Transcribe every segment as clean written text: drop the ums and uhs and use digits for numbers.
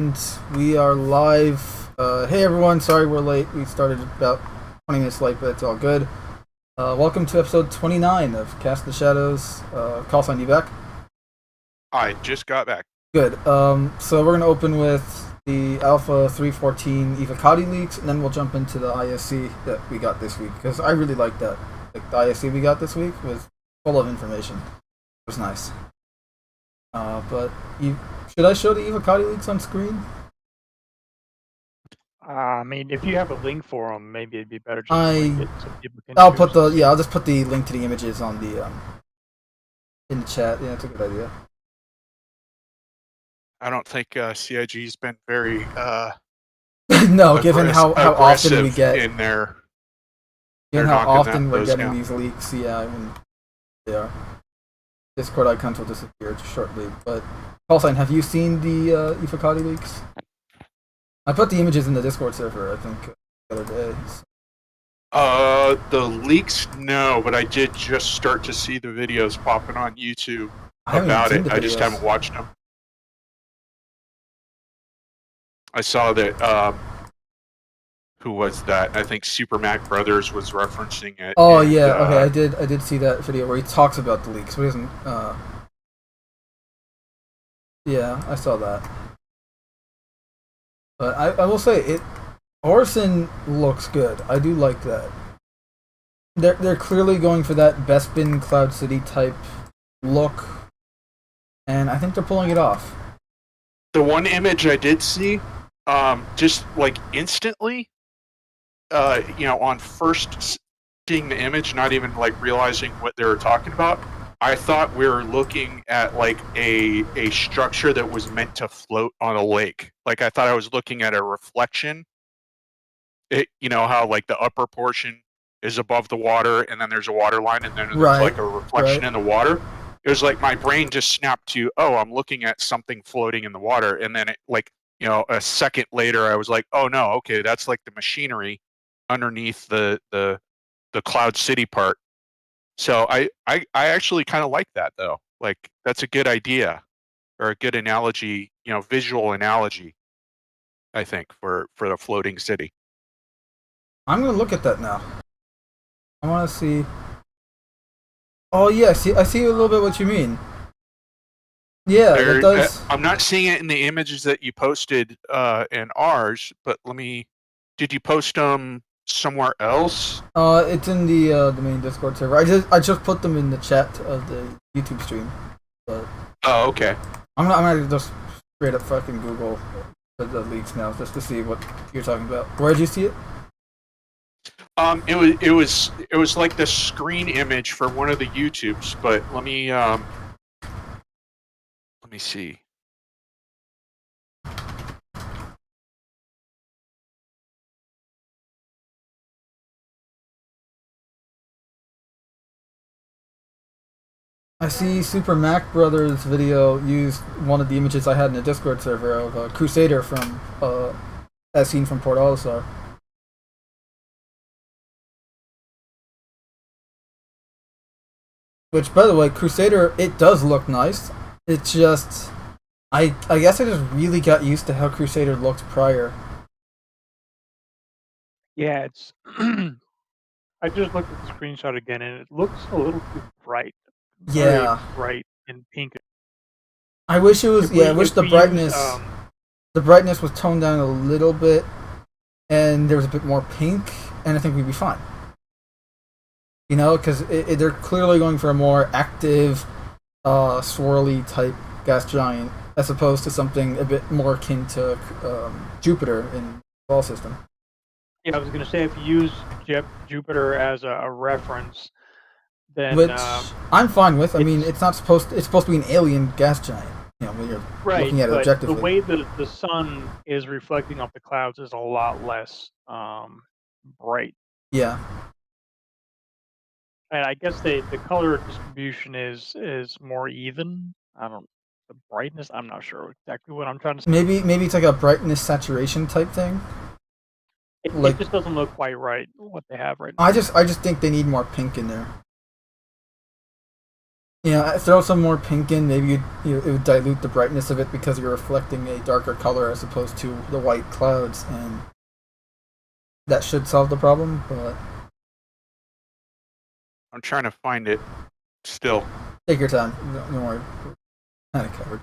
And we are live. Hey everyone, sorry we're late. We started about 20 minutes late, but it's all good. Welcome to episode 29 of Cast the Shadows. Call sign, you back? I just got back. Good. So we're going to open with the Alpha 314 Evocati leaks, and then we'll jump into the ISC that we got this week, because I really like that. Like, the ISC we got this week was full of information. It was nice. But should I show the Evocati leaks on screen? I mean, if you have a link for them, maybe it'd be better just to link it so people can. I'll just put the link to the images on the in the chat. Yeah, it's a good idea. I don't think CIG's been very no, given how often we get in there. Given how often we're getting these leaks, yeah, I mean, they are. Discord icons will disappear shortly. But call sign, have you seen the Evocati leaks? I put the images in the Discord server, I think, the other day. The leaks, no, but I did just start to see the videos popping on YouTube about it. I just haven't watched them. I saw that, who was that? I think Super Mac Brothers was referencing it. Oh, and, yeah, okay, I did see that video where he talks about the leaks, but he doesn't, yeah, I saw that. But I will say, Orson looks good. I do like that. They're clearly going for that Bespin Cloud City type look, and I think they're pulling it off. The one image I did see, just like instantly, on first seeing the image, not even like realizing what they were talking about, I thought we were looking at like a structure that was meant to float on a lake. Like I thought I was looking at a reflection. How like the upper portion is above the water and then there's a water line and then there's like a reflection in the water. It was like my brain just snapped to, oh, I'm looking at something floating in the water. And then it like, a second later I was like, oh no, okay, that's like the machinery underneath the Cloud City part. So I actually kind of like that though. Like that's a good idea or a good analogy, visual analogy, I think, for the floating city. I'm gonna look at that now. I wanna see. Oh yeah, I see a little bit what you mean. Yeah, it does. I'm not seeing it in the images that you posted in ours, but did you post them somewhere else? It's in the main Discord server. I just put them in the chat of the YouTube stream. But oh, okay. I'm gonna just straight up fucking Google the leaks now just to see what you're talking about. Where did you see it? It was like the screen image for one of the YouTubes, but let me see. I see Super Mac Brothers video used one of the images I had in the Discord server of a Crusader from as seen from Port Olisar. Which, by the way, Crusader, it does look nice. It's just, I guess I just really got used to how Crusader looked prior. Yeah, it's. I just looked at the screenshot again, and it looks a little too bright. Yeah. Very bright and pink. I wish it was. I wish the brightness was toned down a little bit, and there was a bit more pink, and I think we'd be fine. Because they're clearly going for a more active, swirly type gas giant, as opposed to something a bit more akin to Jupiter in the Sol system. Yeah, I was going to say, if you use Jupiter as a reference, then which I'm fine with. I mean, it's supposed to be an alien gas giant. When you're looking at it objectively. The way that the sun is reflecting off the clouds is a lot less bright. Yeah. And I guess the color distribution is more even. The brightness, I'm not sure exactly what I'm trying to say. Maybe it's like a brightness saturation type thing. It just doesn't look quite right what they have right now. I just think they need more pink in there. Yeah, throw some more pink in. Maybe it would dilute the brightness of it because you're reflecting a darker color as opposed to the white clouds, and that should solve the problem. But I'm trying to find it still. take your time. Don't worry, we're kind of covered.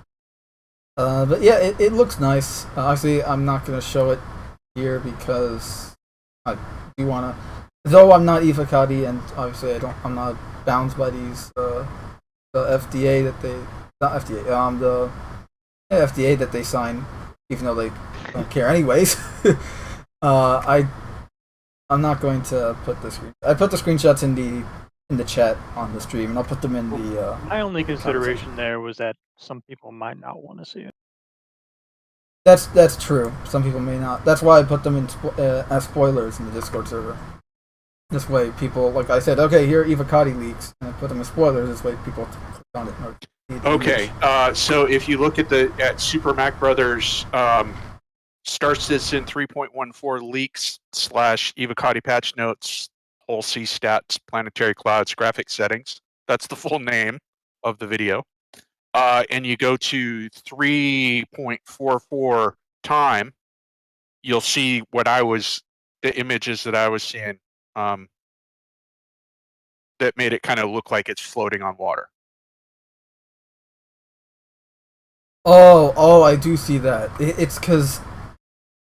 But yeah, it looks nice. Obviously, I'm not gonna show it here because I do wanna. Though I'm not Evocati, and obviously I'm not bound by these the FDA that they not FDA the FDA that they sign, even though they don't care anyways. I I'm not going to put the screen. I put the screenshots in the chat on the stream, and I'll put them in the. My only consideration there was that some people might not want to see it. That's true. Some people may not. That's why I put them in as spoilers in the Discord server. This way, people, like I said, okay, here are Evocati leaks, and I put them as spoilers. This way, people click on it. Okay, so if you look at Super Mac Brothers Star Citizen 3.14 leaks / Evocati patch notes, whole C stats, planetary clouds, graphic settings. That's the full name of the video. And you go to 3.44 time, you'll see the images that I was seeing that made it kind of look like it's floating on water. Oh, I do see that. It's because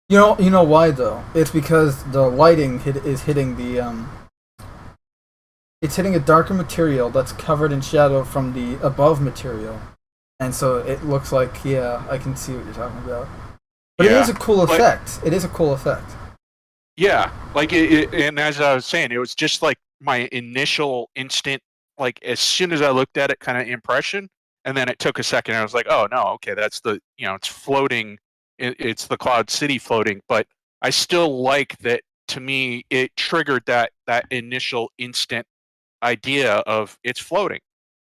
you know why though. It's because the lighting is hitting the It's hitting a darker material that's covered in shadow from the above material, and so it looks like I can see what you're talking about. But it is a cool effect. It is a cool effect. Yeah, like and as I was saying, it was just like my initial instant, like as soon as I looked at it, kind of impression, and then it took a second. I was like, oh no, okay, that's it's floating. It's the Cloud City floating, but I still like that. To me, it triggered that initial instant idea of it's floating.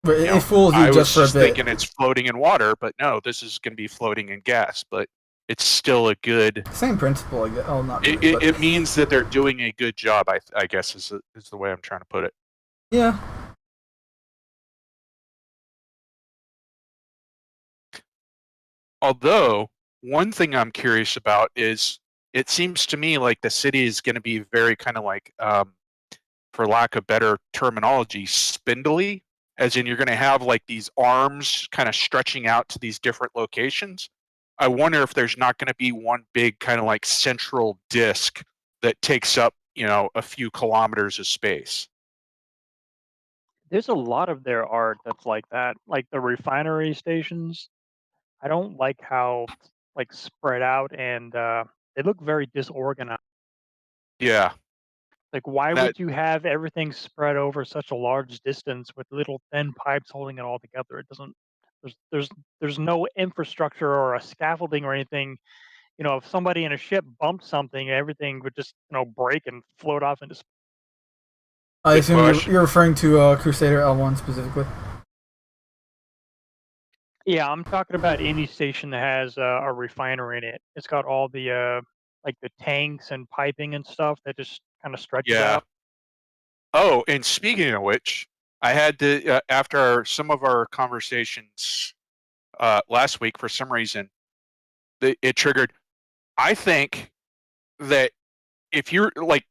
It fools you just for a bit. I was thinking it's floating in water, but no, this is going to be floating in gas. But it's still a good same principle. I guess. Oh, not really, it means that they're doing a good job. I guess is the way I'm trying to put it. Yeah. Although one thing I'm curious about is it seems to me like the city is going to be very kind of like, for lack of better terminology, spindly. As in, you're going to have like these arms kind of stretching out to these different locations. I wonder if there's not going to be one big kind of like central disc that takes up, a few kilometers of space. There's a lot of their art that's like that, like the refinery stations. I don't like how like spread out and they look very disorganized. Yeah. Like, why That would you have everything spread over such a large distance with little thin pipes holding it all together? It doesn't. There's no infrastructure or a scaffolding or anything. If somebody in a ship bumped something, everything would just break and float off into. I assume you're referring to Crusader L1 specifically. Yeah, I'm talking about any station that has a refinery in it. It's got all the like the tanks and piping and stuff that just kind of stretches out. Oh, and speaking of which, I had to after some of our conversations last week, for some reason, it triggered. I think that if you're like,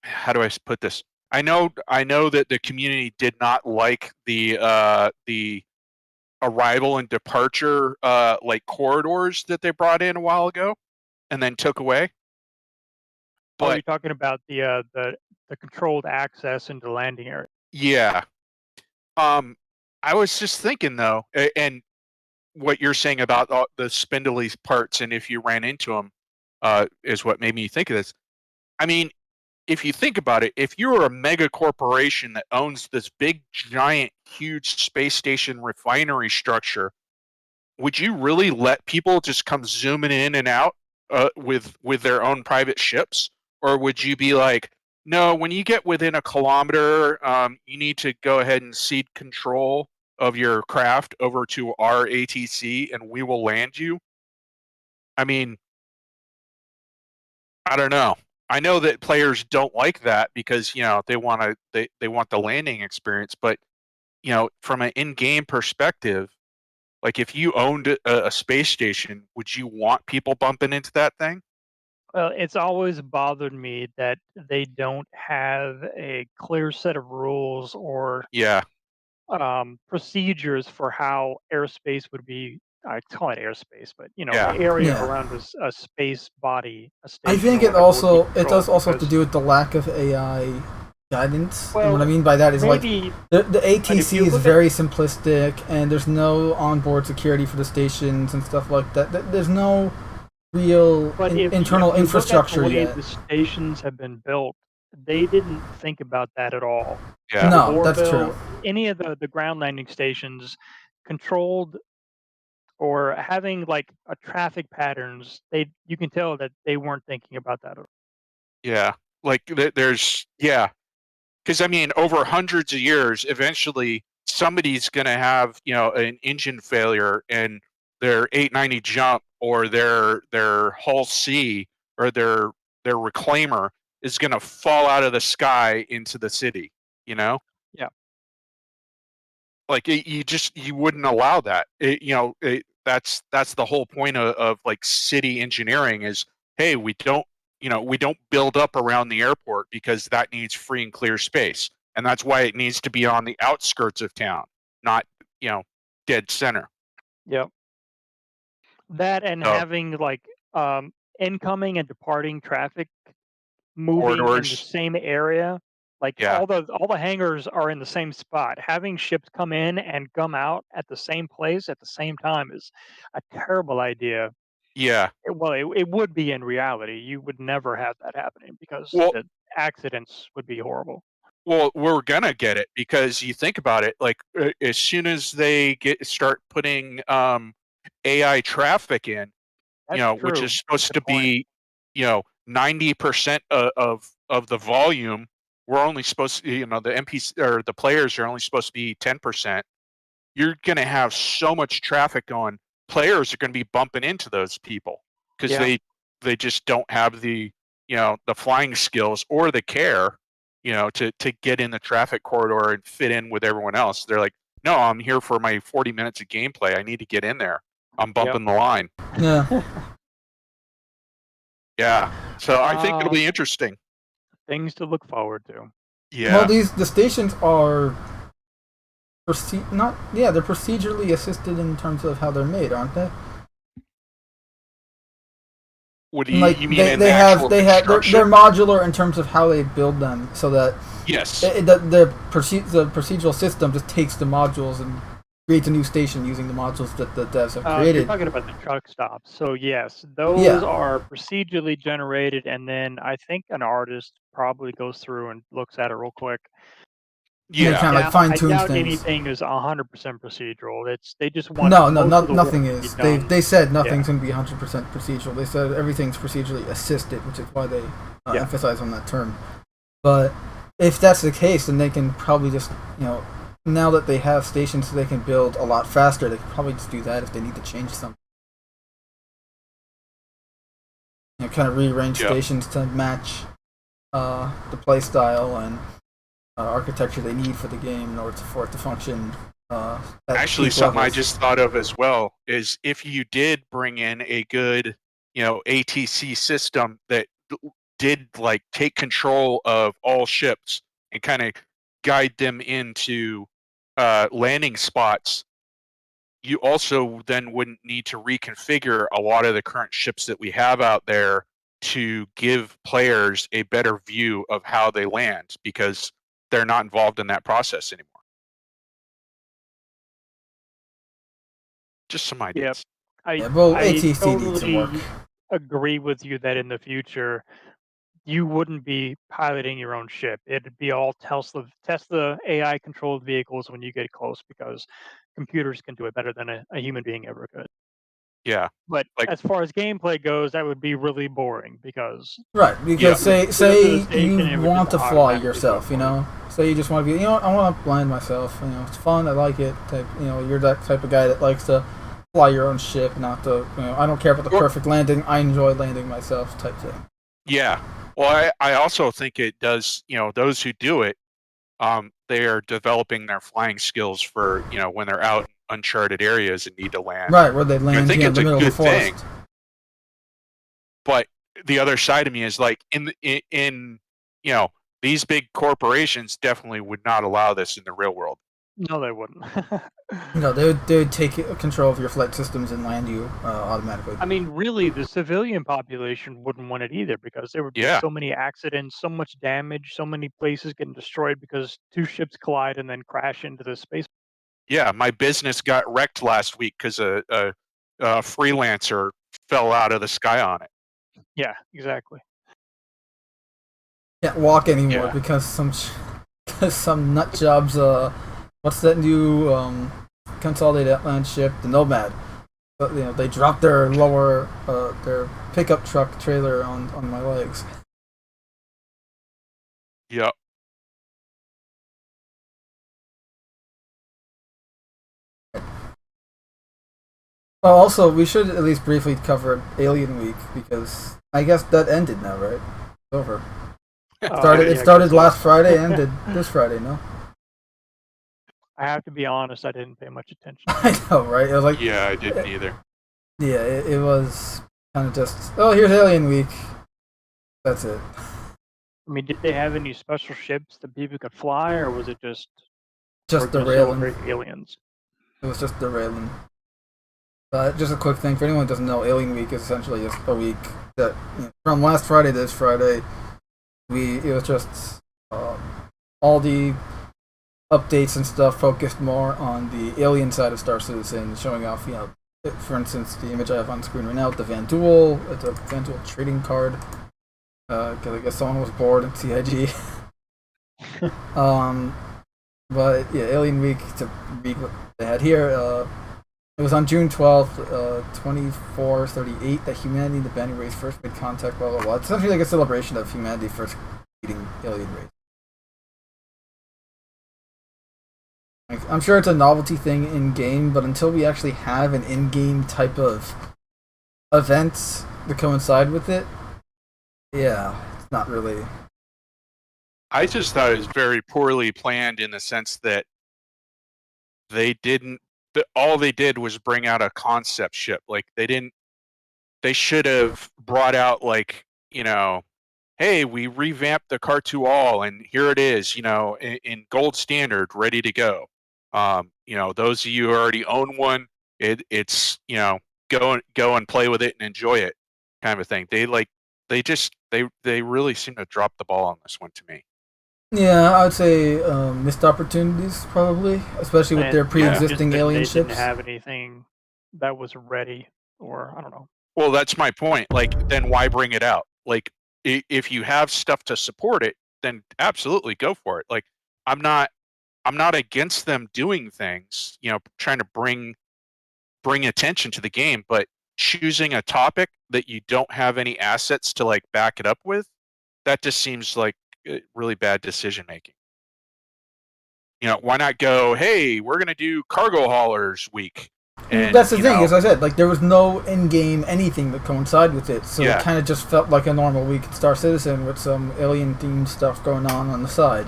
how do I put this? I know that the community did not like the arrival and departure like corridors that they brought in a while ago and then took away. But you're talking about the controlled access into landing area. Yeah. I was just thinking though, and what you're saying about the spindly parts, and if you ran into them, is what made me think of this. I mean, if you think about it, if you're a mega corporation that owns this big, giant, huge space station refinery structure, would you really let people just come zooming in and out with their own private ships, or would you be like, no, when you get within a kilometer, you need to go ahead and cede control of your craft over to our ATC, and we will land you? I mean, I don't know. I know that players don't like that because they want the landing experience, but from an in-game perspective, like if you owned a space station, would you want people bumping into that thing? Well, it's always bothered me that they don't have a clear set of rules or Yeah, procedures for how airspace would be. I call it airspace, but yeah, area Yeah. around a space body, a I station think or whatever would be it does controlled. also have to Because, do with the lack of AI guidance. And what I well, mean by that is like maybe, the but if ATC you is look at, very simplistic, and there's no onboard security for the stations and stuff like that. There's no real but if internal you look at the infrastructure way yet. the stations have been built, they didn't think about that at all. yeah, The No, that's true. Orville, any of the ground landing stations controlled or having like a traffic patterns, you can tell that they weren't thinking about that at all. yeah. Like there's yeah, because I mean, over hundreds of years, eventually somebody's gonna have an engine failure and their 890 jump or their hull C or their reclaimer is gonna fall out of the sky into the city. You know, Yeah. like you wouldn't allow that. That's the whole point of like city engineering is, hey, we don't build up around the airport because that needs free and clear space, and that's why it needs to be on the outskirts of town, not you know dead center. Yep. That and So having like incoming and departing traffic moving in the corridors, same area. Like yeah, all the hangars are in the same spot. Having ships come in and come out at the same place at the same time is a terrible idea. yeah. Well, it would be in reality. You would never have that happening because Well, the accidents would be horrible. well, we're gonna get it because you think about it. Like as soon as they start putting AI traffic in, That's which is true. supposed Good to point. be, 90% of the volume. We're only supposed to, the NPC or the players are only supposed to be 10%. You're going to have so much traffic going. Players are going to be bumping into those people because Yeah. they just don't have the flying skills or the care, to get in the traffic corridor and fit in with everyone else. They're like, no, I'm here for my 40 minutes of gameplay. I need to get in there. I'm Yep. bumping the line. Yeah. Yeah. So I think it'll um, be interesting. things to look forward to. Well, Yeah. the stations are not they're procedurally assisted in terms of how they're made, aren't they? What do Like you mean in the actual they're construction? modular in terms of how they build them, so that Yes. the procedural system just takes the modules and creates a new station using the modules that the devs have You're created. talking about the truck stops. So yes, those Yeah. are procedurally generated, and then I think an artist probably goes through and looks at it real quick. And Yeah. kind of like fine I tunes doubt things. anything is 100% procedural. They just want No, most of the work nothing to be is. done. They said Yeah. nothing's going to be 100% procedural. They said everything's procedurally assisted, which is why they Yeah. emphasize on that term. But if that's the case, then they can probably just, now that they have stations they can build a lot faster, they can probably just do that if they need to change something. Kind of rearrange Yeah. stations to match the play style and architecture they need for the game in order for it to function. At Actually, peak something I levels. just thought of as well is if you did bring in a good, ATC system that did like take control of all ships and kind of guide them into landing spots, you also then wouldn't need to reconfigure a lot of the current ships that we have out there to give players a better view of how they land because they're not involved in that process anymore. Just some Yep. ideas. I Yeah, well, I ATC needs some work. totally agree with you that in the future you wouldn't be piloting your own ship. It'd be all Tesla AI controlled vehicles when you get close because computers can do it better than a human being ever could. Yeah. But Like, as far as gameplay goes, that would be really boring because Right, yeah. because you would put it to the say station and you it would want just to fly automatically do it yourself, for you. Say you just want to be, I want to blind myself, it's fun, I like it. Type, you're that type of guy that likes to fly your own ship, not to, I don't care about the Well- perfect landing, I enjoy landing myself, type thing. Yeah. Well, I also think it does, those who do it, they are developing their flying skills for when they're out in uncharted areas and need to land. Right, where they I land think in it's the a middle of the good forest. thing. But the other side of me is like in these big corporations definitely would not allow this in the real world. No, they wouldn't. They would take control of your flight systems and land you automatically. I mean, really, the civilian population wouldn't want it either because there would be Yeah. so many accidents, so much damage, so many places getting destroyed because two ships collide and then crash into the space. Yeah, my business got wrecked last week because a freelancer fell out of the sky on it. Yeah, exactly. Can't walk anymore Yeah. because some nut jobs. What's that new consolidated Atlant ship? The Nomad. They dropped their their pickup truck trailer on my legs. Yep. Oh, also, we should at least briefly cover Alien Week because I guess that ended now, right? It's over. It started last Friday, ended this Friday. No. I have to be honest, I didn't pay much attention. I know, right? It was like Yeah, I didn't either. Yeah, it was kind of just here's Alien Week. That's it. I mean, did they have any special ships that people could fly, or was it just The railing? aliens? It was just the railing. Just a quick thing for anyone who doesn't know, Alien Week is essentially just a week that from last Friday to this Friday, it was just all the updates and stuff focused more on the alien side of Star Citizen, showing off for instance the image I have on screen right now, the Van Duel. It's a Van Duel trading card. Because I guess someone was bored in CIG. But yeah, Alien Week to read what they had here. It was on June 12th, 2438, that humanity and the Banning race first made contact, blah, blah, blah. It's essentially like a celebration of humanity first meeting alien race. Like, I'm sure it's a novelty thing in-game, but until we actually have an in-game type of event to coincide with it, yeah, it's not really... I just thought it was very poorly planned in the sense that all they did was bring out a concept ship. Like they should have brought out hey, we revamped the Car2 All and here it is, in gold standard, ready to go. Those of you who already own one, it's go and play with it and enjoy it, kind of a thing. They really seem to drop the ball on this one to me. Yeah, I would say missed opportunities, probably, especially with their pre-existing alien ships. They didn't have anything that was ready, or I don't know. Well, that's my point. Then why bring it out? If you have stuff to support it, then absolutely go for it. I'm not against them doing things, trying to bring attention to the game, but choosing a topic that you don't have any assets to back it up with, that just seems like really bad decision making. Why not go, hey, we're gonna do cargo haulers week? And, that's the thing, as I said, there was no in-game anything that coincided with it, so it kind of just felt like a normal week in Star Citizen with some alien-themed stuff going on the side.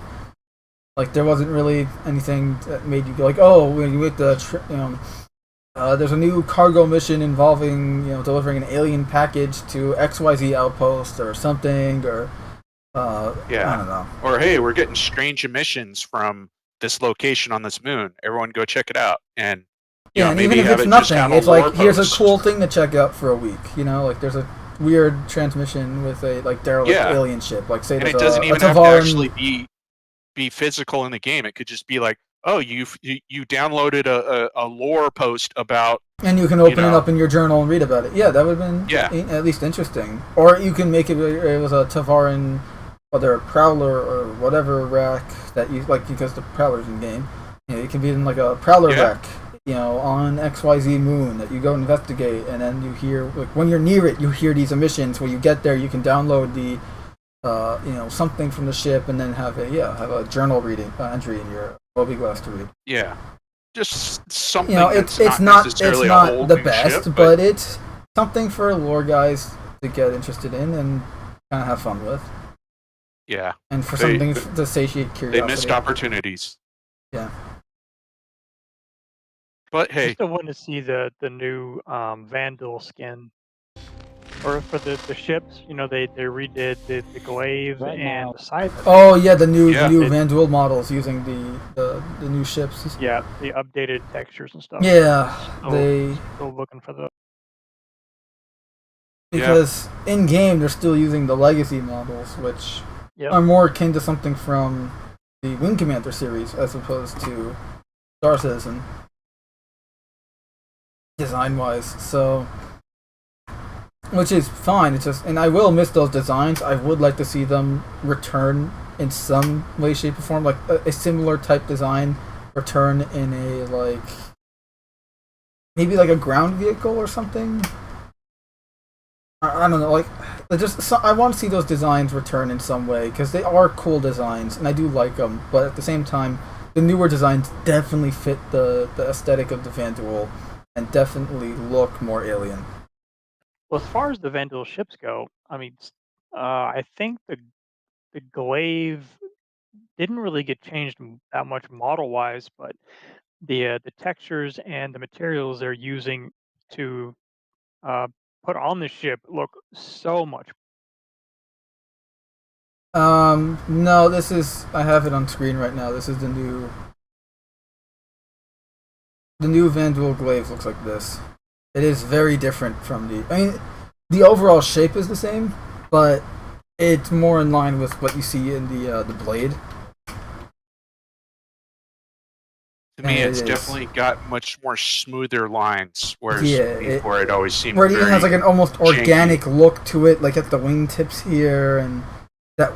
There wasn't really anything that made you go when you with there's a new cargo mission involving delivering an alien package to XYZ outpost or something, or I don't know. Or hey, we're getting strange emissions from this location on this moon. Everyone go check it out. And and maybe even if it's nothing, it's here's a cool thing to check out for a week. There's a weird transmission with a derelict alien ship. Say and it doesn't even have to actually be physical in the game. It could just be you downloaded a lore post about, and you can open it up in your journal and read about it. Yeah, that would have been at least interesting. Or you can make it was a Tavaran, whether a Prowler or whatever rack that you because the Prowler's in game. It can be in a Prowler rack, on XYZ moon that you go investigate, and then you hear when you're near it, you hear these emissions. When you get there, you can download the something from the ship, and then have a journal reading entry in your Moby Glass to read. Yeah, just something. It's not the best, ship, but it's something for lore guys to get interested in and kind of have fun with. Yeah. and for something to satiate curiosity. They missed opportunities. Yeah. But I hey, still want to see the new Vandal skin, or for the ships. You know, they redid the glaive Right and now. the Cyberpunk. Oh yeah, the new Yeah. Vanduul models using the new ships. Yeah, the updated textures and stuff. Yeah, Still looking for the. because in game they're still using the legacy models, which Yep. are more akin to something from the Wing Commander series as opposed to Star Citizen, design wise. So, which is fine. It's just, and I will miss those designs. I would like to see them return in some way, shape, or form, like a similar type design return in a like maybe like a ground vehicle or something. I don't know, like I want to see those designs return in some way because they are cool designs and I do like them. But at the same time, the newer designs definitely fit the aesthetic of the Vanduul and definitely look more alien. Well, as far as the Vandal ships go, I mean, I think the glaive didn't really get changed that much model wise, but the textures and the materials they're using to uh, put on the ship look so much. No, this is I have it on screen right now. This is the new Vanduul glaive looks like this. It is very different from the. I mean, the overall shape is the same, but it's more in line with what you see in the blade. to me, it's definitely got much more smoother lines, whereas before it always seemed where it even very has like an almost organic look to it, like at the wingtips here, and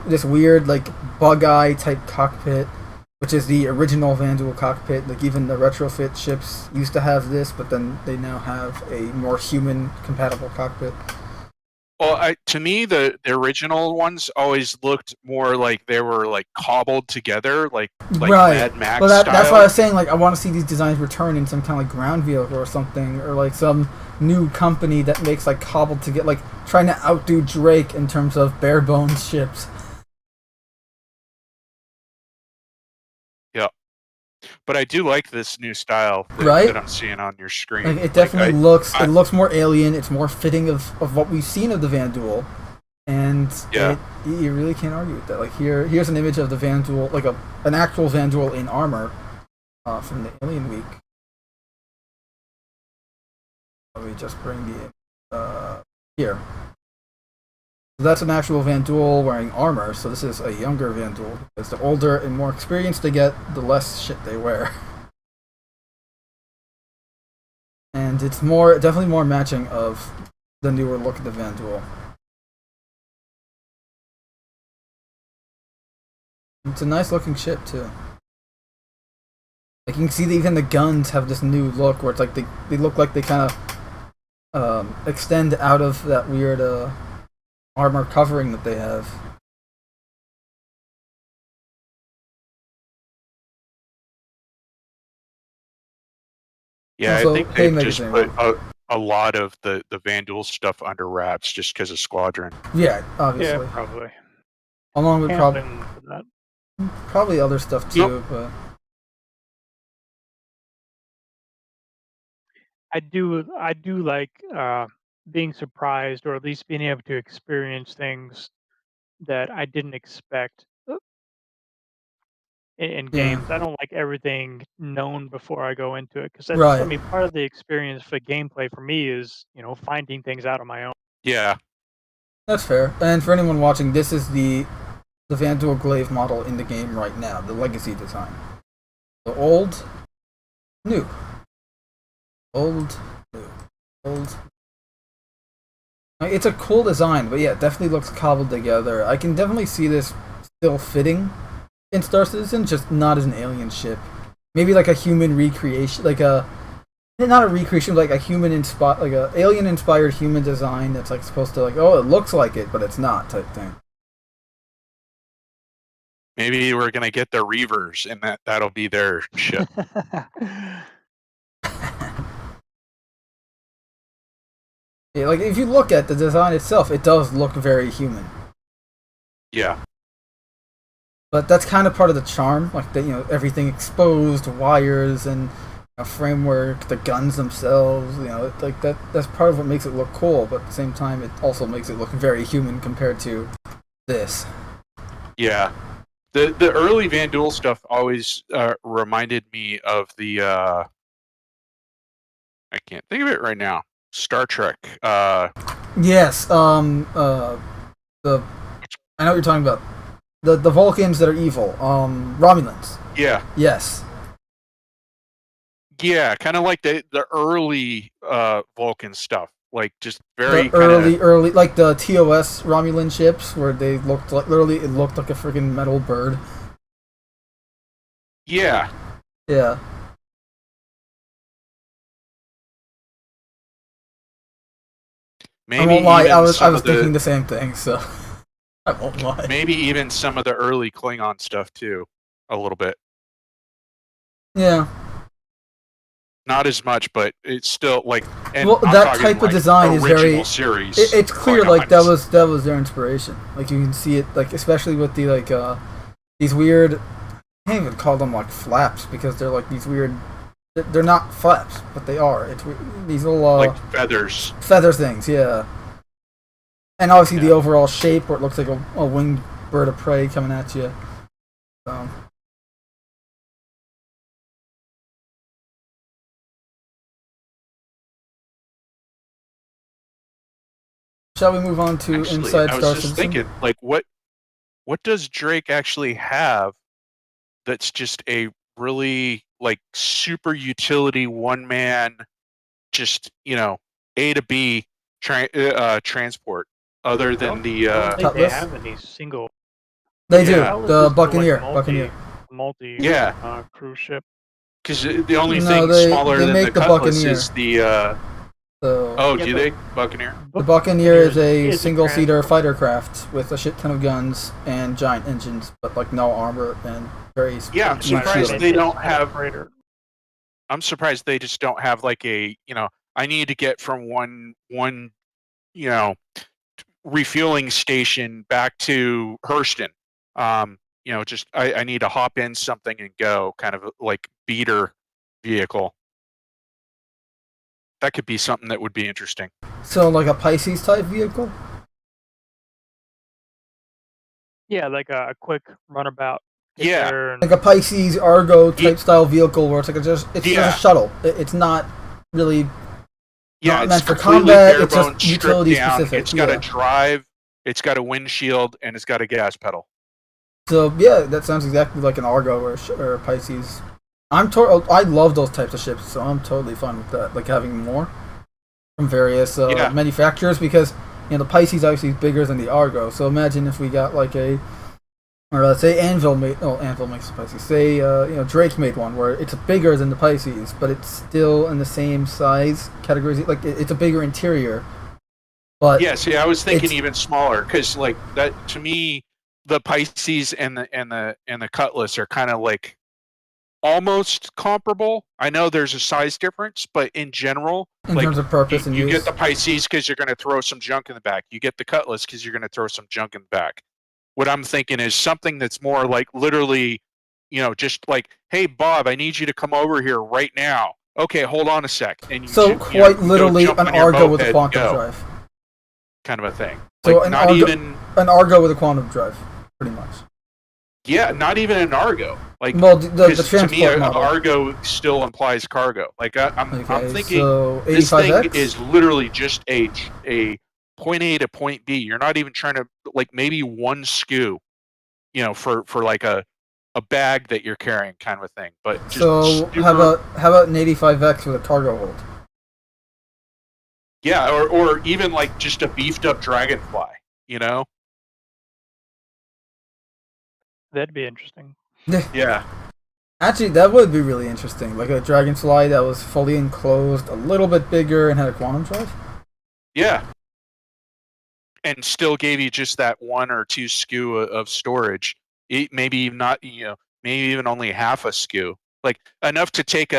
this weird like bug eye type cockpit, which is the original Vanduul cockpit. Like even the retrofit ships used to have this, but then they now have a more human compatible cockpit. Well, to me, the original ones always looked more like they were like cobbled together, like right. Mad Max Well, style. that's why I was saying, like, I want to see these designs return in some kind of like ground vehicle or something, or like some new company that makes like cobbled together, like trying to outdo Drake in terms of bare bones ships. Yeah, but I do like this new style that I'm seeing on your screen. Like, it definitely it looks more alien. It's more fitting of what we've seen of the Vanduul. And you really can't argue with that. Like here's an image of the Vanduul, like an actual Vanduul in armor from the Alien Week. Let me just bring the here. So that's an actual Vanduul wearing armor. So this is a younger Vanduul because the older and more experienced they get, the less shit they wear. And it's definitely more matching of the newer look of the Vanduul. It's a nice looking ship too. Like you can see that even the guns have this new look where it's like they look like they kind of extend out of that weird armor covering that they have. Yeah, also, I think they've just put a lot of the Vanduul stuff under wraps just because of Squadron. Yeah, obviously. Yeah, probably. Along with probably other stuff too, but I do like being surprised, or at least being able to experience things that I didn't expect in games. I don't like everything known before I go into it because that's I mean part of the experience for gameplay for me is finding things out on my own. Yeah, that's fair. And for anyone watching, this is the Vanduul glaive model in the game right now, the legacy design. The old, new. Old, new. Old. It's a cool design, but yeah, it definitely looks cobbled together. I can definitely see this still fitting in Star Citizen, just not as an alien ship. Maybe like a human recreation, like not a recreation, like a human inspired, like a alien inspired human design that's like supposed to like, oh, it looks like it, but it's not type thing. Maybe we're gonna get the Reavers, and that'll be their ship. Yeah, like if you look at the design itself, it does look very human. Yeah. But that's kind of part of the charm, like everything exposed, wires and framework, the guns themselves. Like that's part of what makes it look cool. But at the same time, it also makes it look very human compared to this. Yeah. The early Van Duel stuff always reminded me of the I can't think of it right now. Star Trek. Yes. The I know what you're talking about. The Vulcans that are evil. Romulans. Yeah. Yes. Yeah, kind of like the early Vulcan stuff. Like just very the early like the TOS Romulan ships where they looked like literally it looked like a freaking metal bird. Yeah. Yeah. Maybe I won't lie, even I was some of thinking the same thing, so I won't lie. maybe even some of the early Klingon stuff too, a little bit. Yeah. Not as much, but it's still like. And Well, I'm that talking, type of like, design is very. original series. It's clear, Klingons. like that was their inspiration. Like you can see it, like especially with the these weird. I can't even call them like flaps because they're like these weird. They're not flaps, but they are. It's these little like feathers. feather things, yeah. And obviously the Yeah. overall shape where it looks like a winged bird of prey coming at you. So. Shall we move on to Actually, Inside I was Star just Citizen? thinking, like, what does Drake actually have that's just a really like super utility one man, just A to B transport, other than the I don't think they Cutlass? have any single. They Yeah. do. Cutlass The is the, Buccaneer. like, Buccaneer. multi Yeah. cruise ship. Because the only No, thing they smaller than make the the Cutlass Buccaneer. is the. So Oh, Yeah, do but- they Buccaneer? the Buccaneer is a is a single-seater transport. fighter craft with a shit ton of guns and giant engines, but like no armor and very. Yeah, I'm weak surprised shielding. they It's don't not a have. freighter. I'm surprised they just don't have like a I need to get from one refueling station back to Hurston. Just I need to hop in something and go, kind of like beater vehicle. That could be something that would be interesting. So like a Pisces type vehicle. Yeah, like a quick runabout. Get Yeah. there and Like a Pisces Argo type style vehicle where it's like just Yeah. a shuttle. It's not really Yeah, not it's meant for completely combat, bare it's just bones, stripped utility down. specific, It's got yeah. a drive, it's got a windshield, and it's got a gas pedal. So yeah, that sounds exactly like an Argo or a Pisces. I love those types of ships, so I'm totally fine with that. Like having more from various Yeah. manufacturers because the Pisces obviously is bigger than the Argo. So imagine if we got like say Anvil makes the Pisces. Say Drake made one where it's bigger than the Pisces, but it's still in the same size categories. Like it's a bigger interior. But Yeah, see, I was thinking it's- even smaller because, like, that to me, the Pisces and the Cutlass are kind of like almost comparable. I know there's a size difference, but in general, in like, terms of purpose and you use, get the Pisces because you're going to throw some junk in the back. You get the Cutlass because you're going to throw some junk in the back. What I'm thinking is something that's more like literally, just like, hey, Bob, I need you to come over here right now. Okay, hold on a sec. And you so ju- you quite go literally jump an on your Argo with a moped, quantum go, drive. kind of a thing. So Like, an not Argo, even. an Argo with a quantum drive, pretty much. Yeah, not even an Argo. Like, Well, the 'cause to transport me, an model. Argo still implies cargo. Like, I'm Okay, thinking so this thing 85X is literally just a point A to point B. You're not even trying to, like, maybe one SKU, for like a bag that you're carrying, kind of a thing. But just So super, how about an 85X with a cargo hold? yeah, or even like just a beefed up Dragonfly. that'd be interesting. Yeah. Actually, that would be really interesting. Like a Dragonfly that was fully enclosed, a little bit bigger, and had a quantum drive. Yeah. And still gave you just that one or two SKU of storage. Maybe not, maybe even only half a SKU. Like enough to take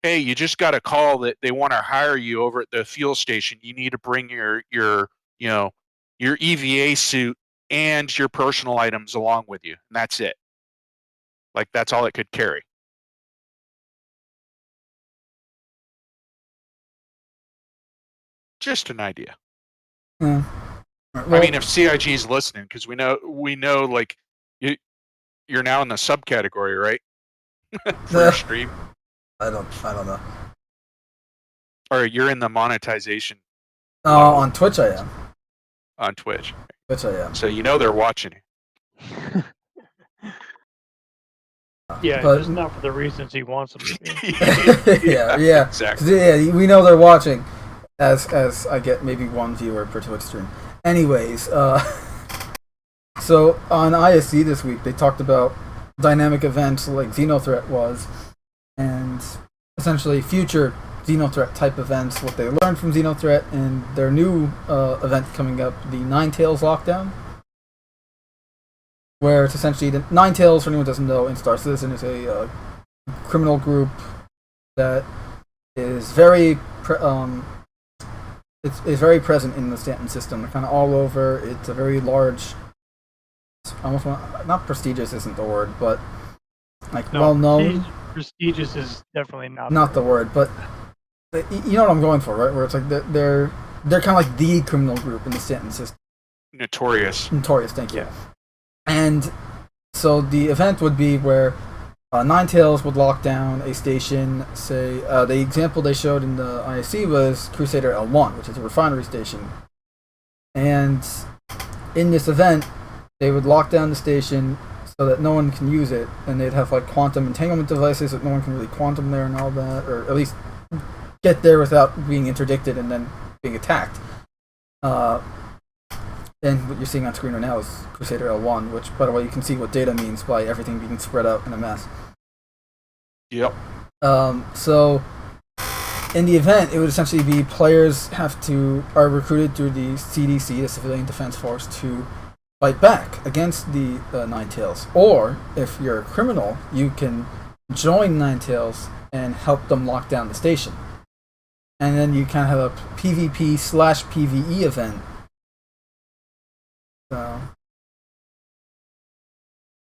hey, you just got a call that they want to hire you over at the fuel station. You need to bring your EVA suit and your personal items along with you. And that's it. Like, that's all it could carry. Just an idea. Well, I mean, if CIG is listening, because we know, like, you're now in the subcategory, right? For your stream, I don't know. or you're in the monetization On Twitch I am. on Twitch. Twitch I am. So they're watching you. Yeah, But- just not for the reasons he wants them to be. yeah. Exactly. 'Cause, yeah, we know they're watching. As I get maybe one viewer per Twitch stream. Anyways, so on ISC this week they talked about dynamic events like Xenothreat was, and essentially future Xenothreat type events, what they learned from Xenothreat, and their new event coming up, the Ninetales Lockdown, where it's essentially the Ninetales, for anyone who doesn't know, in Star Citizen is a criminal group that is very it's very present in the Stanton system. They're kind of all over. It's a very large, almost not prestigious isn't the word, but like No, well known. Prestigious is definitely Not the word, but you know what I'm going for, right? Where it's like they're kind of like the criminal group in the Stanton system. Notorious. Thank you. Yeah. And so the event would be where Ninetales would lock down a station. Say the example they showed in the ISC was Crusader L1, which is a refinery station. And in this event, they would lock down the station so that no one can use it, and they'd have like quantum entanglement devices that no one can really quantum there and all that, or at least get there without being interdicted and then being attacked. And what you're seeing on screen right now is Crusader L1, which, by the way, you can see what data means by everything being spread out in a mess. Yep. So, in the event, it would essentially be players are recruited through the CDC, the Civilian Defense Force, to fight back against the Ninetales. Or, if you're a criminal, you can join Ninetales and help them lock down the station. And then you kind of have a PvP/PvE event. So,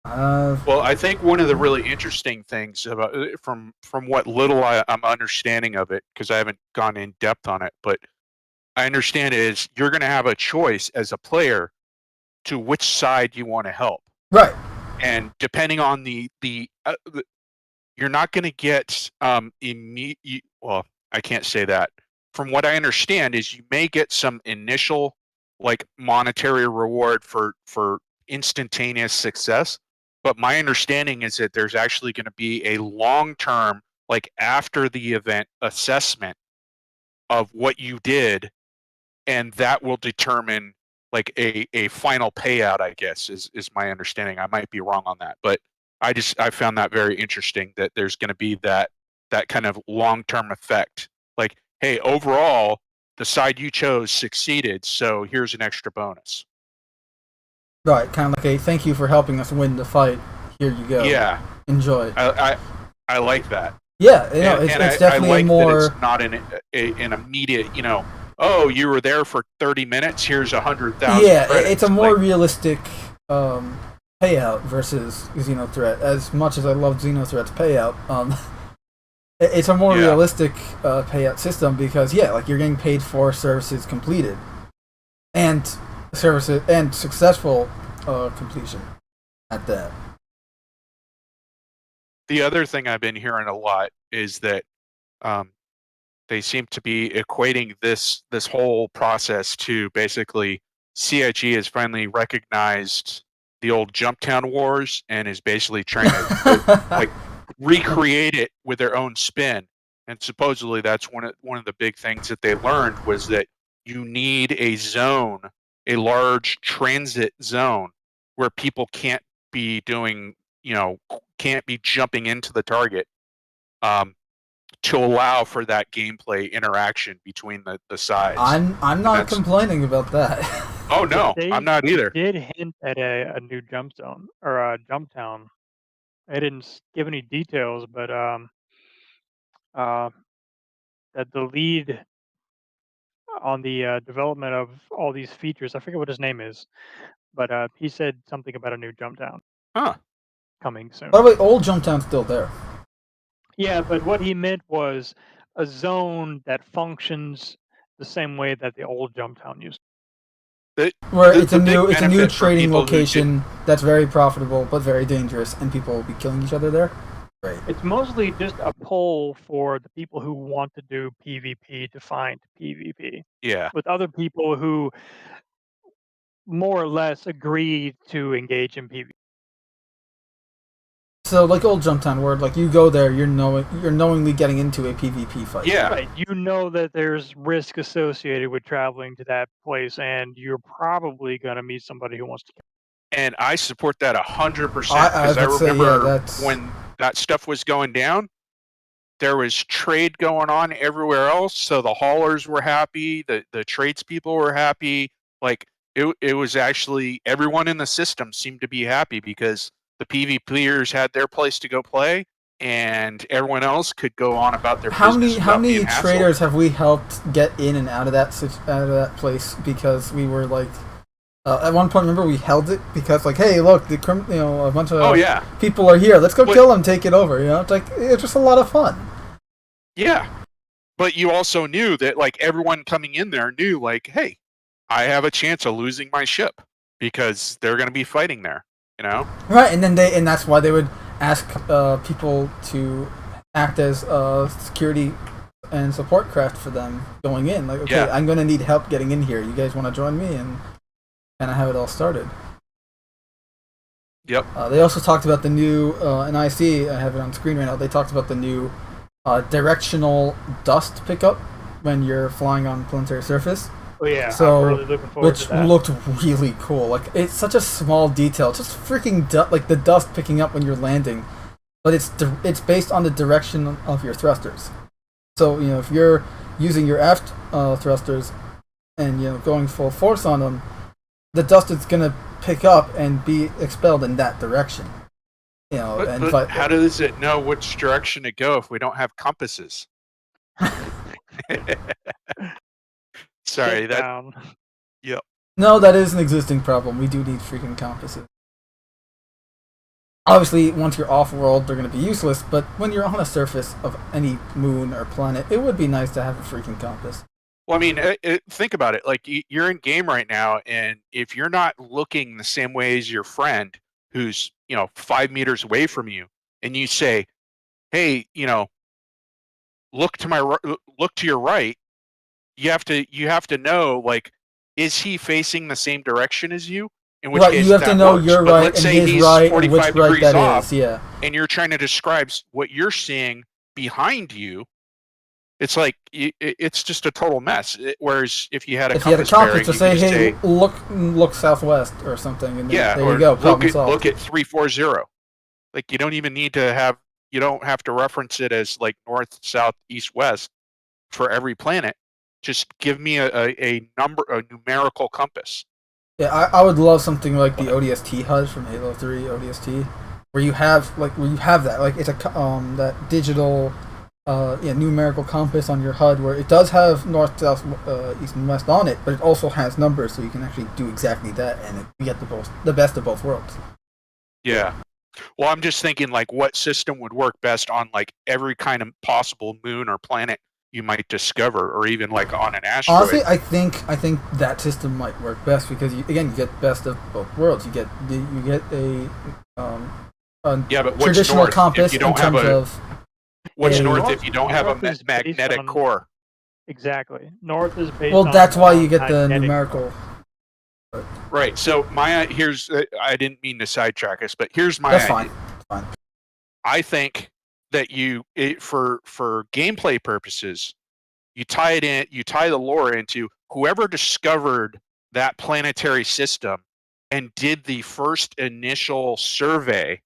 Well, I think one of the really interesting things about from what little I'm understanding of it, because I haven't gone in depth on it, but I understand is you're going to have a choice as a player to which side you want to help, right. and depending on the you're not going to get immediate. Well, I can't say that. From what I understand, is you may get some initial like monetary reward for instantaneous success, but my understanding is that there's actually going to be a long-term, like after the event, assessment of what you did, and that will determine like a final payout, I guess, is my understanding. I might be wrong on that, but I found that very interesting that there's going to be that kind of long-term effect. Like, hey, overall, the side you chose succeeded, so here's an extra bonus. Right, kind of like a thank you for helping us win the fight. Here you go. Yeah, Enjoy. I like that. Yeah, you know, it's definitely I like more. That it's not an immediate, oh, you were there for 30 minutes. Here's 100,000. Yeah, credits. it's a more realistic payout versus Xenothreat. As much as I love Xenothreat's payout, it's a more realistic payout system because like you're getting paid for services completed, and services and successful completion at that. The other thing I've been hearing a lot is that they seem to be equating this whole process to basically CIG has finally recognized the old Jumptown Wars and is basically trying to like recreate it with their own spin. And supposedly that's one of the big things that they learned was that you need a zone, a large transit zone where people can't be doing, can't be jumping into the target to allow for that gameplay interaction between the sides. I'm not complaining about that. Oh no, I'm not either. They did hint at a new jump zone or a jump town. They didn't give any details, but that the lead on the development of all these features, I forget what his name is, but he said something about a new jump town coming soon. By the way, old Jump Town's still there. Yeah, but what he meant was a zone that functions the same way that the old jump town used. Where it's a big new benefit for trading people who location that's very profitable but very dangerous, and people will be killing each other there. Right. It's mostly just a pull for the people who want to do PvP to find PvP. Yeah. With other people who more or less agree to engage in PvP. So like old Jump Town, where like you go there, you're knowingly getting into a PvP fight. Yeah. Right. You know that there's risk associated with traveling to that place, and you're probably gonna meet somebody who wants to. And I support that 100% because I remember when that stuff was going down, there was trade going on everywhere else. So the haulers were happy, the tradespeople were happy. Like it was actually everyone in the system seemed to be happy because the PvPers had their place to go play, and everyone else could go on about their business. How many traders have we helped get in and out of that place because we were like. At one point, remember, we held it because, like, hey, look, a bunch of people are here. Let's go kill them, take it over. You know, it's like it's just a lot of fun. Yeah, but you also knew that, like, everyone coming in there knew, like, hey, I have a chance of losing my ship because they're going to be fighting there. You know, right? And then that's why they would ask people to act as security and support craft for them going in. Like, okay, I'm going to need help getting in here. You guys want to join me? And kind of how it all started. Yep. They also talked about the new, and I have it on screen right now. They talked about the new directional dust pickup when you're flying on planetary surface. Oh yeah, so I'm really looking forward to that. Which looked really cool. Like it's such a small detail, just freaking like the dust picking up when you're landing, but it's based on the direction of your thrusters. So if you're using your aft thrusters and going full force on them, the dust is gonna pick up and be expelled in that direction. But how does it know which direction to go if we don't have compasses? Sorry, that. Yep. No, that is an existing problem. We do need freaking compasses. Obviously, once you're off-world, they're going to be useless, but when you're on a surface of any moon or planet, it would be nice to have a freaking compass. Well, I mean, think about it. Like, you're in game right now, and if you're not looking the same way as your friend who's, 5 meters away from you, and you say, hey, look to your right, you have to know, like, is he facing the same direction as you? In which case, you have to know works. your right and his right and which right that off, is. Yeah. And you're trying to describe what you're seeing behind you. It's like it's just a total mess. Whereas if you had a compass to say, hey, look southwest or something, and there you go. Look at 340. Like you don't even need to have. You don't have to reference it as like north, south, east, west for every planet. Just give me a numerical compass. Yeah, I would love something like the ODST HUD from Halo 3 ODST, where you have that, like it's a that digital numerical compass on your HUD where it does have north, south, east, and west on it, but it also has numbers, so you can actually do exactly that, and you get the best of both worlds. Yeah. Well, I'm just thinking like what system would work best on like every kind of possible moon or planet you might discover, or even like on an asteroid. Honestly, I think that system might work best because you get best of both worlds. You get a traditional north compass if you don't in terms have of. What's north if you don't have a magnetic core? Exactly. North is based. Well, that's why you get the numerical. Right. So here's I didn't mean to sidetrack us, but here's my That's idea. fine. I think that for gameplay purposes, you tie the lore into whoever discovered that planetary system and did the first initial survey,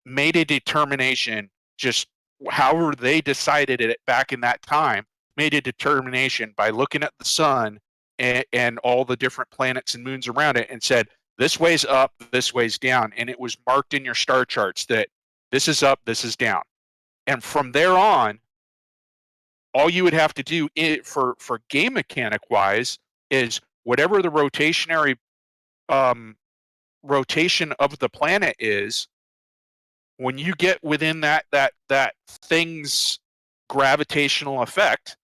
made a determination, just however they decided it back in that time, made a determination by looking at the sun and all the different planets and moons around it and said, this way's up, this way's down. And it was marked in your star charts that this is up, this is down. And from there on, all you would have to do for game mechanic wise is whatever the rotationary rotation of the planet is, when you get within that thing's gravitational effect,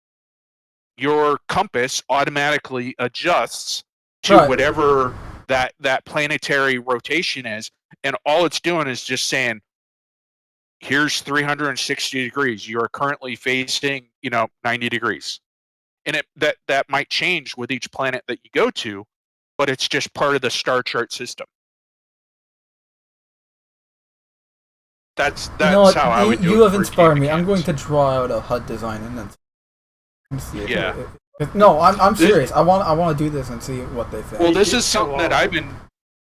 your compass automatically adjusts to Right. whatever that planetary rotation is, and all it's doing is just saying, here's 360 degrees. You are currently facing, 90 degrees. And that might change with each planet that you go to, but it's just part of the star chart system. That's You know what? how I would do it. You have for inspired me. gaming I'm going games. to draw out a HUD design and then see it. Yeah. No, I'm serious. I want to do this and see what they think. Well, this is something that I've been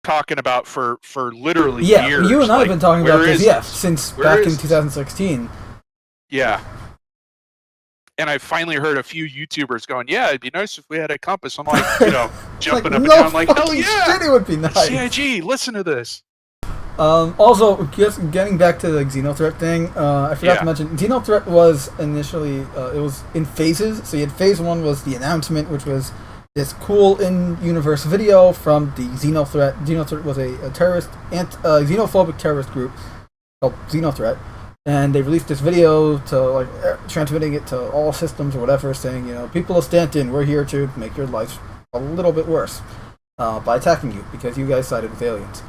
talking about for literally yeah, years. you and I have been talking about this, this? since Where back is in this? 2016. Yeah. And I finally heard a few YouTubers going, "Yeah, it'd be nice if we had a compass." I'm like, jumping up and down, like, "Hell yeah! Shit, it would be nice." CIG, listen to this. Also, just getting back to the Xenothreat thing, I forgot to mention, Xenothreat was initially, it was in phases. So you had phase 1 was the announcement, which was this cool in-universe video from the Xenothreat. Xenothreat was a terrorist, xenophobic terrorist group called Xenothreat. And they released this video to, transmitting it to all systems or whatever, saying, people of Stanton, we're here to make your life a little bit worse by attacking you because you guys sided with aliens.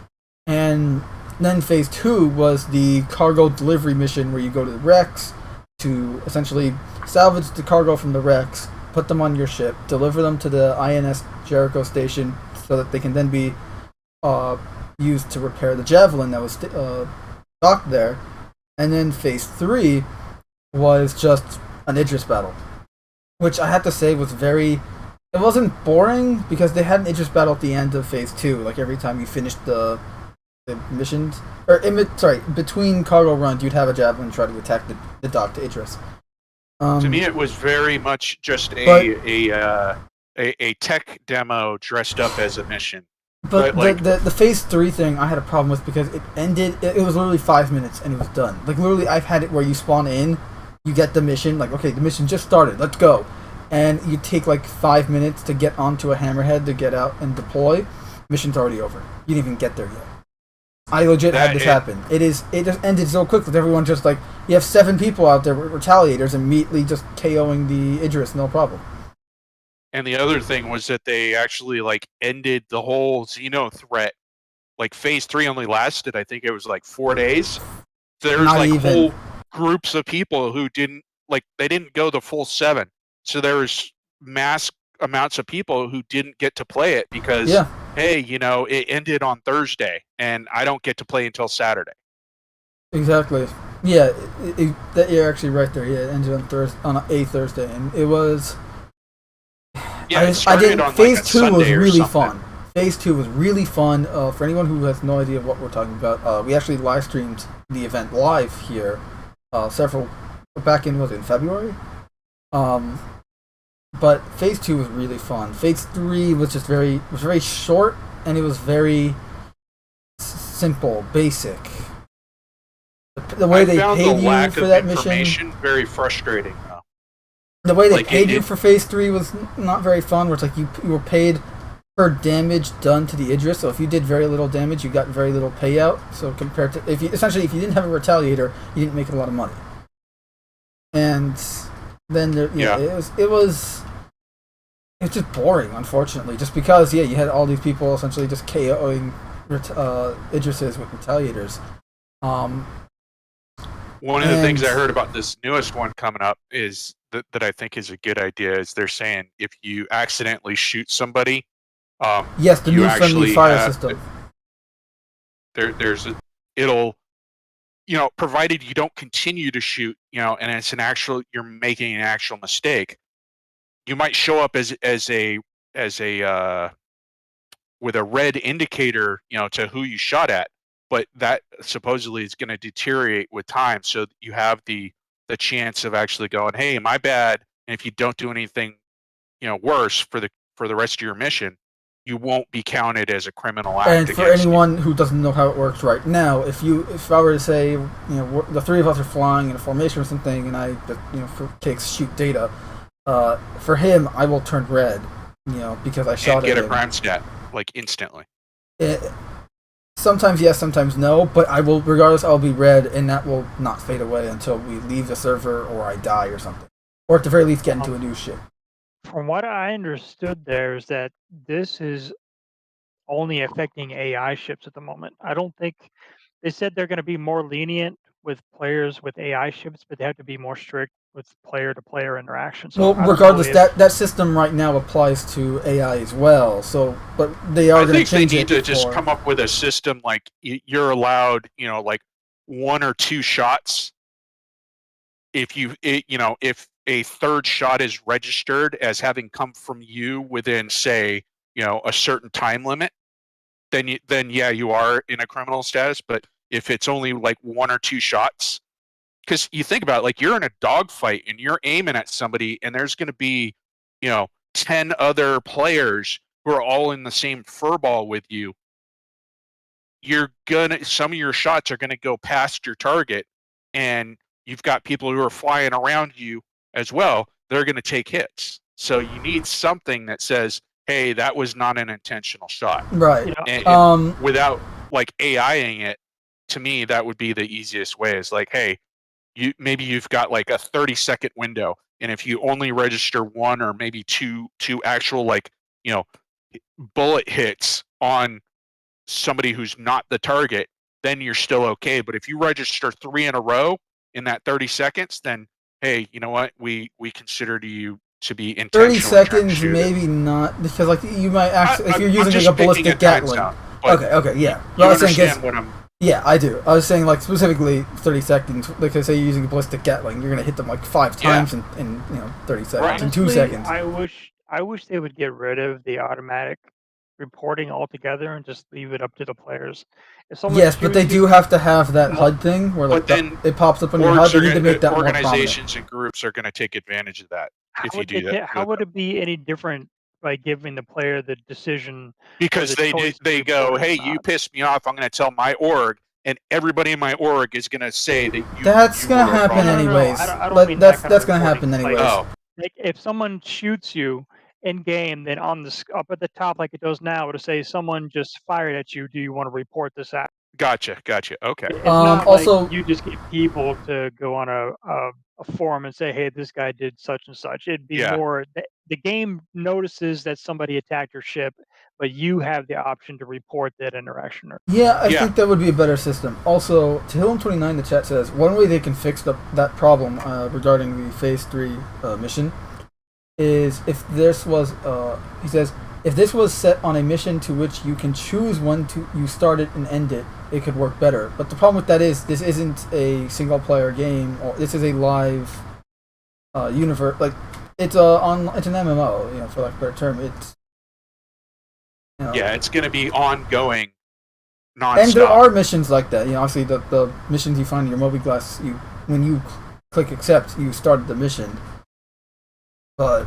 And then phase 2 was the cargo delivery mission where you go to the wrecks to essentially salvage the cargo from the wrecks, put them on your ship, deliver them to the INS Jericho station so that they can then be used to repair the Javelin that was docked there. And then phase 3 was just an Idris battle, which I have to say was it wasn't boring because they had an Idris battle at the end of phase 2, like every time you finished the missions, between cargo runs, you'd have a Javelin try to attack the dock to Idris. To me, it was very much just a tech demo dressed up as a mission. But the phase 3 thing I had a problem with because it ended. It was literally 5 minutes and it was done. Like literally, I've had it where you spawn in, you get the mission. Like, okay, the mission just started. Let's go, and you take like 5 minutes to get onto a hammerhead to get out and deploy. Mission's already over. You didn't even get there yet. I legit had this happen. It just ended so quickly. Everyone just like, you have 7 people out there with retaliators immediately just KOing the Idris, no problem. And the other thing was that they actually ended the whole Xenothreat. Like phase 3 only lasted, I think it was 4 days. There's whole groups of people who didn't go the full 7. So there was mass amounts of people who didn't get to play it because hey, it ended on Thursday and I don't get to play until Saturday. Exactly. Yeah, that you're actually right there. Yeah, it ended on a Thursday, and it was. Yeah, Phase 2 was really fun. fun. Phase 2 was really fun. For anyone who has no idea what we're talking about, we actually live streamed the event live here. Back in February? But Phase 2 was really fun. Phase 3 was just very short, and it was very simple, basic. The way they paid you for that mission, very frustrating. Though. The way they paid you for Phase 3 was not very fun. Where it's like you were paid per damage done to the Idris. So if you did very little damage, you got very little payout. So compared to if you didn't have a retaliator, you didn't make a lot of money. And then it was just boring, unfortunately, just because you had all these people essentially just KOing Idrises with retaliators. One of the things I heard about this newest one coming up is that I think is a good idea is they're saying if you accidentally shoot somebody, yes, the new friendly fire system. It'll provided you don't continue to shoot, and it's you're making an actual mistake, you might show up as a with a red indicator, to who you shot at. But that supposedly is going to deteriorate with time, so that you have the chance of actually going, "Hey, my bad." And if you don't do anything, worse for the rest of your mission, you won't be counted as a criminal act. And for anyone who doesn't know how it works right now, if I were to say, the three of us are flying in a formation or something, and I, for kicks, shoot Data, for him, I will turn red, because I shot at him. And get a crime stat instantly. Sometimes yes, sometimes no, but I will, regardless, I'll be red, and that will not fade away until we leave the server or I die or something. Or at the very least get into a new ship. From what I understood there is that this is only affecting AI ships at the moment. I don't think they said they're gonna be more lenient with players with AI ships, but they have to be more strict with player-to-player interaction, so Well, I don't know regardless, if that system right now applies to AI as well. So, but they are I going think to they change need it to just for. come up with a system like you're allowed, like 1 or 2 shots. If if a third shot is registered as having come from you within, say, a certain time limit, then yeah, you are in a criminal status. But if it's only like 1 or 2 shots, because you think about it, like you're in a dogfight and you're aiming at somebody, and there's going to be, 10 other players who are all in the same furball with you. Some of your shots are gonna go past your target, and you've got people who are flying around you as well. They're gonna take hits. So you need something that says, "Hey, that was not an intentional shot." Right. And without like AIing it, to me, that would be the easiest way. Is like, hey, you've got like a 30-second window, and if you only register 1 or maybe two actual like bullet hits on somebody who's not the target, then you're still okay. But if you register 3 in a row in that 30 seconds, then hey, you know what? We consider you to be 30 intentionally trying to seconds, shoot it. maybe not, because like you might actually, if you're I'm using just like a picking ballistic time Gatling. zone, but Okay, yeah. You I was saying, understand what I'm. yeah, I do. I was saying like specifically 30 seconds, because say you're using a ballistic Gatling, you're gonna hit them like 5 times in 30 seconds, Right. in 2 honestly, seconds. I wish they would get rid of the automatic reporting altogether and just leave it up to the players. If someone Yes, but they shoots do you, have to have that well, HUD thing where But like then it pops up on your HUD. They need to make that more prominent. organizations and groups are going to take advantage of that if you do that. how would it be any different by giving the player the decision or Because the choice to they go, report it hey, or you not? pissed me off. I'm going to tell my org, and everybody in my org is going to say that That's you gonna were a happen problem. anyways. I don't mean that kind of That's gonna reporting. happen anyways. Like if someone shoots you in game, then on the up at the top, like it does now, it'll say someone just fired at you. Do you want to report this out? Gotcha. Okay. It's not like Also, you just get people to go on a forum and say, "Hey, this guy did such and such." It'd be Yeah. more the game notices that somebody attacked your ship, but you have the option to report that interaction. yeah, I Yeah. think that would be a better system. Also, to Hillam29, the chat says one way they can fix that problem regarding the Phase 3 mission is if this was, he says, if this was set on a mission to which you can choose when you start it and end it, it could work better. But the problem with that is this isn't a single player game, or this is a live universe. Like it's it's an MMO, for lack of a better term. It's Yeah, it's going to be ongoing, nonstop. And there are missions like that. Obviously the missions you find in your mobiGlas, when you click accept, you started the mission. But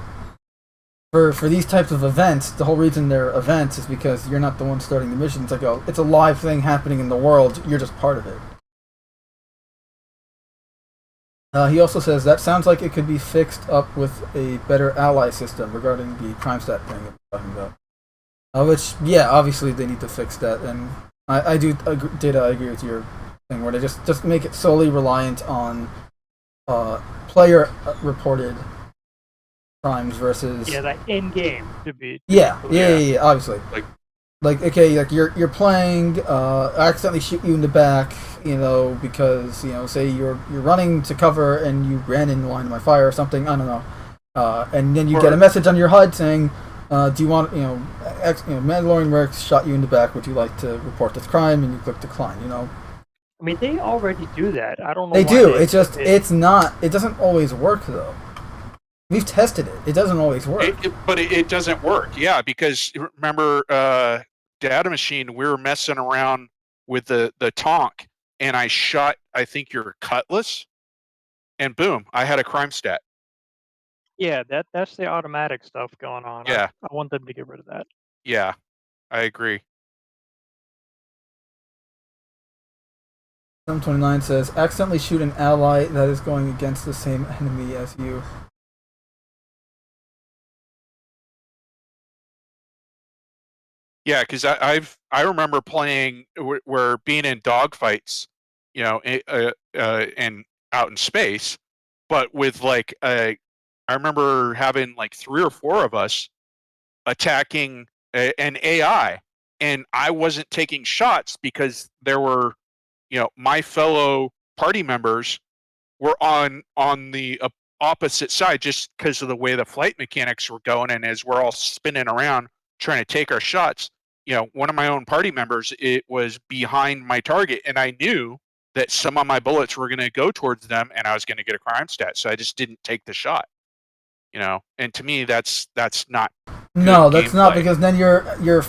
for these types of events, the whole reason they're events is because you're not the one starting the mission. It's like it's a live thing happening in the world. You're just part of it. He also says that sounds like it could be fixed up with a better ally system regarding the crime stat thing that we're talking about. Which, yeah, obviously they need to fix that, and I do agree, I agree with your thing where they just make it solely reliant on player reported crimes versus that in game to be. Yeah, obviously. Like okay, like you're playing, I accidentally shoot you in the back, because say you're running to cover and you ran in line of my fire or something. I don't know, and then you get a message on your HUD saying, "Do you want Mandalorian Merc shot you in the back? Would you like to report this crime?" And you click decline. I mean, they already do that. I don't know. They do. It's just it's not. It doesn't always work though. We've tested it. It doesn't always work. But it doesn't work. Yeah, because remember. Data machine, we were messing around with the tonk, and I shot, I think, your cutlass, and boom, I had a crime stat. Yeah, that's the automatic stuff going on. Yeah. I want them to get rid of that. Yeah, I agree. 729 says, accidentally shoot an ally that is going against the same enemy as you. Yeah, because I remember playing where being in dogfights, and out in space, but with like I remember having like 3 or 4 of us attacking an AI, and I wasn't taking shots because there were, my fellow party members were on the opposite side just because of the way the flight mechanics were going, and as we're all spinning around trying to take our shots, one of my own party members, it was behind my target, and I knew that some of my bullets were going to go towards them, and I was going to get a crime stat, so I just didn't take the shot. And to me, that's not No, good that's not, gameplay. because then you're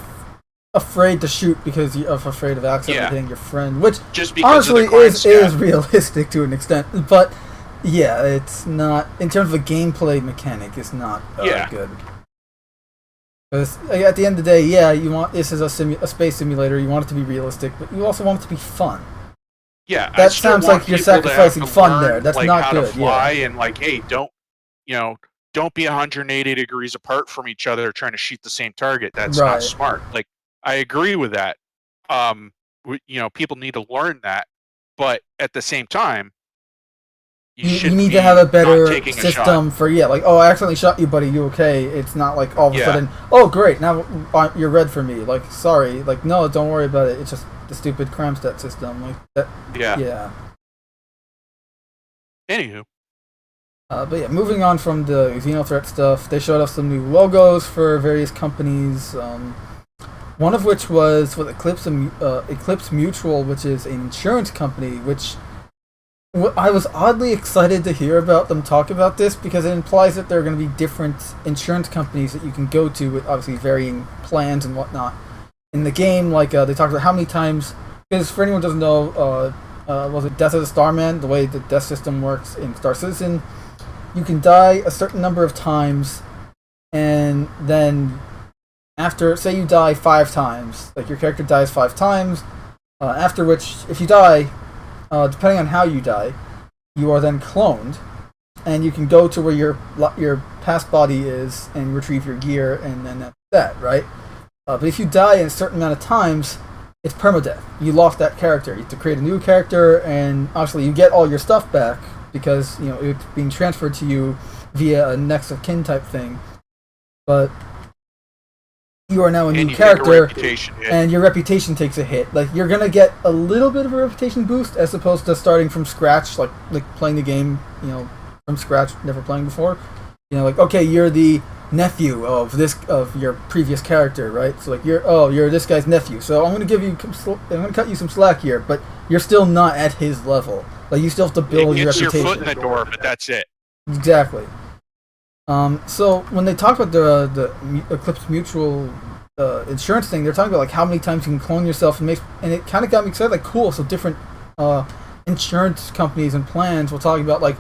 afraid to shoot because you're afraid of accidentally hitting your friend, which just because honestly of the crime stat. is realistic to an extent. But yeah, it's not, in terms of a gameplay mechanic, it's not good. Because at the end of the day, yeah, you want, this is a space simulator. You want it to be realistic, but you also want it to be fun. Yeah, that sounds like you're sacrificing fun there. That's like, not how good. To fly and like, hey, don't be 180 degrees apart from each other trying to shoot the same target. That's not smart. Like, I agree with that. People need to learn that, but at the same time, you need to have a better system for, like, oh, I accidentally shot you, buddy, you okay? It's not like all of a sudden, oh, great, now you're red for me. Like, sorry, like, no, don't worry about it. It's just the stupid crime stat system. Like that. Yeah. Anywho. But yeah, moving on from the Xenothreat stuff, they showed us some new logos for various companies. One of which was with Eclipse Mutual, which is an insurance company, which I was oddly excited to hear about them talk about this, because it implies that there are going to be different insurance companies that you can go to with obviously varying plans and whatnot. In the game, like, they talked about how many times, because for anyone who doesn't know, was it Death of the Starman, the way the death system works in Star Citizen, you can die a certain number of times, and then after, say you die 5 times, like your character dies 5 times, after which, if you die, depending on how you die, you are then cloned, and you can go to where your past body is and retrieve your gear, and then that's that, right? But if you die in a certain amount of times, it's permadeath. You lost that character. You have to create a new character, and obviously you get all your stuff back because it's being transferred to you via a next of kin type thing. But you are now a new character, and your reputation takes a hit. Like, you're gonna get a little bit of a reputation boost as opposed to starting from scratch, like playing the game, from scratch, never playing before. Like, okay, you're the nephew of your previous character, right? So like, you're this guy's nephew. So I'm gonna cut you some slack here, but you're still not at his level. Like, you still have to build your reputation. Your foot in the door, but that's it. Exactly. So when they talk about the Eclipse Mutual insurance thing, they're talking about like how many times you can clone yourself, and it kind of got me excited. Like, cool. So different insurance companies and plans will talk about like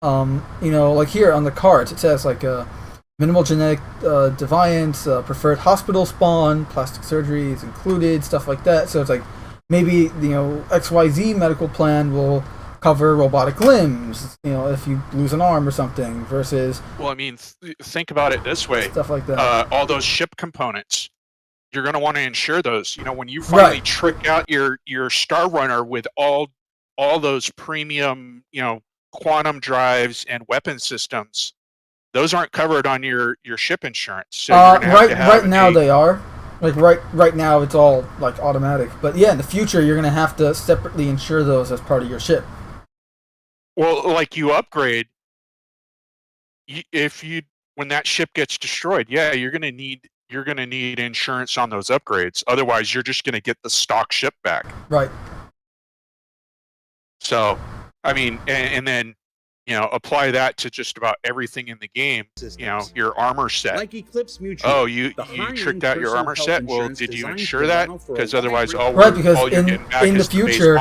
like here on the cards it says like minimal genetic deviance, preferred hospital spawn, plastic surgery is included, stuff like that. So it's like maybe XYZ medical plan will cover robotic limbs, if you lose an arm or something, versus... Well, I mean, think about it this way. Stuff like that. All those ship components, you're going to want to insure those. When you finally trick out your Star Runner with all those premium, quantum drives and weapon systems, those aren't covered on your ship insurance. So right now they are. Like right now it's all like automatic. But yeah, in the future you're going to have to separately insure those as part of your ship. Well, like, you upgrade, when that ship gets destroyed, yeah, you're gonna need insurance on those upgrades. Otherwise, you're just gonna get the stock ship back. Right. So, I mean, and then apply that to just about everything in the game. Your armor set. Like Eclipse Mutual. Oh, you tricked out your armor set. Well, did you insure that? Because otherwise, because in the future,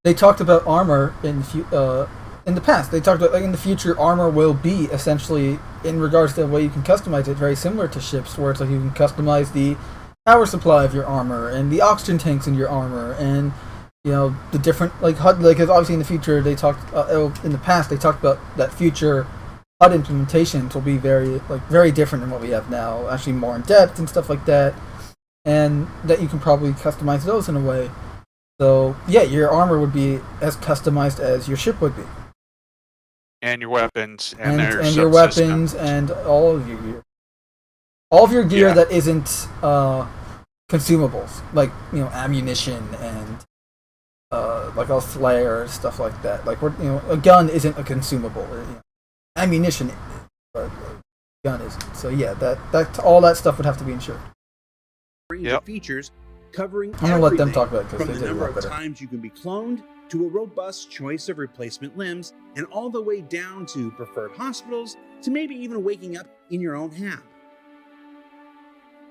they talked about armor in the past. They talked about, like, in the future, armor will be essentially, in regards to the way you can customize it, very similar to ships, where it's like you can customize the power supply of your armor and the oxygen tanks in your armor, and the different like HUD. Like, because obviously in the future they talked in the past they talked about that future HUD implementations will be very different than what we have now. Actually, more in depth and stuff like that. and that you can probably customize those in a way. So yeah, your armor would be as customized as your ship would be, and your weapons and their your weapons and all of your gear, that isn't consumables, like ammunition and like a flare, stuff like that. Like a gun isn't a consumable. Ammunition, but a gun isn't. So yeah, that all that stuff would have to be insured. Range of features covering I'm gonna let them talk about it because from they the did a number lot of better. times you can be cloned to a robust choice of replacement limbs, and all the way down to preferred hospitals to maybe even waking up in your own hab.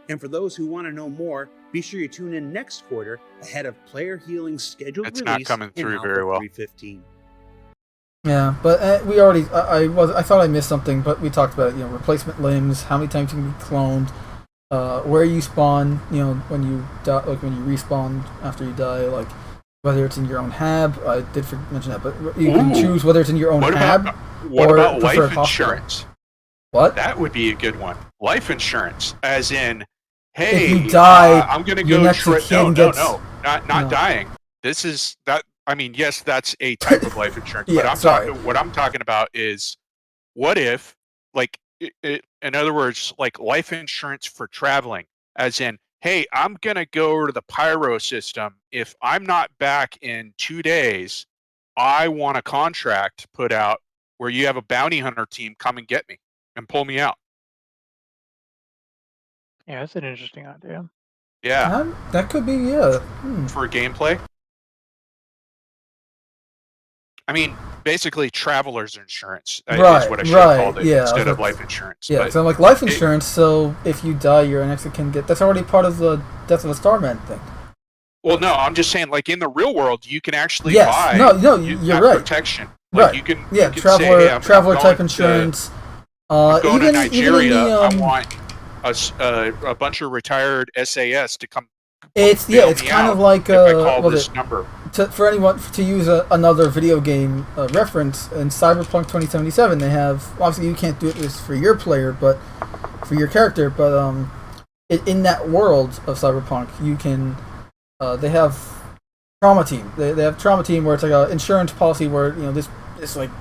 And for those who want to know more, be sure you tune in next quarter ahead of Player Healing's scheduled It's release not coming in through Alpha very well. 3.15. Yeah, but we already. I thought I missed something, but we talked about it. Replacement limbs, how many times you can be cloned, where you spawn. When you die, like when you respawn after you die, like whether it's in your own hab. I did mention that, but you can choose whether it's in your own hab what or about life preferred insurance? Hospital. What? That would be a good one. Life insurance, as in, hey, if you die, I'm going to your go. next of kin gets... not No. dying. This is that. I mean, yes, that's a type of life insurance. Yeah, but what I'm talking about is, what if, like, in other words, like life insurance for traveling, as in, hey, I'm going to go over to the Pyro system. If I'm not back in 2 days, I want a contract put out where you have a bounty hunter team come and get me and pull me out. Yeah, that's an interesting idea. Yeah. That could be, yeah. For gameplay. I mean, basically, traveler's insurance is what I should have called it instead of life insurance. Yeah, so like life insurance, so if you die, your next of kin get... That's already part of the Death of a Starman thing. Well, no, I'm just saying, like, in the real world, you can actually buy you're right. protection. Like, right. You can, traveler type insurance. I'm going to Nigeria. I want a bunch of retired SAS to come. It's kind of like I call this number. For anyone to use another video game reference in Cyberpunk 2077, they have, obviously you can't do this for your player, but for your character, but in that world of Cyberpunk, you can they have trauma team. They have trauma team where it's like an insurance policy where this like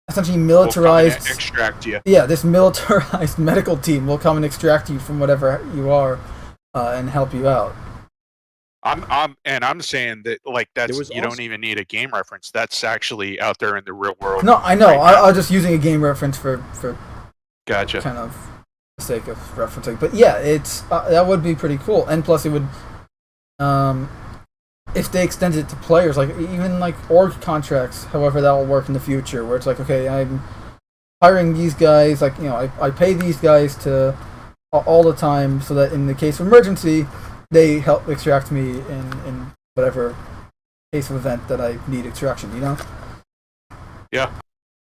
essentially militarized extract you. Yeah, this militarized medical team will come and extract you from whatever you are and help you out. I'm saying that like don't even need a game reference. That's actually out there in the real world. No, I know. I was just using a game reference for gotcha. Kind of the sake of referencing. But yeah, it's that would be pretty cool. And plus, it would if they extended it to players, like even like org contracts. However, that will work in the future, where it's like, okay, I'm hiring these guys. Like I pay these guys to all the time, so that in the case of emergency, they help extract me in whatever case of event that I need extraction, Yeah.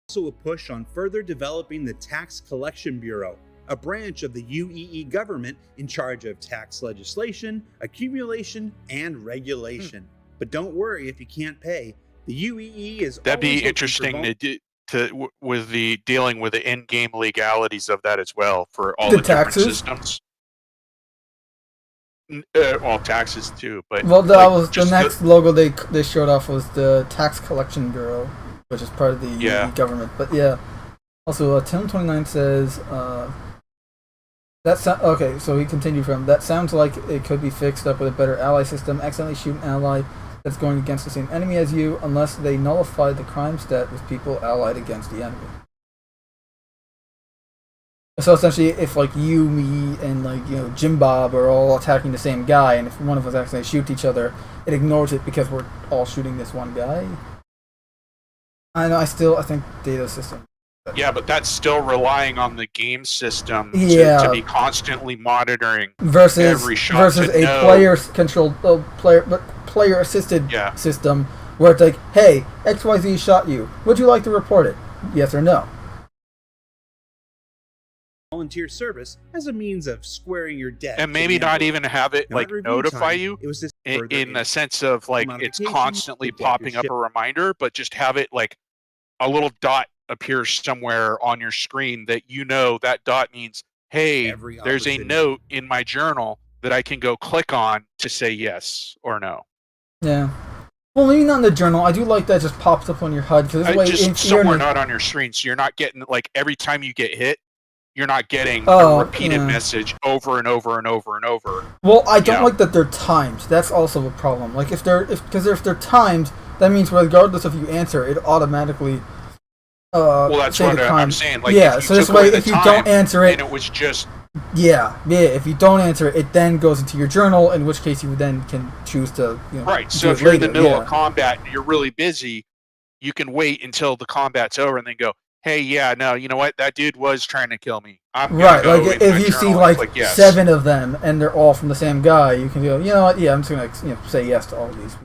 Also a push on further developing the Tax Collection Bureau, a branch of the UEE government in charge of tax legislation, accumulation, and regulation. But don't worry if you can't pay. The UEE is that'd be interesting with the dealing with the in-game legalities of that as well for all the different systems. Well, taxes too, but that was the next logo they showed off was the Tax Collection Bureau, which is part of the UEE government. But yeah, also Tim29 says okay. So he continued from that. Sounds like it could be fixed up with a better ally system. Accidentally shoot an ally that's going against the same enemy as you, unless they nullify the crime stat with people allied against the enemy. So essentially, if like you, me, and like Jim Bob are all attacking the same guy, and if one of us accidentally shoots each other, it ignores it because we're all shooting this one guy. I know. I think data system. Yeah, but that's still relying on the game system to be constantly monitoring every shot versus a player-controlled player-assisted system where it's like, hey, XYZ shot you. Would you like to report it? Yes or no? Volunteer service as a means of squaring your debt, and maybe not even have it like notify you in the sense of like it's constantly popping up a reminder, but just have it like a little dot appears somewhere on your screen that that dot means, hey, there's a note in my journal that I can go click on to say yes or no. Yeah. Well, maybe not in the journal. I do like that it just pops up on your HUD because this way, Just if you're somewhere in a, not on your screen, so you're not getting like every time you get hit, you're not getting Oh, a repeated yeah. message over and over and over and over. Well, I don't know. like that they're timed. That's also a problem. Like if they're timed, that means regardless if you answer, it automatically. Well, that's say what the I'm time. saying. Like, Yeah. if you So this took way, away the if you time don't answer it, and it was just yeah. If you don't answer it, it then goes into your journal. In which case, you then can choose to right. do So it if you're in the later, middle yeah. of combat and you're really busy, you can wait until the combat's over and then go, hey, yeah, no, you know what? That dude was trying to kill me. I'm gonna Right, go like in my if you see journal and like click yes. 7 of them and they're all from the same guy, you can go, you know what? Yeah, I'm just gonna say yes to all of these.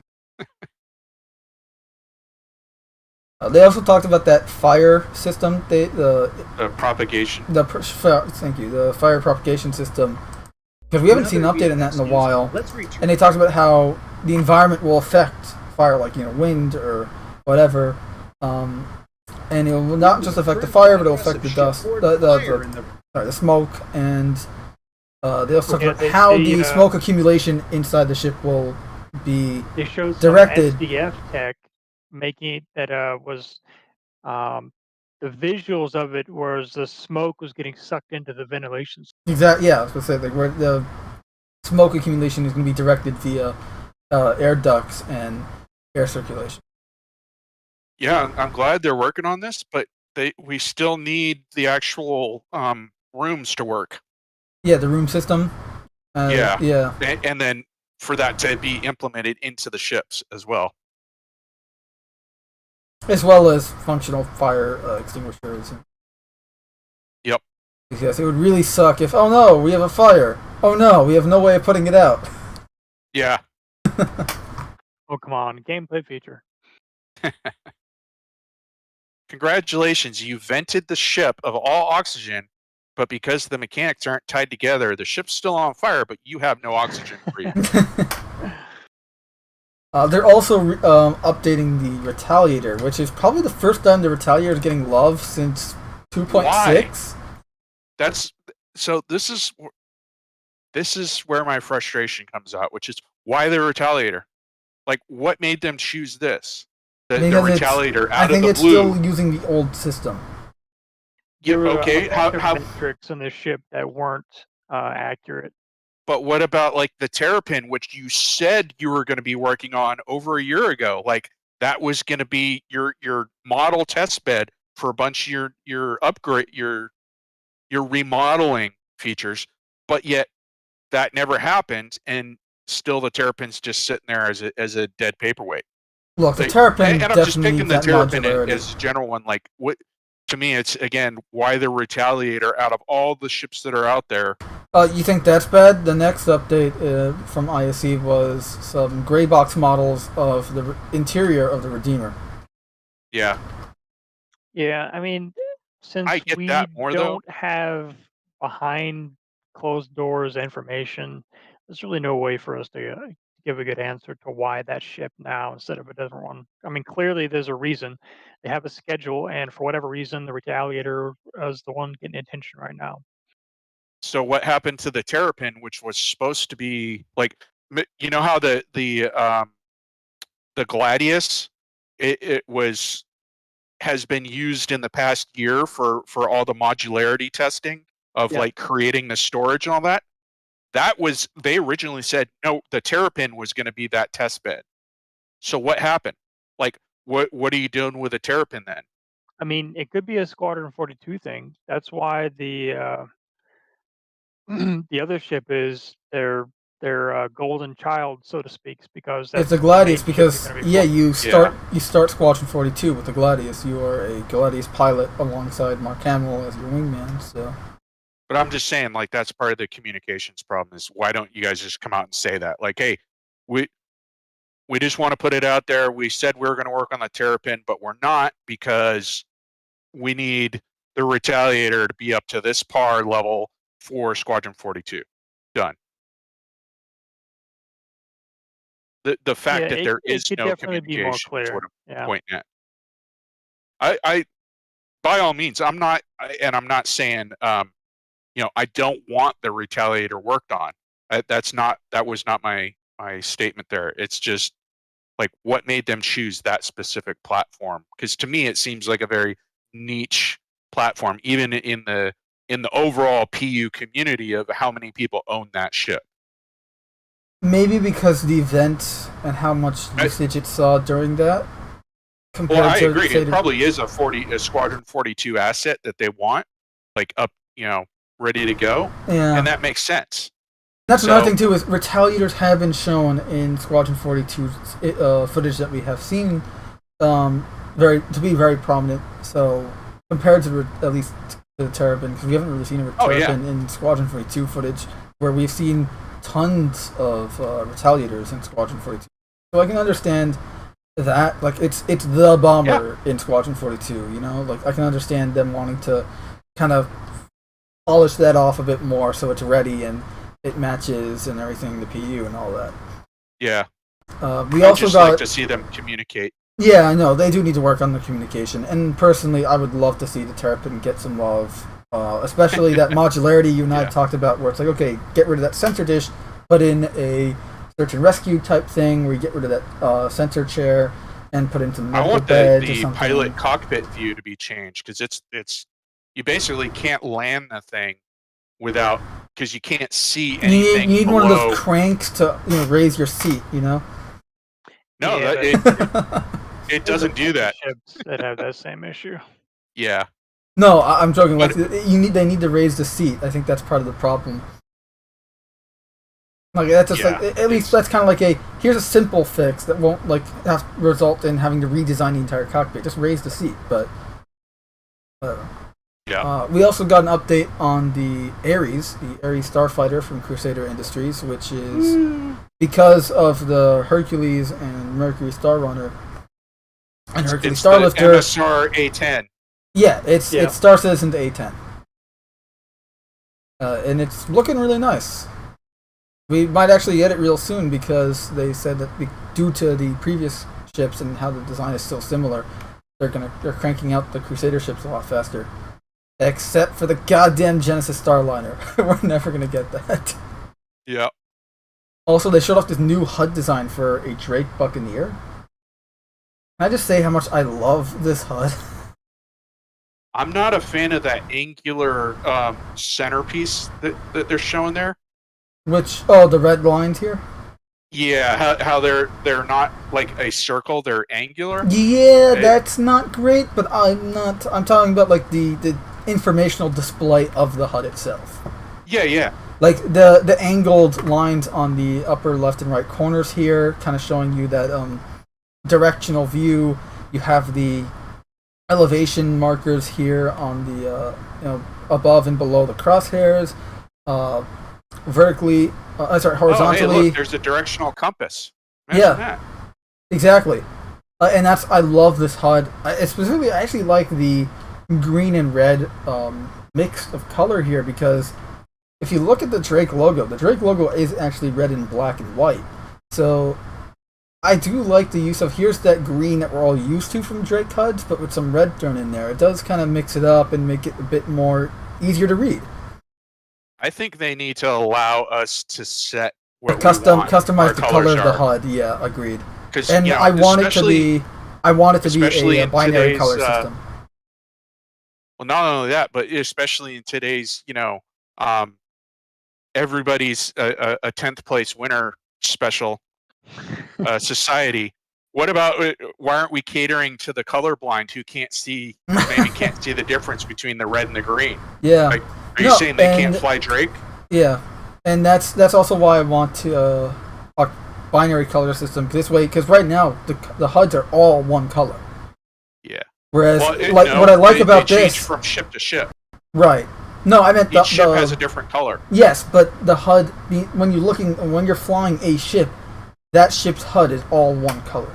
They also talked about that fire system. The propagation. Thank you. The fire propagation system, because we haven't seen an update on that in a while. And they talked about how the environment will affect fire, like wind or whatever. And it will not just affect the fire, but it will affect the dust, the smoke, and they also talked about how the smoke accumulation inside the ship will be They showed directed. some SDF tech making it that was the visuals of it was the smoke was getting sucked into the ventilation. Exactly. Yeah, I was gonna say where the smoke accumulation is going to be directed via air ducts and air circulation. Yeah, I'm glad they're working on this, but we still need the actual rooms to work. Yeah, the room system. Yeah. And then for that to be implemented into the ships as well. As well as functional fire extinguishers. Yep. Because it would really suck if, oh no, we have a fire. Oh no, we have no way of putting it out. Yeah. Oh, come on. Gameplay feature. Congratulations, you vented the ship of all oxygen, but because the mechanics aren't tied together, the ship's still on fire, but you have no oxygen to breathe. They're also updating the Retaliator, which is probably the first time the Retaliator is getting love since 2.6. This is where my frustration comes out, which is why the Retaliator. Like, what made them choose this? The Retaliator out of the blue. I think it's still using the old system. Yeah, okay. How metrics on the ship that weren't accurate. But what about like the Terrapin, which you said you were going to be working on over a year ago? Like that was going to be your model test bed for a bunch of your upgrade your remodeling features, but yet that never happened, and still the Terrapin's just sitting there as a dead paperweight. Look, the Terrapin, and I'm just picking the Terrapin as a general one. Like, what to me, it's again why the Retaliator out of all the ships that are out there. You think that's bad? The next update from ISE was some gray box models of the interior of the Redeemer. Yeah. Yeah, I mean, since we don't have behind closed doors information, there's really no way for us to give a good answer to why that ship now instead of a different one. I mean, clearly there's a reason. They have a schedule, and for whatever reason, the Retaliator is the one getting attention right now. So what happened to the Terrapin, which was supposed to be like, you know how the Gladius, it has been used in the past year for all the modularity testing of like creating the storage and all that. That was, they originally said, no, the Terrapin was going to be that test bed. So what happened? Like, what are you doing with a Terrapin then? I mean, it could be a Squadron 42 thing. That's why the the other ship is their golden child, so to speak, because that's it's a Gladius. Because you start Squadron 42 with the Gladius. You are a Gladius pilot alongside Mark Hamill as your wingman. So. But I'm just saying, like, that's part of the communications problem. Is why don't you guys just come out and say that? Like, hey, we just want to put it out there. We said we were going to work on the Terrapin, but we're not because we need the Retaliator to be up to this par level for Squadron 42. Done. The fact that there is no communication is what I'm pointing at. I by all means, I'm not saying I don't want the Retaliator worked on. That was not my statement there. It's just like what made them choose that specific platform? Because to me, it seems like a very niche platform, even in the overall PU community of how many people own that ship. Maybe because the event and how much usage it saw during that. Well, I agree. It probably is a Squadron 42 asset that they want, like up, ready to go. Yeah. And that makes sense. That's another thing too, is Retaliators have been shown in Squadron 42's footage that we have seen to be very prominent. So compared to at least the Terrapin, because we haven't really seen a Terrapin in Squadron 42 footage, where we've seen tons of Retaliators in Squadron 42. So I can understand that, like, it's the bomber in Squadron 42, like I can understand them wanting to kind of polish that off a bit more so it's ready and it matches and everything, the PU and all that. Yeah. We also got like to see them communicate. Yeah, I know they do need to work on the communication, and personally, I would love to see the Terrapin get some love, especially that modularity you and I talked about, where it's like, okay, get rid of that sensor dish, put in a search and rescue type thing where you get rid of that sensor chair and put into the I want bed the pilot cockpit view to be changed, because it's you basically can't land the thing without, because you can't see anything. You need one of those cranks to raise your seat. No, it doesn't do that. Ships that have that same issue. Yeah. No, I'm joking. Like they need to raise the seat. I think that's part of the problem. Like that's just at least that's kind of like here's a simple fix that won't have result in having to redesign the entire cockpit. Just raise the seat, but. Yeah. We also got an update on the Ares Starfighter from Crusader Industries, which is because of the Hercules and Mercury Star Runner and Hercules Starlifter. MSR A10. Yeah, it's Star Citizen to A10, and it's looking really nice. We might actually get it real soon because they said that due to the previous ships and how the design is still similar, they're cranking out the Crusader ships a lot faster. Except for the goddamn Genesis Starliner. We're never going to get that. Yeah. Also, they showed off this new HUD design for a Drake Buccaneer. Can I just say how much I love this HUD? I'm not a fan of that angular centerpiece that they're showing there. The red lines here? Yeah, how they're not like a circle, they're angular. Yeah, that's not great, but I'm talking about like the informational display of the HUD itself. Yeah. Like the angled lines on the upper left and right corners here, kind of showing you that directional view. You have the elevation markers here on the above and below the crosshairs. Vertically, horizontally. Oh, hey, look, there's a directional compass. Imagine that. Exactly. And I love this HUD. I actually like the green and red mix of color here, because if you look at the Drake logo is actually red and black and white. So I do like the use of, here's that green that we're all used to from Drake HUDs, but with some red thrown in there. It does kind of mix it up and make it a bit more easier to read. I think they need to allow us to set what customize the color of the HUD. Yeah, agreed. And I want it to be a binary color system. Well, not only that, but especially in today's, everybody's a 10th place winner special society. What about, why aren't we catering to the colorblind who can't see the difference between the red and the green? Yeah. Like, are you saying they can't fly Drake? Yeah, and that's also why I want a binary color system this way, because right now the HUDs are all one color. Yeah. Whereas what I like about they this change from ship to ship. Right. No, I meant each ship has a different color. Yes, but the HUD, when you're flying a ship, that ship's HUD is all one color,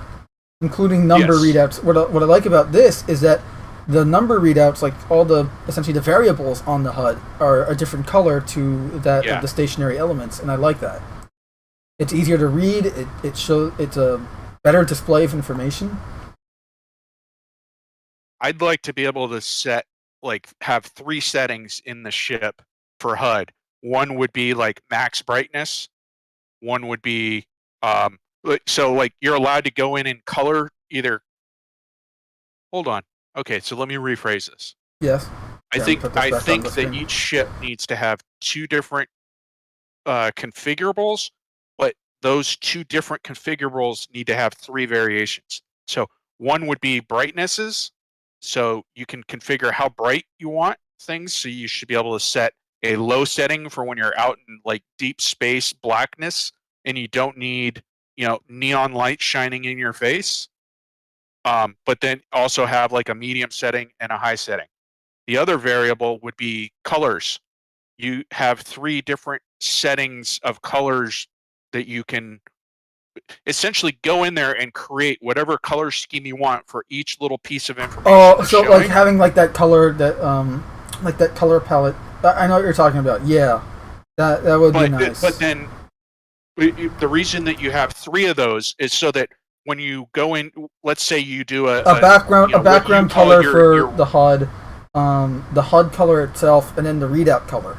including number readouts. What I like about this is that the number readouts, like essentially the variables on the HUD, are a different color to that of the stationary elements, and I like that. It's easier to read. It's a better display of information. I'd like to be able to have 3 settings in the ship for HUD. one would be like max brightness, one would be so like you're allowed to go in and color either. Hold on. Okay, so let me rephrase this. Yes. I Yeah, think put this back on the that screen. each ship needs to have two different configurables, but those two different configurables need to have three variations. So one would be brightnesses, so you can configure how bright you want things. So you should be able to set a low setting for when you're out in like deep space blackness, and you don't need neon light shining in your face. But then also have like a medium setting and a high setting. The other variable would be colors. You have three different settings of colors that you can essentially go in there and create whatever color scheme you want for each little piece of information. Oh, so like having like that color like that color palette. I know what you're talking about. Yeah, that would be nice. But then the reason that you have three of those is so that when you go in, let's say you do a background color for the HUD color itself, and then the readout color.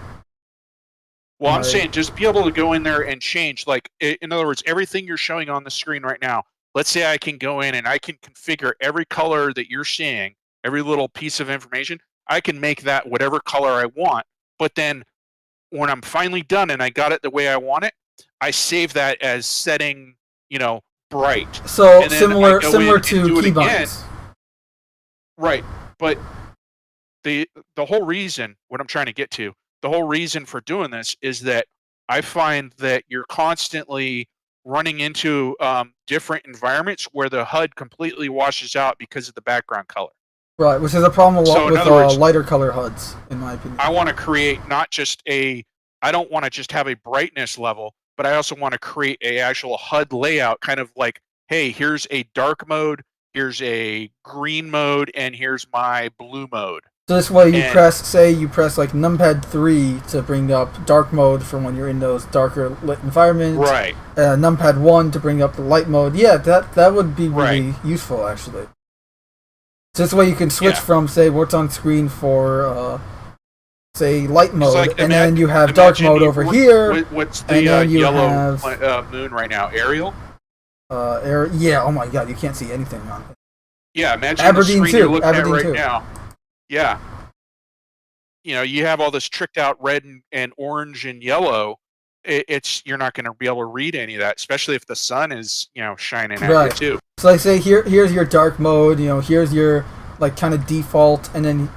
Well, I'm saying just be able to go in there and change. Like, in other words, everything you're showing on the screen right now, let's say I can go in and I can configure every color that you're seeing, every little piece of information. I can make that whatever color I want. But then when I'm finally done and I got it the way I want it, I save that as setting, bright. So similar to keybinds. Right. But the whole reason, what I'm trying to get to, the whole reason for doing this is that I find that you're constantly running into different environments where the HUD completely washes out because of the background color. Right, which is a problem a lot with lighter color HUDs, in my opinion. I want to create not just I don't want to just have a brightness level, but I also want to create a actual HUD layout, kind of like, hey, here's a dark mode, here's a green mode, and here's my blue mode. So this way you press like numpad 3 to bring up dark mode for when you're in those darker lit environments. Right. Numpad 1 to bring up the light mode. Yeah, that would be really useful, actually. So this way you can switch from, say, what's on screen for, say, light mode, like, and then you have dark mode over here. What's the yellow moon right now? Ariel? Yeah, oh my god, you can't see anything on it. Yeah, imagine Aberdeen the screen you're looking Aberdeen at right now. Yeah. You have all this tricked out red and orange and yellow. You're not going to be able to read any of that, especially if the sun is, shining at you too. So like say here's your dark mode, here's your like kind of default, and then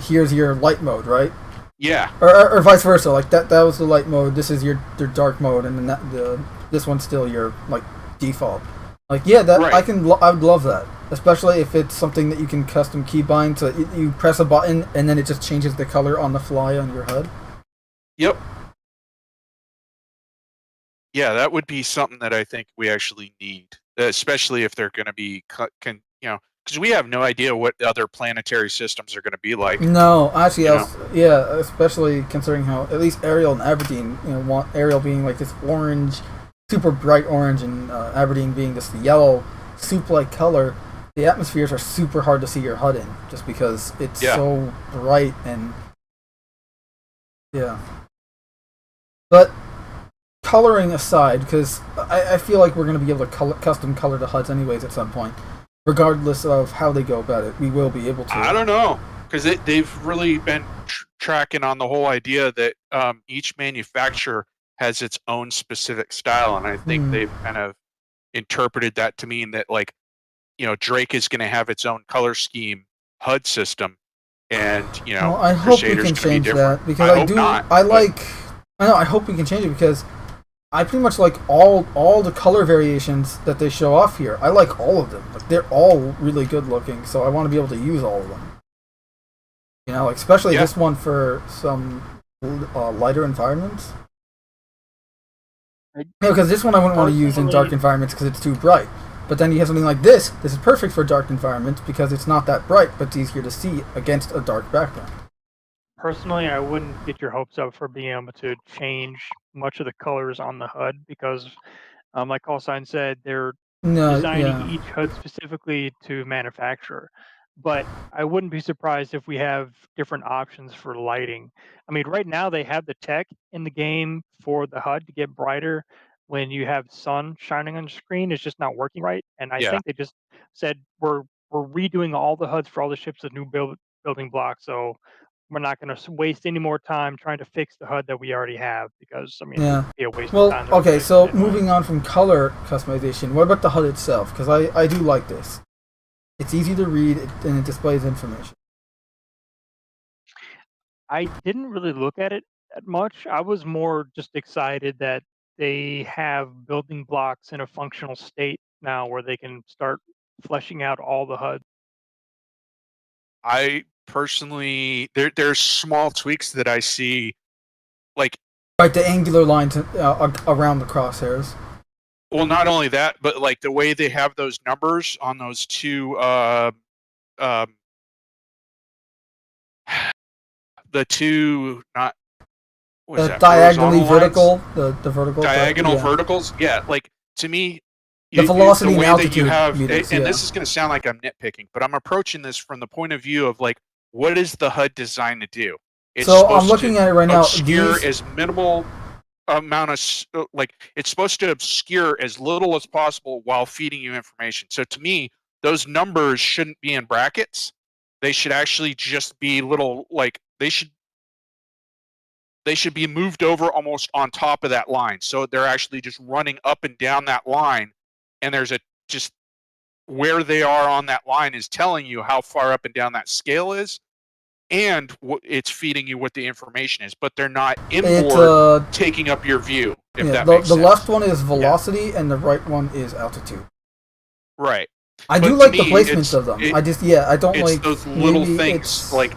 here's your light mode, right? Yeah. Or vice versa. Like that was the light mode. This is your dark mode, and then this one's still your like default. Like I would love that, especially if it's something that you can custom keybind. So you press a button and then it just changes the color on the fly on your HUD. Yep. Yeah, that would be something that I think we actually need, especially if they're going to be because we have no idea what other planetary systems are going to be like. No, actually, especially considering how at least Ariel and Aberdeen, want Ariel being like this orange, super bright orange, and Aberdeen being this yellow, soup-like color. The atmospheres are super hard to see your HUD in, just because it's so bright and But coloring aside, because I feel like we're going to be able to custom color the HUDs anyways at some point. Regardless of how they go about it, we will be able to. I don't know, because they've really been tracking on the whole idea that each manufacturer has its own specific style, and I think they've kind of interpreted that to mean that, like, Drake is going to have its own color scheme HUD system, and I hope we can change that, because I hope we can change it, because I pretty much like all the color variations that they show off here. I like all of them. Like, they're all really good looking, so I want to be able to use all of them. Like especially this one for some lighter environments. Because this one I wouldn't want to use in dark environments because it's too bright. But then you have something like this. This is perfect for dark environments because it's not that bright, but it's easier to see against a dark background. Personally, I wouldn't get your hopes up for being able to change much of the colors on the HUD because, like Callsign said, they're designing each HUD specifically to manufacture. but I wouldn't be surprised if we have different options for lighting. I mean, right now they have the tech in the game for the HUD to get brighter when you have sun shining on the screen. It's just not working right, and I Yeah. think they just said we're redoing all the HUDs for all the ships with new building blocks. So we're not going to waste any more time trying to fix the HUD that we already have because I mean, Yeah. it'd be a waste of Well, time. To okay, replace so it anyway. moving on from color customization, what about the HUD itself? Because I do like this. It's easy to read and it displays information. I didn't really look at it that much. I was more just excited that they have building blocks in a functional state now where they can start fleshing out all the HUD. I personally, there's small tweaks that I see, like, Right, the angular lines around the crosshairs. well, not only that, but like the way they have those numbers on those two, the two, not, what is The that, diagonally horizontal lines? vertical, the vertical. Diagonal yeah. verticals, yeah. Like, to me, The velocity the and way that you altitude have, meters, and yeah. this is going to sound like I'm nitpicking, but I'm approaching this from the point of view of like, what is the HUD designed to do? It's So I'm supposed looking to at it right now. obscure These, as minimal amount of like, it's supposed to obscure as little as possible while feeding you information. So to me, those numbers shouldn't be in brackets. They should actually just be little, like, they should be moved over almost on top of that line. So they're actually just running up and down that line, and there's a just where they are on that line is telling you how far up and down that scale is, and it's feeding you what the information is. But they're not inboard taking up your view. If yeah, that the makes sense. left one is velocity and the right one is altitude. Right. I But do to like the me, placements of them. I don't it's like those little maybe things it's- like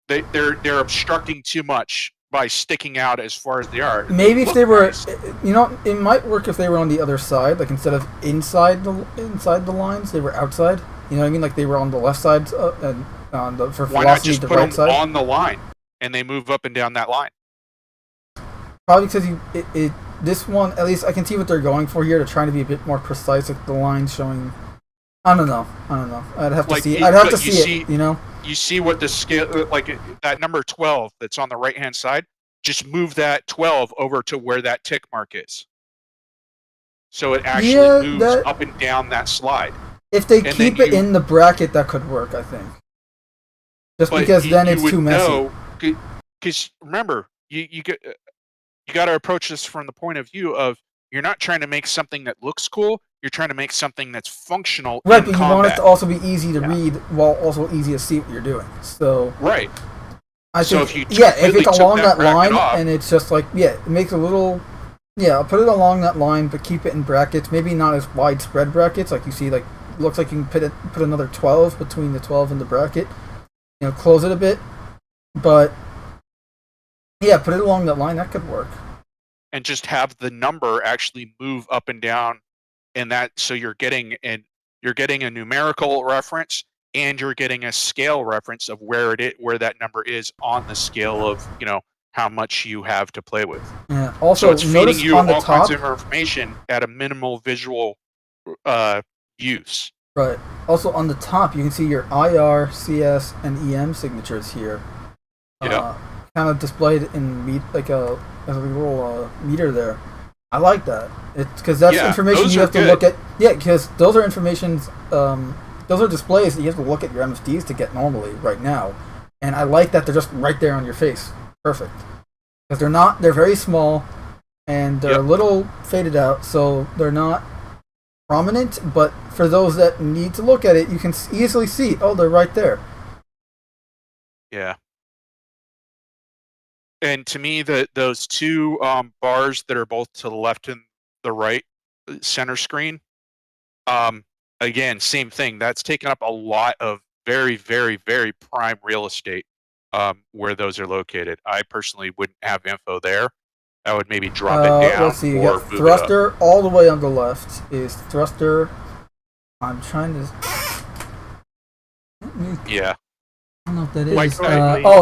they're obstructing too much by sticking out as far as they are. Maybe if they were, nice. it might work if they were on the other side. Like instead of inside the lines, they were outside. You know what I mean? Like they were on the left side and on the for Why not velocity just the put right them side. on the line and they move up and down that line? Probably because this one, at least I can see what they're going for here. They're trying to be a bit more precise with the lines showing. I don't know. I'd have to see. I'd have to see it. You know. You see what the scale, like that number 12 that's on the right hand side. Just move that 12 over to where that tick mark is. So it actually moves up and down that slide. If they keep it in the bracket, that could work, I think. Just because then it's too messy. Because remember, you got to approach this from the point of view of you're not trying to make something that looks cool. You're trying to make something that's functional. Right, but you want it to also be easy to read while also easy to see what you're doing. So right. I think, if you if it's along that line off, and it's just like, it makes a little, I'll put it along that line, but keep it in brackets. Maybe not as widespread brackets, like you see, like, looks like you can put another 12 between the 12 and the bracket. Close it a bit. But, put it along that line, that could work. And just have the number actually move up and down, and that, so you're getting a numerical reference, and you're getting a scale reference of where that number is on the scale of how much you have to play with. Yeah. Also, so it's feeding you on the all top, kinds of information at a minimal visual use. Right. Also on the top, you can see your IR, CS, and EM signatures here. Yeah. Kind of displayed in as a little meter there. I like that. It's because that's information you have to look at. Yeah, because those are informations. Those are displays that you have to look at your MFDs to get normally right now, and I like that they're just right there on your face. Perfect. Because they're very small, and they're a little faded out, so they're not prominent. But for those that need to look at it, you can easily see. Oh, they're right there. Yeah. And to me, those two bars that are both to the left and the right center screen, again, same thing. That's taken up a lot of very, very, very prime real estate where those are located. I personally wouldn't have info there. I would maybe drop it down. Let's see. You got thruster all the way on the left is thruster. I'm trying to. Yeah. I don't know what that is.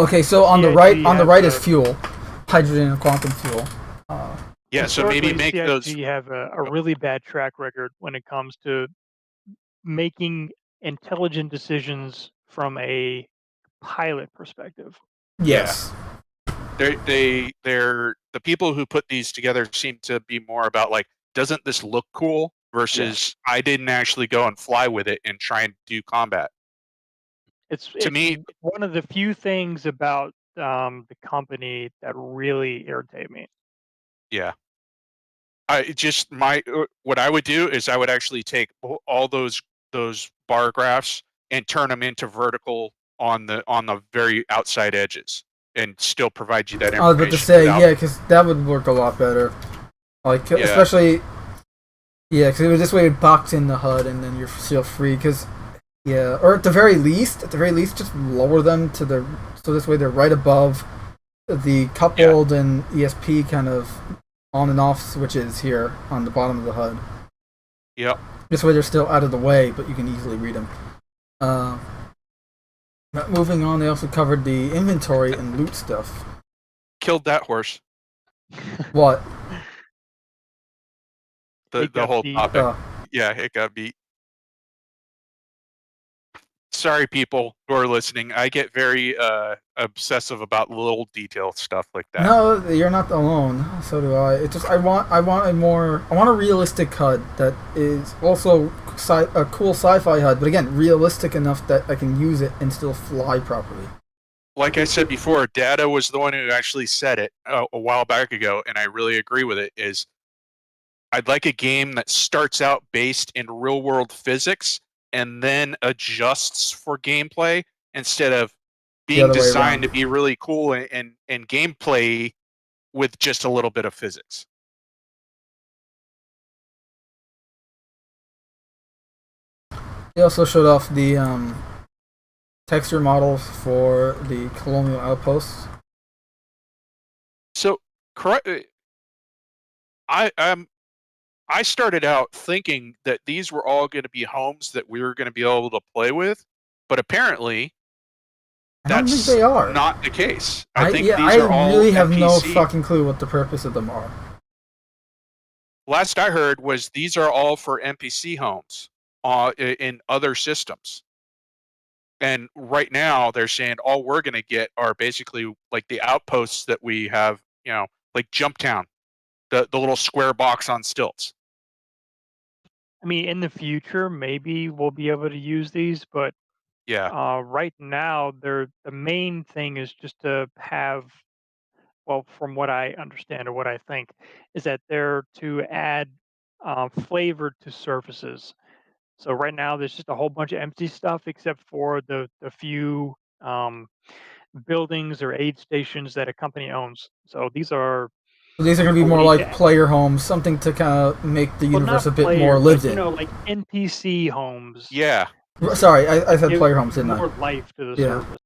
Okay. So on the right is fuel, hydrogen and quantum fuel. So maybe make those. You have a really bad track record when it comes to making intelligent decisions from a pilot perspective. Yes. They're the people who put these together seem to be more about like, doesn't this look cool versus I didn't actually go and fly with it and try and do combat. It's To me, one of the few things about the company that really irritate me. yeah. What I would do is I would actually take all those bar graphs and turn them into vertical on the very outside edges and still provide you that I was information. about to say, yeah, because that would work a lot better. Like, especially, yeah, because this way it box in the HUD and then you're still free. Because, yeah, or at the very least, just lower them to so this way they're right above the coupled and ESP kind of on and off switches here on the bottom of the HUD. Yep. This way they're still out of the way, but you can easily read them. Moving on, they also covered the inventory and loot stuff. Killed that horse. What? The whole topic. Yeah, it got beat. Sorry, people who are listening. I get very obsessive about little detail stuff like that. No, you're not alone. So do I. It's just I want a realistic HUD that is also a cool sci-fi HUD, but again, realistic enough that I can use it and still fly properly. Like I said before, Data was the one who actually said it a while back ago, and I really agree with it. Is I'd like a game that starts out based in real-world physics and then adjusts for gameplay instead of being designed to be really cool and gameplay with just a little bit of physics. They also showed off the texture models for the colonial outposts. So, I started out thinking that these were all going to be homes that we were going to be able to play with, but apparently that's not the case. I think these are all really have NPC. No fucking clue what the purpose of them are. Last I heard was these are all for NPC homes in other systems. And right now they're saying all we're going to get are basically like the outposts that we have, like Jumptown, the little square box on stilts. I mean, in the future, maybe we'll be able to use these, but right now, the main thing is just to have, well, from what I understand or what I think, is that they're to add flavor to surfaces. So right now, there's just a whole bunch of empty stuff, except for the few buildings or aid stations that a company owns. So these are. So these are going to be more like player homes, something to kind of make the universe a bit more lived in. Like NPC homes. Yeah. Sorry, I said player homes, didn't I? More life to the surface.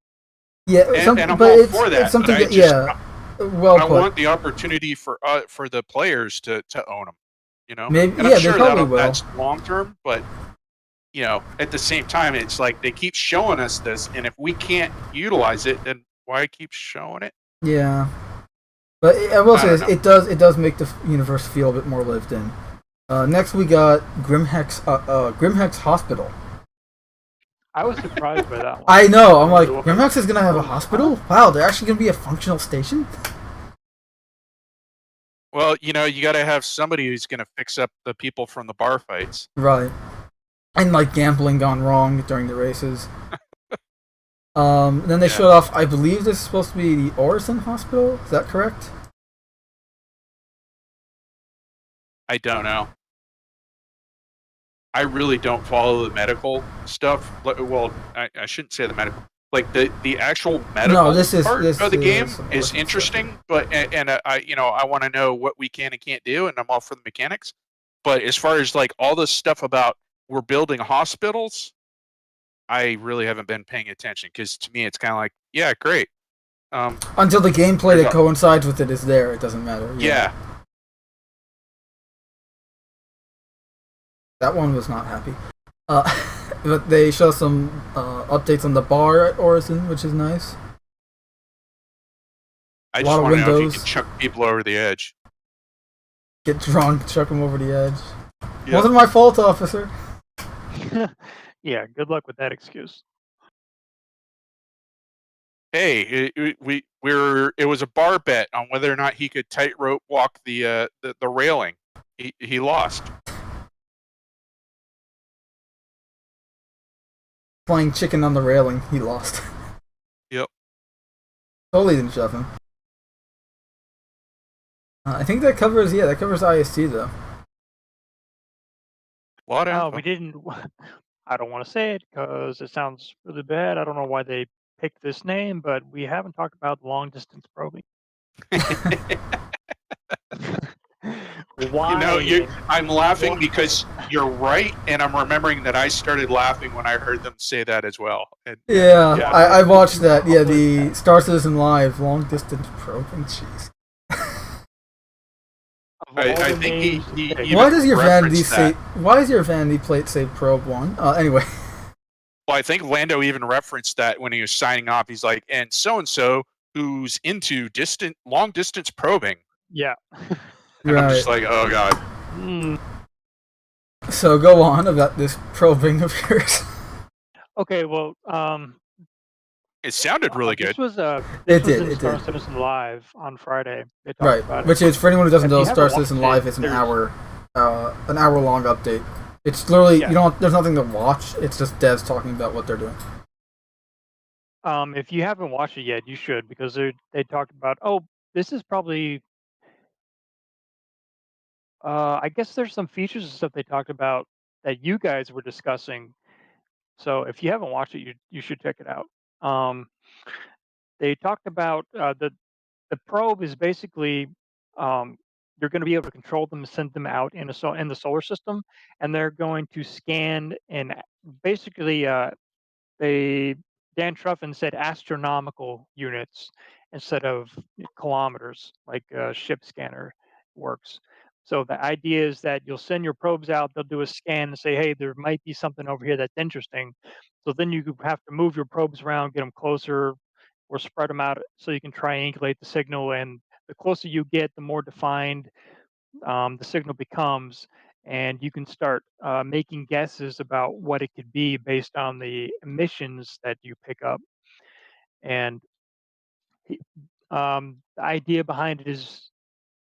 Yeah, and I'm all for that. It's something that well I put. want the opportunity for the players to own them. Maybe, and I'm sure they probably will. That's long term, but at the same time, it's like they keep showing us this, and if we can't utilize it, then why keep showing it? Yeah. But I will say this, it does make the universe feel a bit more lived in. Next we got Grimhex Hospital. I was surprised by that one. I know, I'm like, Grimhex is going to have a hospital? Wow, they're actually going to be a functional station? Well, you got to have somebody who's going to fix up the people from the bar fights. Right. And like gambling gone wrong during the races. Then they showed off, I believe this is supposed to be the Orison Hospital. Is that correct? I don't know. I really don't follow the medical stuff. Well, I shouldn't say the medical. Like the actual medical part of the game is interesting, but I want to know what we can and can't do, and I'm all for the mechanics. But as far as like all this stuff about we're building hospitals, I really haven't been paying attention because to me it's kind of like, yeah, great. Until the gameplay that coincides with it is there, it doesn't matter. Yeah. That one was not happy. But they show some updates on the bar at Orison, which is nice. I just want to know if you can chuck people over the edge. Get drunk, chuck them over the edge. Yeah. Wasn't my fault, officer. Yeah, good luck with that excuse. Hey, it was a bar bet on whether or not he could tightrope walk the railing. He lost. Playing chicken on the railing, he lost. Yep. Totally didn't shove him. I think that covers IST though. A lot of Oh, info. we didn't. I don't want to say it because it sounds really bad. I don't know why they picked this name, but we haven't talked about long distance probing. Why? I'm laughing because you're right, and I'm remembering that I started laughing when I heard them say that as well. And, Yeah, yeah. I watched that. Yeah, the Star Citizen Live long distance probing. Jeez. I think he even Why does your vanity referenced say? that. Why does your vanity plate say probe one? Anyway. Well, I think Lando even referenced that when he was signing off. He's like, and so who's into long distance probing. Yeah. And I'm just like, oh god. So go on about this probing of yours. Okay, well, it sounded really good. This was It in did. Star Citizen Live on Friday. They talked Right, about which it. is for anyone who doesn't If know, you Star haven't Citizen watched Live is an there's- hour long update. It's literally Yeah. There's nothing to watch. It's just devs talking about what they're doing. If you haven't watched it yet, you should because they talked about. Oh, this is probably. I guess there's some features and stuff they talked about that you guys were discussing. So if you haven't watched it, you should check it out. They talked about the probe is basically you're going to be able to control them, send them out in in the solar system, and they're going to scan and basically they Dan Truffin said astronomical units instead of kilometers, like a ship scanner works. So the idea is that you'll send your probes out, they'll do a scan and say, hey, there might be something over here that's interesting. So then you have to move your probes around, get them closer, or spread them out so you can triangulate the signal. And the closer you get, the more defined the signal becomes, and you can start making guesses about what it could be based on the emissions that you pick up. And the idea behind it is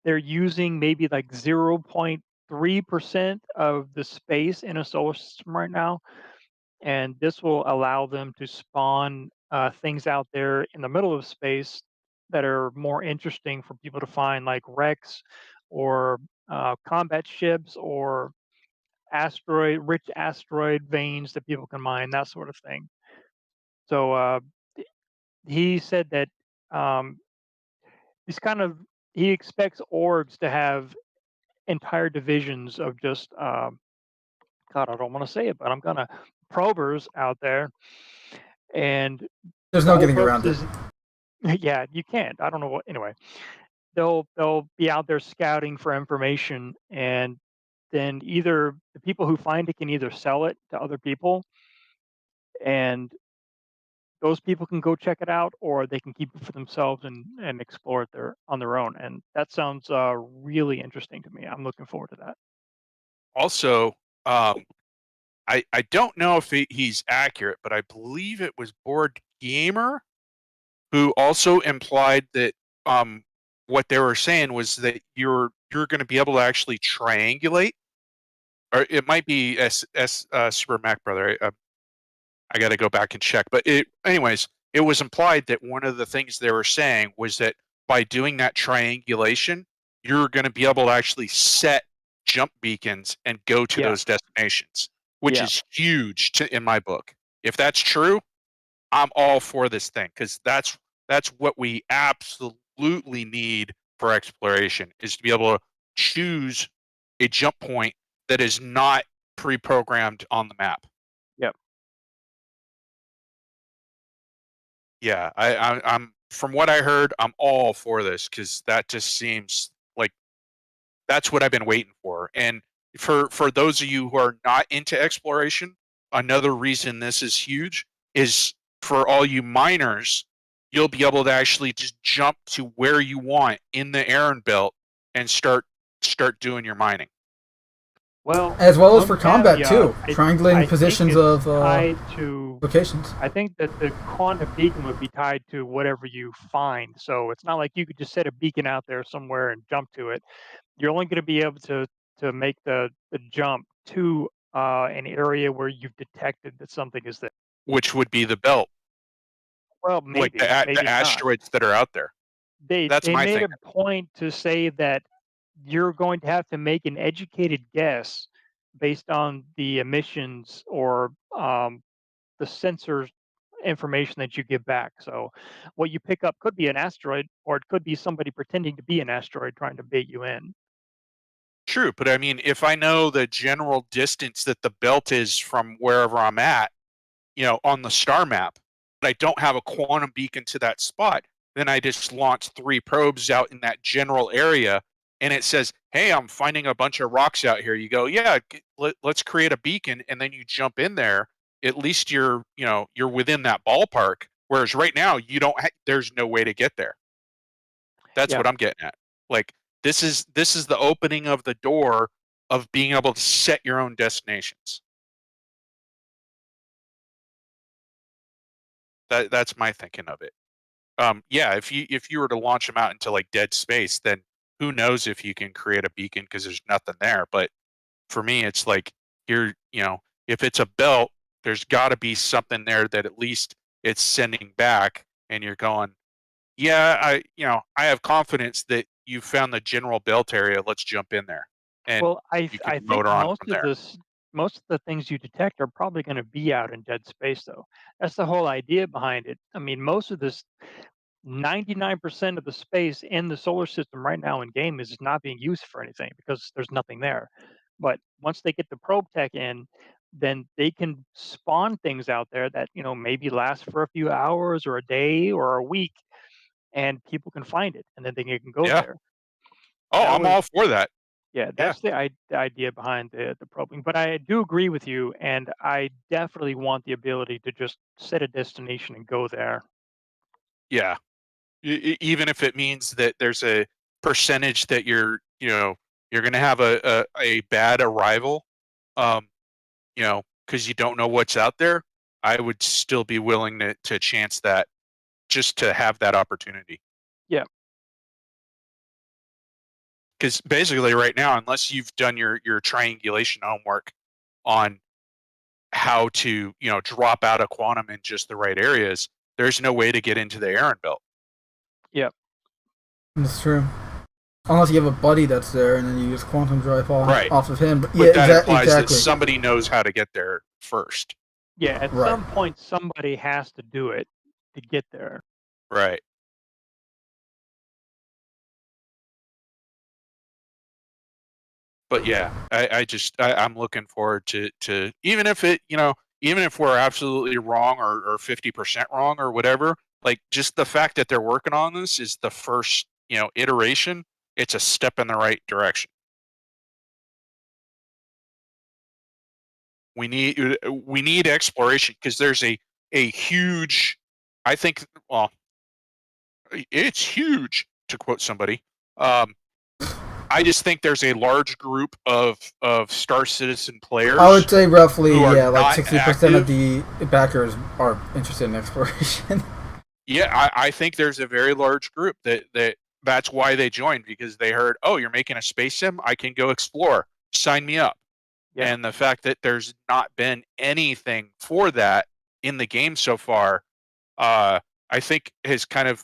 they're using maybe like 0.3% of the space in a solar system right now, and this will allow them to spawn things out there in the middle of space that are more interesting for people to find, like wrecks or combat ships or rich asteroid veins that people can mine, that sort of thing. So he said that um, he's kind of he expects orgs to have entire divisions of just God, I don't want to say it, but I'm gonna probers out there, and There's the no whole getting around purpose it. is yeah, you can't. I don't know what. Anyway, they'll be out there scouting for information, and then either the people who find it can either sell it to other people, and those people can go check it out, or they can keep it for themselves and explore it on their own. And that sounds really interesting to me. I'm looking forward to that. Also, I don't know if he's accurate, but I believe it was Board Gamer who also implied that what they were saying was that you're going to be able to actually triangulate, or it might be Super Mac Brother. I got to go back and check, but anyways, it was implied that one of the things they were saying was that by doing that triangulation, you're going to be able to actually set jump beacons and go to those destinations, which is huge in my book. If that's true, I'm all for this thing because that's what we absolutely need for exploration, is to be able to choose a jump point that is not pre-programmed on the map. Yep. Yeah, I'm from what I heard, I'm all for this because that just seems like that's what I've been waiting for. And for those of you who are not into exploration, another reason this is huge is for all you miners, you'll be able to actually just jump to where you want in the Aaron belt and start doing your mining. Well, as well as one for combat caveat, too, triangulating I think positions it's of tied to. locations. I think that the quantum beacon would be tied to whatever you find. So it's not like you could just set a beacon out there somewhere and jump to it. You're only going to be able to make the jump to an area where you've detected that something is there. which would be the belt, Well, like maybe, the maybe not. asteroids that are out there. That's They my made a thinking. point to say that you're going to have to make an educated guess based on the emissions or the sensors information that you give back. So what you pick up could be an asteroid, or it could be somebody pretending to be an asteroid trying to bait you in. True, but I mean, if I know the general distance that the belt is from wherever I'm at, on the star map, but I don't have a quantum beacon to that spot, then I just launch 3 probes out in that general area, and it says, "Hey, I'm finding a bunch of rocks out here." You go, "Yeah, let's create a beacon," and then you jump in there. At least you're within that ballpark. Whereas right now, you don't. There's no way to get there. That's Yeah. what I'm getting at. Like this is the opening of the door of being able to set your own destinations. That's my thinking of it. Yeah, if you were to launch them out into like dead space, then who knows if you can create a beacon because there's nothing there. But for me, it's like if it's a belt, there's got to be something there that at least it's sending back, and you're going, yeah, I have confidence that you found the general belt area. Let's jump in there, and Well, you can I think motor on from there. most of the things you detect are probably going to be out in dead space, though. That's the whole idea behind it. I mean, most of this 99% of the space in the solar system right now in game is not being used for anything because there's nothing there. But once they get the probe tech in, then they can spawn things out there that, maybe last for a few hours or a day or a week, and people can find it and then they can go Yeah. there. Oh, That I'm was all for that. Yeah, Yeah. that's the idea behind the probing. But I do agree with you, and I definitely want the ability to just set a destination and go there. Yeah. Even if it means that there's a percentage that you're going to have a bad arrival, um, because you don't know what's out there, I would still be willing to chance that just to have that opportunity. Yeah. Because basically right now, unless you've done your triangulation homework on how to, drop out a quantum in just the right areas, there's no way to get into the Aaron belt. Yeah. That's true. Unless you have a buddy that's there, and then you just quantum drive off of him. But yeah, that implies exactly. that somebody knows how to get there first. Yeah, at Right. some point somebody has to do it to get there. Right. But yeah, I'm looking forward to even if even if we're absolutely wrong or 50% wrong or whatever, like just the fact that they're working on this is the first, iteration. It's a step in the right direction. We need exploration because there's a huge, I think, well, it's huge to quote somebody. I just think there's a large group of Star Citizen players. I would say roughly, like 60% of the backers are interested in exploration. Yeah, I think there's a very large group that's why they joined, because they heard, oh, you're making a space sim? I can go explore. Sign me up. Yeah. And the fact that there's not been anything for that in the game so far, I think has kind of,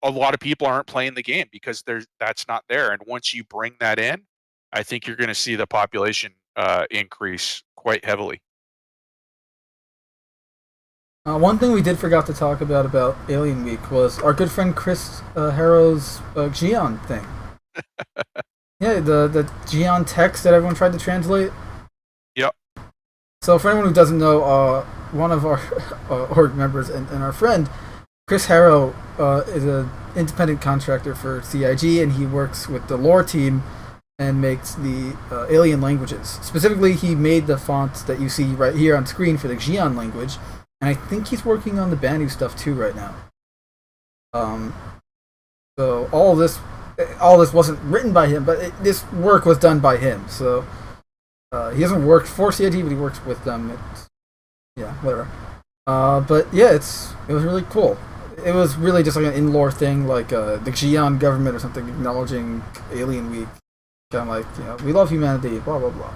a lot of people aren't playing the game because that's not there. And once you bring that in, I think you're going to see the population increase quite heavily. One thing we did forgot to talk about Alien Week was our good friend Chris Harrow's Geon thing. Yeah, the Geon text that everyone tried to translate. Yep. So for anyone who doesn't know, one of our org members and our friend, Chris Harrow, is an independent contractor for CIG, and he works with the lore team and makes the alien languages. Specifically, he made the fonts that you see right here on screen for the Geon language, and I think he's working on the Banu stuff too right now. So all this wasn't written by him, but this work was done by him. So He hasn't worked for CIT, but he works with them. Yeah, whatever. But yeah, it was really cool. It was really just like an in-lore thing, like the Xi'an government or something acknowledging Alien Week. Kind of like, we love humanity, blah blah blah.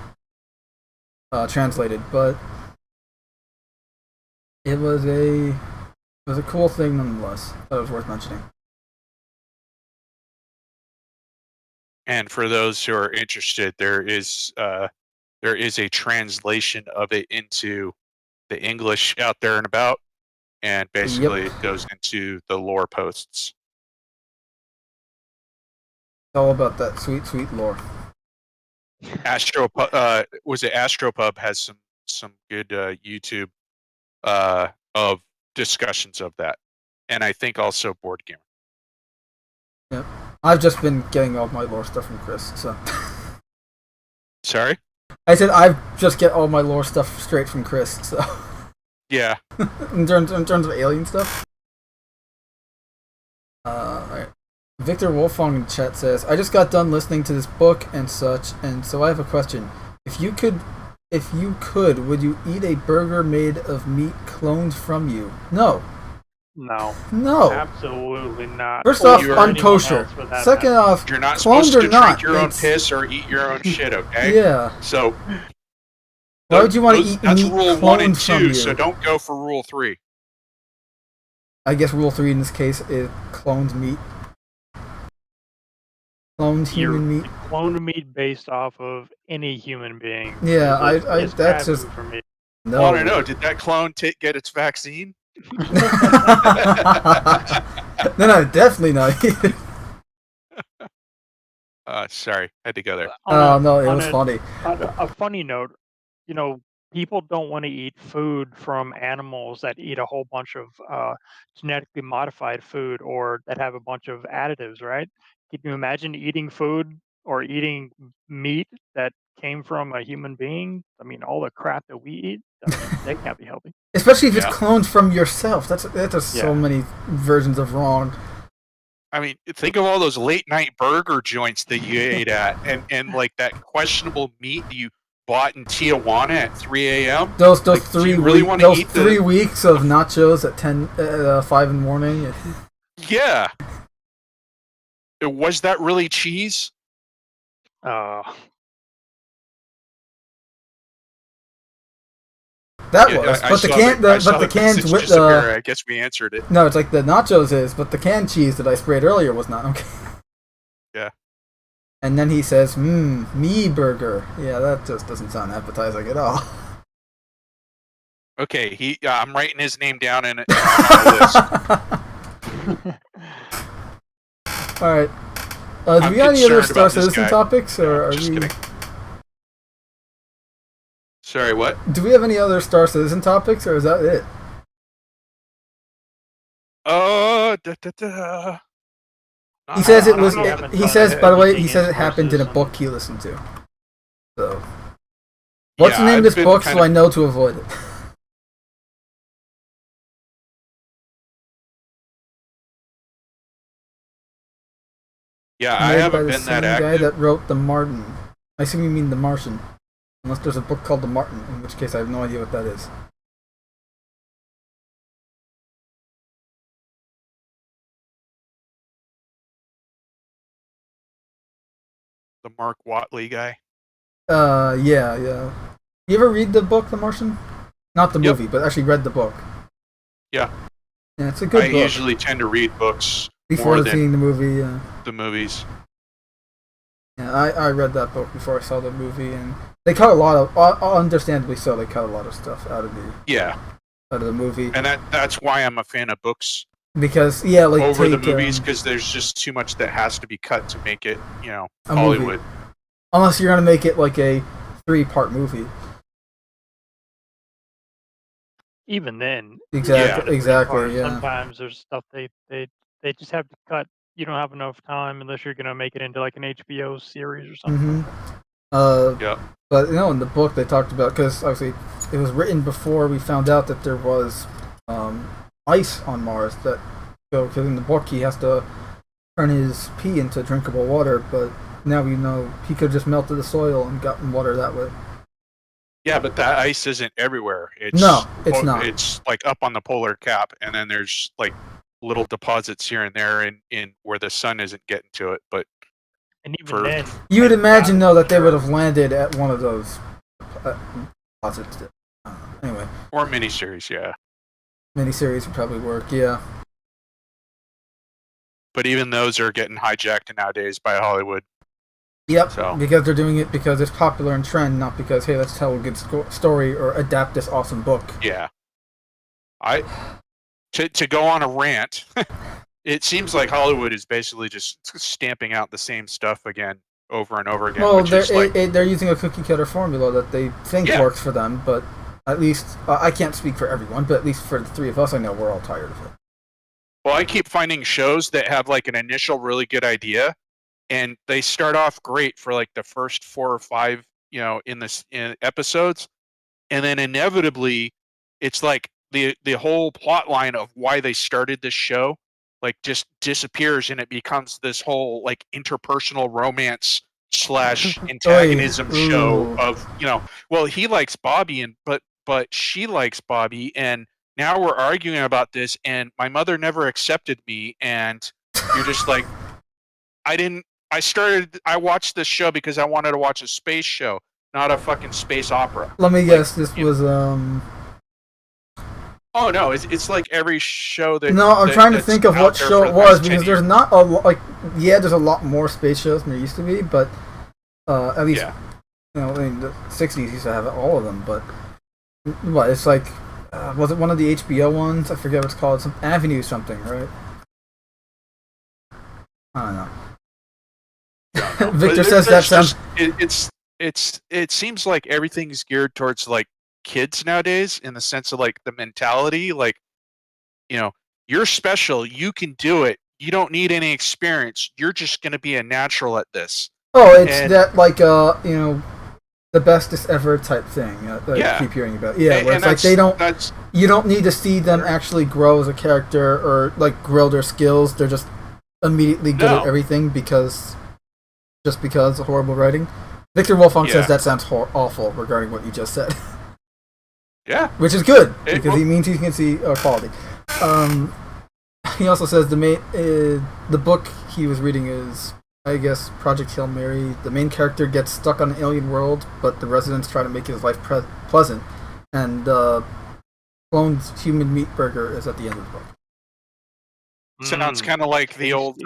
Translated, but it was a cool thing nonetheless. That was worth mentioning. And for those who are interested, there is a translation of it into the English out there and about, and basically it goes into the lore posts. It's all about that sweet, sweet lore. Astropub has some good YouTube of discussions of that, and I think also Board Gamer. Yep. I've just been getting all my lore stuff from Chris, so. Sorry? I said I just get all my lore stuff straight from Chris, so. Yeah. in terms of alien stuff. Alright. Victor Wolfong in the chat says, I just got done listening to this book and such, and so I have a question. If you could, would you eat a burger made of meat cloned from you? No. No. Absolutely not. First off, unkosher. Second off, you're not supposed to drink your own piss or eat your own shit, okay? Yeah. So why would you want to eat that's meat rule cloned 1 and from 2, you? so don't go for rule 3. I guess rule 3 in this case is cloned meat. Cloned human meat. Cloned meat based off of any human being. Yeah, I that's just for me. No. I don't know. Did that clone get its vaccine? No, definitely not. Sorry, had to go there. No, it was funny. A funny note, people don't want to eat food from animals that eat a whole bunch of genetically modified food or that have a bunch of additives, right? Can you imagine eating food or eating meat that came from a human being? I mean, all the crap that we eat, that can't be healthy. Especially if it's cloned from yourself. That's so many versions of wrong. I mean, think of all those late night burger joints that you ate at, and like that questionable meat you bought in Tijuana at 3 a.m. Those like, 3 really weeks. Those 3 weeks of nachos at 5 in the morning. Yeah. Was that really cheese? That was, but the cans with I guess we answered it. No, it's like the nachos is, but the canned cheese that I sprayed earlier was not okay. Yeah. And then he says, me burger. Yeah, that just doesn't sound appetizing at all. Okay, I'm writing his name down on our list. Alright. Do we got any other Star Citizen topics, or are just we... kidding. Sorry, what? Do we have any other Star Citizen topics, or is that it? He says it was. He says, by the way, he says it happened in a book he listened to. So, what's the name of this book, so I know to avoid it? Yeah, I haven't been that active. The guy that wrote The Martin. I assume you mean The Martian. Unless there's a book called The Martin, in which case I have no idea what that is. The Mark Watley guy. Yeah. You ever read the book The Martian? Not the movie, but actually read the book. Yeah. Yeah, it's a good book. I usually tend to read books before seeing the movie. The movies. Yeah, I read that book before I saw the movie, and they cut a lot of, understandably so, they cut a lot of stuff out of the movie. And that's why I'm a fan of books. Because like over the movies, because there's just too much that has to be cut to make it, Hollywood. Movie. Unless you're gonna make it like a 3-part movie. Even then, exactly. Yeah. Sometimes there's stuff they just have to cut. You don't have enough time unless you're gonna make it into like an HBO series or something. Mm-hmm. But in the book they talked about, because obviously it was written before we found out that there was ice on Mars. Because in the book he has to turn his pee into drinkable water, but now we know he could have just melted the soil and gotten water that way. Yeah, but that ice isn't everywhere. It's No, it's not. It's like up on the polar cap, and then there's like little deposits here and there in where the sun isn't getting to it. But And even for then, You would and imagine, that- though, that they would have landed at one of those deposits. Anyway, or miniseries, yeah. miniseries would probably work, yeah. But even those are getting hijacked nowadays by Hollywood. Yep, So. because they're doing it because it's popular and trend, not because, hey, let's tell a good story or adapt this awesome book. Yeah. To go on a rant, it seems like Hollywood is basically just stamping out the same stuff again over and over again. Well, which is like, they're using a cookie-cutter formula that they think Yeah. works for them, but at least, I can't speak for everyone, but at least for the three of us, I know we're all tired of it. well, I keep finding shows that have like an initial really good idea, and they start off great for like the first 4 or 5, in episodes, and then inevitably, it's like the whole plot line of why they started this show like just disappears, and it becomes this whole like interpersonal romance / antagonism show Ooh. of well, he likes Bobby but she likes Bobby, and now we're arguing about this, and my mother never accepted me, and you're just like, I watched this show because I wanted to watch a space show, not a fucking space opera. Let me guess, this was, Oh no, it's like every show that. No, I'm trying to that's think of out what there show for it the was, past 10 because there's years. not a lot, there's a lot more space shows than there used to be, but, at least, Yeah. In the 60s used to have all of them, but, what, it's like, was it one of the HBO ones? I forget what it's called, some Avenue something, right? I don't know. Victor But says that there's sounds... it seems like everything's geared towards like kids nowadays, in the sense of like the mentality, like, you're special, you can do it, you don't need any experience, you're just going to be a natural at this. Oh, it's And- that, the bestest ever type thing that Yeah. I keep hearing about. Yeah, And where it's like that's you don't need to see them actually grow as a character or, grow their skills. They're just immediately good at No. everything because of horrible writing. Victor Wolfong Yeah. says that sounds awful regarding what you just said. yeah. Which is good, It- because he means he can see quality. He also says the book he was reading is, I guess, Project Hail Mary. The main character gets stuck on an alien world, but the residents try to make his life pleasant. And cloned human meat burger is at the end of the book. Sounds kind of like the old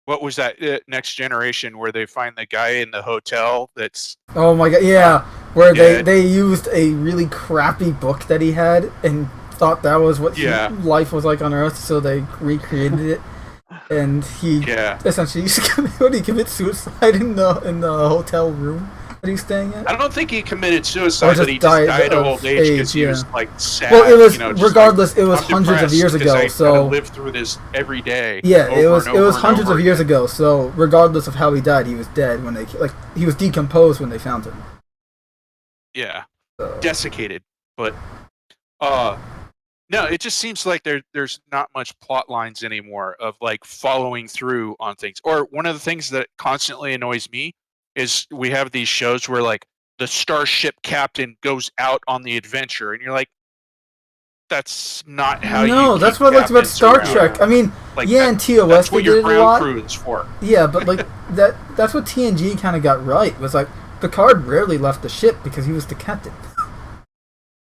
what was that, Next Generation, where they find the guy in the hotel that's Oh my god, yeah. Where Yeah. they used a really crappy book that he had and thought that was what Yeah. life was like on Earth, so they recreated it. And he yeah. essentially commit suicide in the hotel room that he's staying at. I don't think he committed suicide, Or just but he just died of of old age because he age, was yeah. like sad. Well, it was just regardless. It was I'm hundreds of depressed years 'cause ago. I gotta So live through this every day. yeah, it over was and it was over and hundreds over of years again. ago. So regardless of how he died, he was dead when he was decomposed when they found him. Yeah, So. desiccated. But no, it just seems like there's not much plot lines anymore of like following through on things. Or one of the things that constantly annoys me is we have these shows where like the starship captain goes out on the adventure, and you're like, that's not how you. No, that's keep what I liked about captains Star around. Trek. I mean, Like, yeah, that- in TOS That's they what did your it a ground lot. crew is for. Yeah, but that's what TNG kind of got right. Was like Picard rarely left the ship because he was the captain.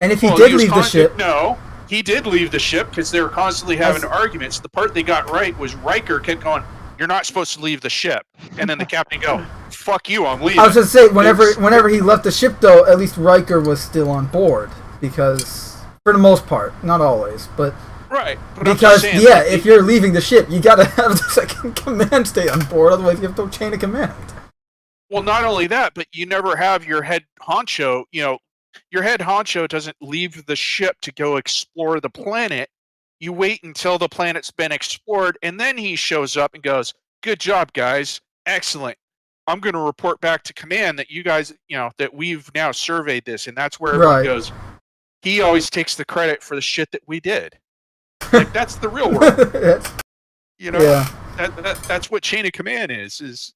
And if he Well, did was leave the ship, No, he did leave the ship because they were constantly having arguments. The part they got right was Riker kept going, "You're not supposed to leave the ship," and then the captain go, "Fuck you, I'm leaving." I was just saying, It's- whenever he left the ship, though, at least Riker was still on board because, for the most part, not always, but right. But I'm because just saying, yeah, like, if you're leaving the ship, you gotta have the second command stay on board, otherwise you have no chain of command. well, not only that, but you never have your head honcho. Your head honcho doesn't leave the ship to go explore the planet. You wait until the planet's been explored, and then he shows up and goes, "Good job, guys. Excellent. I'm going to report back to command that you guys, that we've now surveyed this," and that's where everyone Right. goes. He always takes the credit for the shit that we did. Like, that's the real world, Yeah. that's what chain of command is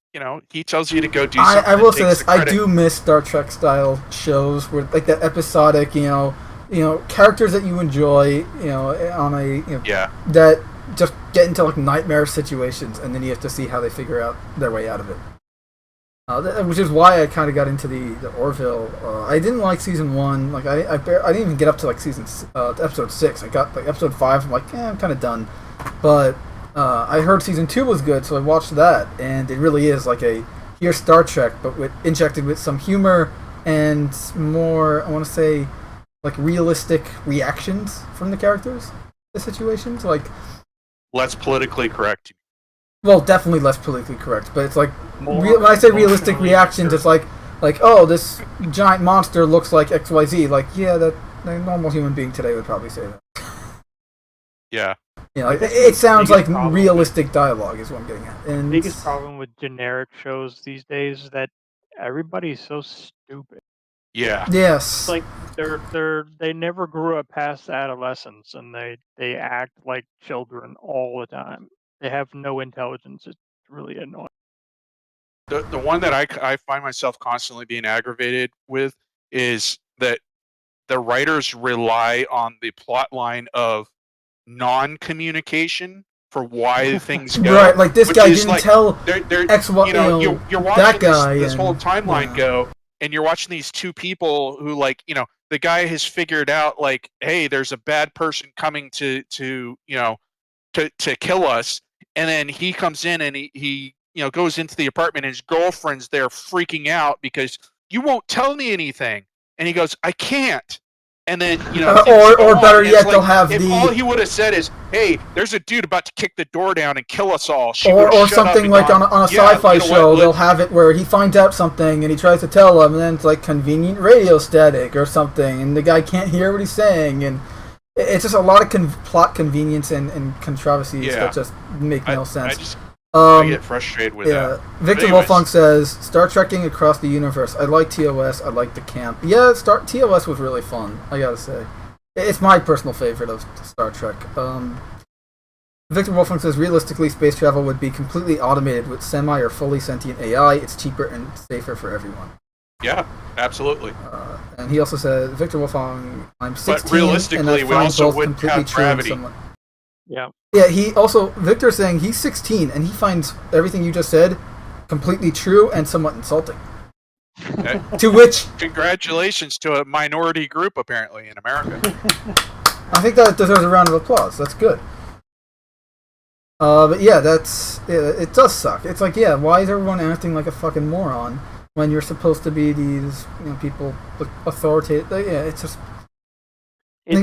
he tells you to go do something. I will say this: I do miss Star Trek style shows where like that episodic, characters that you enjoy, on a that just get into like nightmare situations, and then you have to see how they figure out their way out of it. Which is why I kind of got into the Orville. I didn't like season 1. Like I didn't even get up to like episode 6. I got like episode 5. I'm like, I'm kind of done. But I heard season 2 was good, so I watched that, and it really is like here's Star Trek, but injected with some humor and more, I want to say, like realistic reactions from the characters to situations, like less politically correct. Well, definitely less politically correct, but it's like when I say realistic reactions, it's like oh, this giant monster looks like XYZ. Like, yeah, that a normal human being today would probably say that. Yeah. It sounds like realistic dialogue is what I'm getting at. And the biggest problem with generic shows these days is that everybody's so stupid. Yeah. Yes. Like they never grew up past adolescence, and they act like children all the time. They have no intelligence. It's really annoying. The one that I find myself constantly being aggravated with is that the writers rely on the plot line of non-communication for why things go. Right, like this guy didn't tell X, you're watching that guy this whole timeline go, and you're watching these two people who, like, the guy has figured out, like, hey, there's a bad person coming to kill us, and then he comes in and he goes into the apartment, and his girlfriend's there freaking out because you won't tell me anything, and he goes, I can't. And then, or better yet, they'll have if all he would have said is, "Hey, there's a dude about to kick the door down and kill us all," or something like on a sci-fi show, they'll have it where he finds out something and he tries to tell him, and then it's like convenient radio static or something, and the guy can't hear what he's saying, and it's just a lot of plot convenience and controversies that just make no sense. I get frustrated with that. Victor Wolfong says, Star Trekking across the universe. I like TOS. I like the camp. Yeah, TOS was really fun, I gotta say. It's my personal favorite of Star Trek. Victor Wolfong says, realistically, space travel would be completely automated with semi or fully sentient AI. It's cheaper and safer for everyone. Yeah, absolutely. And he also says, Victor Wolfong, I'm 16, but realistically, we also wouldn't have gravity. Yeah, Victor's saying he's 16, and he finds everything you just said completely true and somewhat insulting. To which... Congratulations to a minority group, apparently, in America. I think that deserves a round of applause. That's good. But yeah, it does suck. It's like, yeah, why is everyone acting like a fucking moron when you're supposed to be these people authoritative? Yeah, it's just...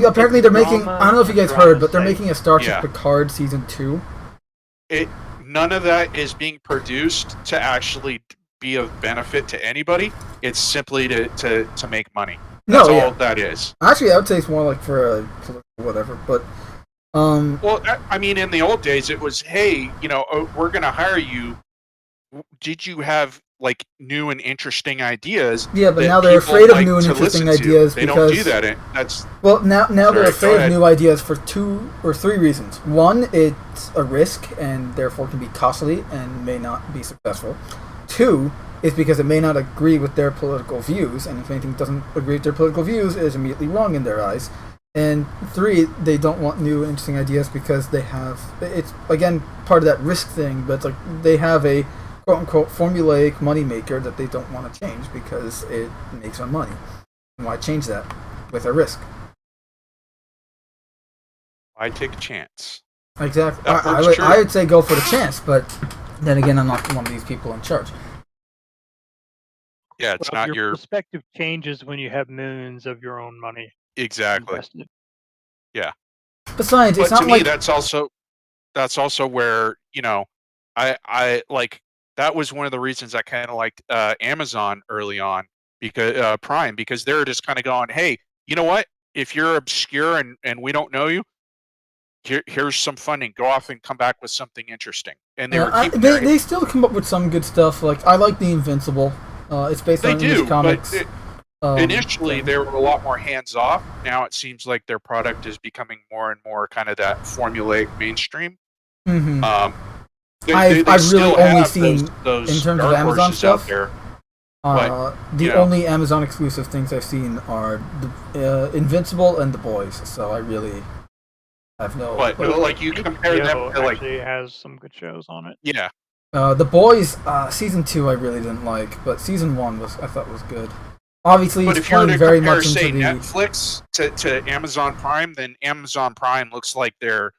apparently they're making, I don't know if you guys heard, but they're making a Star Trek Picard Season 2. None of that is being produced to actually be of benefit to anybody. It's simply to make money. That's all that is. Actually, I would say it's more like for a political whatever, but... Well, I mean, in the old days, it was, hey, we're going to hire you. Did you have... like new and interesting ideas? Yeah, but now they're afraid of new and interesting ideas because they don't do that. Now they're afraid of new ideas for 2 or 3 reasons. One, it's a risk and therefore can be costly and may not be successful. 2, is because it may not agree with their political views, and if anything doesn't agree with their political views, it is immediately wrong in their eyes. And 3, they don't want new and interesting ideas because they have, it's again part of that risk thing, but it's like they have a quote-unquote formulaic moneymaker that they don't want to change because it makes them money. And why change that with a risk? I take a chance. Exactly. I would say go for the chance, but then again, I'm not one of these people in charge. Yeah, it's not your perspective changes when you have millions of your own money. Exactly. Invested. Yeah. Besides, it's not to me, like that's also where I like. That was one of the reasons I kind of liked Amazon early on, because Prime, because they're just kind of going, hey, you know what? If you're obscure and we don't know you, here's some funding. Go off and come back with something interesting. And they still come up with some good stuff. Like I like The Invincible. It's based on English comics. Initially, they were a lot more hands off. Now it seems like their product is becoming more and more kind of that formulaic mainstream. Mm-hmm. I've really still only have seen those in terms of dark Amazon horses out stuff. there. The only Amazon exclusive things I've seen are the Invincible and The Boys. So I really have no. But like you compare them to like actually has some good shows on it. yeah. The Boys season 2 I really didn't like, but season 1 I thought was good. Obviously, But it's if you were playing to very compare, much into say, the Netflix to Amazon Prime, then Amazon Prime looks like they're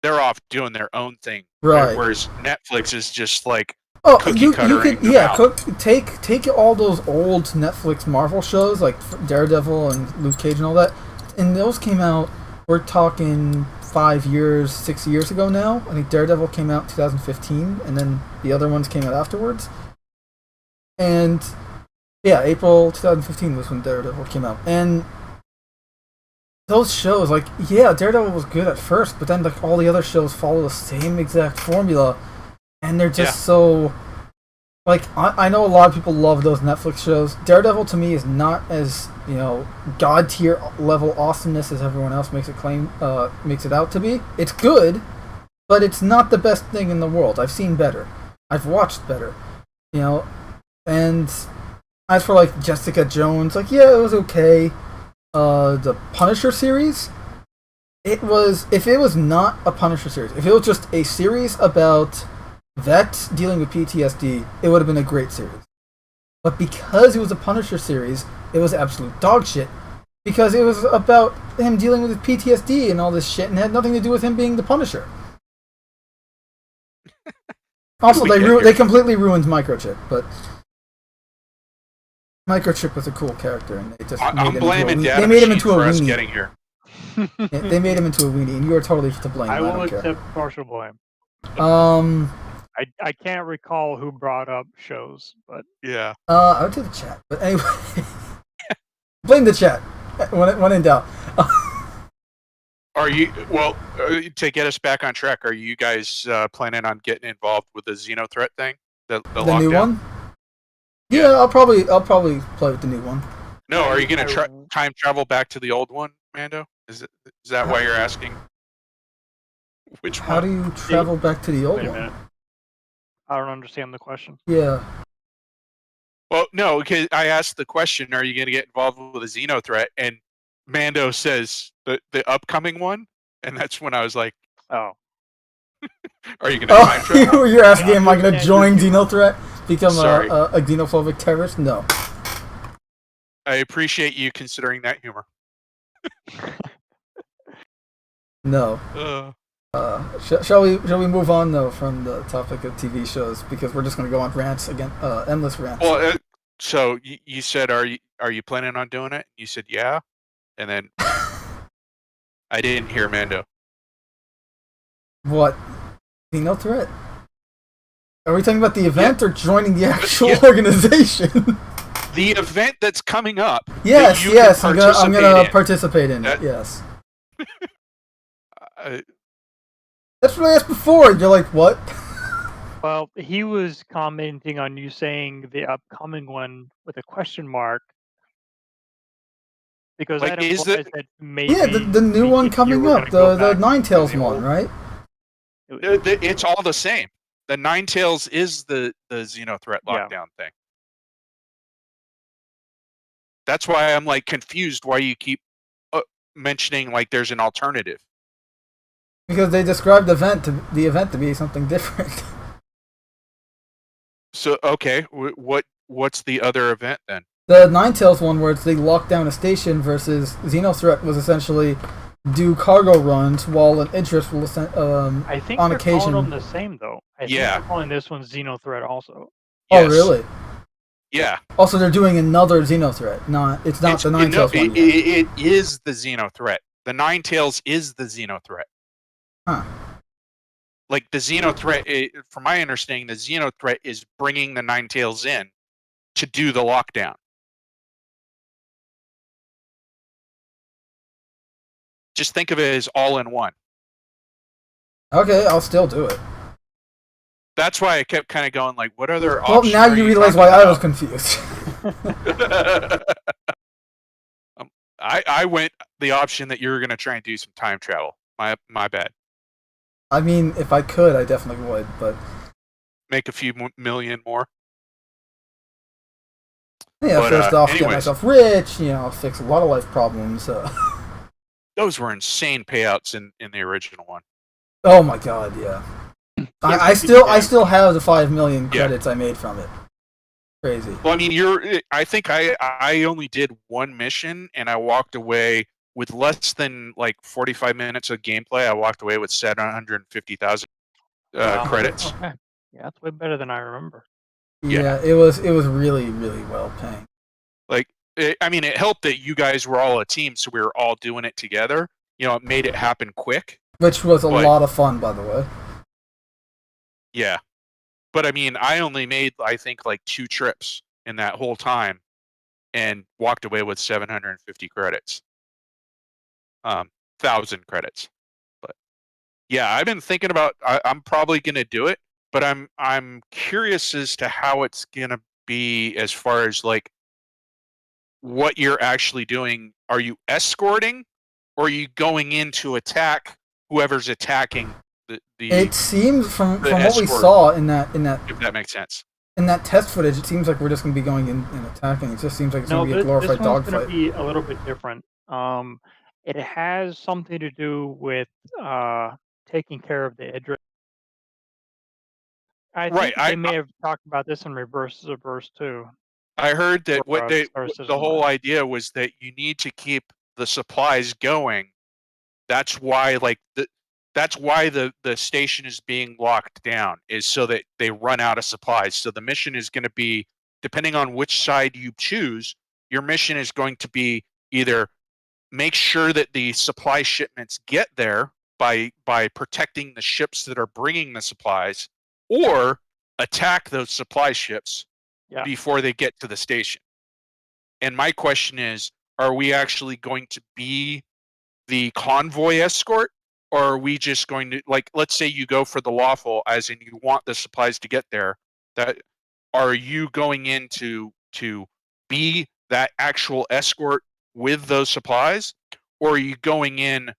off doing their own thing, right. Whereas Netflix is just like you could out. take all those old Netflix Marvel shows like Daredevil and Luke Cage and all that, and those came out. We're talking 6 years ago now. I think Daredevil came out in 2015, and then the other ones came out afterwards. And yeah, April 2015 was when Daredevil came out. And those shows, like, yeah, Daredevil was good at first, but then like all the other shows follow the same exact formula, and they're just so. Like, I know a lot of people love those Netflix shows. Daredevil to me is not as, god tier level awesomeness as everyone else makes it out to be. It's good, but it's not the best thing in the world. I've seen better. I've watched better. And as for like Jessica Jones, like, yeah, it was okay. The Punisher series, if it was not a Punisher series, if it was just a series about vets dealing with PTSD, it would have been a great series. But because it was a Punisher series, it was absolute dog shit. Because it was about him dealing with PTSD and all this shit, and had nothing to do with him being the Punisher. Also, they completely ruined Microchip, but Microchip was a cool character, and they just they made him into a weenie. Getting here. They made him into a weenie, and you are totally to blame. I will don't care. accept partial blame. I can't recall who brought up shows, but yeah. I went to the chat, but anyway, blame the chat when in doubt. Are you to get us back on track? Are you guys planning on getting involved with the Xenothreat thing? The new one? Yeah, I'll probably play with the new one. No, are you going to time travel back to the old one, Mando? Is that why you're asking? Which one? How do you travel back to the old one? I don't understand the question. Yeah. Well, no, because I asked the question, are you going to get involved with a Xenothreat? And Mando says the upcoming one, and that's when I was like, oh. Are you going to time travel? You're asking, am I going to join Xenothreat? Become a xenophobic terrorist? No. I appreciate you considering that humor. No. Shall we move on though from the topic of TV shows, because we're just going to go on rants again, endless rants. Well, so you said, are you planning on doing it? You said yeah, and then I didn't hear Mando. What? Xenothreat? Are we talking about the event or joining the actual organization? The event that's coming up. Yes, I'm gonna participate in it. Yes. That's what I asked before. You're like, what? Well, he was commenting on you saying the upcoming one with a question mark. Because like, that implies that maybe... Yeah, the new one coming up, the Ninetales one, right? It's all the same. The Ninetales is the Xenothreat lockdown thing. That's why I'm like confused why you keep mentioning like there's an alternative. Because they described the event to be something different. So okay, what's the other event then? The Ninetales one, where it's they lock down a station, versus Xenothreat was essentially do cargo runs while an interest will I think on they're occasion. calling them the same though. I think they're calling this one Xenothreat also. Yes. Oh really? Yeah. Also, they're doing another Xenothreat. It's not the Ninetales one. It is the Xenothreat. The Ninetales is the Xenothreat. Huh. Like the Xenothreat, from my understanding, the Xenothreat is bringing the Ninetales in to do the lockdown. Just think of it as all in one. Okay, I'll still do it. That's why I kept kind of going like, what other options? Well, now you realize why I was confused. I went the option that you were going to try and do some time travel. My bad. I mean, if I could, I definitely would, but Make a few million more. yeah, But, first off, get anyways. myself rich, fix a lot of life problems. Those were insane payouts in the original one. Oh my god, yeah. I still have the 5 million credits I made from it. Crazy. Well, I mean, I think I only did one mission, and I walked away with less than like 45 minutes of gameplay. I walked away with 750,000 credits. Okay. Yeah, that's way better than I remember. Yeah, it was really, really well paying. Like, I mean, it helped that you guys were all a team, so we were all doing it together. It made it happen quick. Which was a lot of fun, by the way. Yeah. But, I mean, I only made, I think, like 2 trips in that whole time and walked away with 750 credits. 1,000 credits. But, yeah, I've been thinking about, I'm probably going to do it, but I'm curious as to how it's going to be as far as, like, what you're actually doing. Are you escorting, or are you going in to attack whoever's attacking the It seems from what we escort, saw in that if that makes sense. In that test footage, it seems like we're just going to be going in and attacking. It just seems like it's going to be a glorified dogfight. This one's going to dogfight. be a little bit different. It has something to do with taking care of the Idris. I think they may have talked about this in Reverse too. I heard that the whole idea was that you need to keep the supplies going. That's why, like, that's why the station is being locked down, is so that they run out of supplies. So the mission is going to be, depending on which side you choose, your mission is going to be either make sure that the supply shipments get there by protecting the ships that are bringing the supplies, or attack those supply ships before they get to the station. And my question is, are we actually going to be the convoy escort, or are we just going to, like, let's say you go for the lawful, as in you want the supplies to get there, that are you going in to be that actual escort with those supplies, or are you going in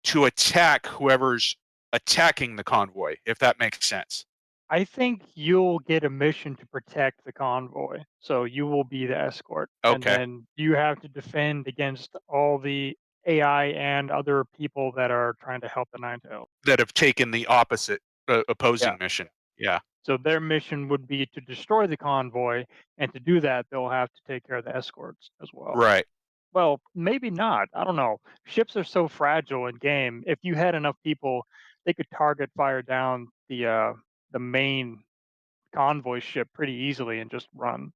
to attack whoever's attacking the convoy, if that makes sense? I think you'll get a mission to protect the convoy, so you will be the escort. Okay. And then you have to defend against all the AI and other people that are trying to help the Nine-Tails. That have taken the opposite, opposing mission. Yeah. So their mission would be to destroy the convoy, and to do that, they'll have to take care of the escorts as well. Right. Well, maybe not. I don't know. Ships are so fragile in game. If you had enough people, they could target fire down the main convoy ship pretty easily and just run.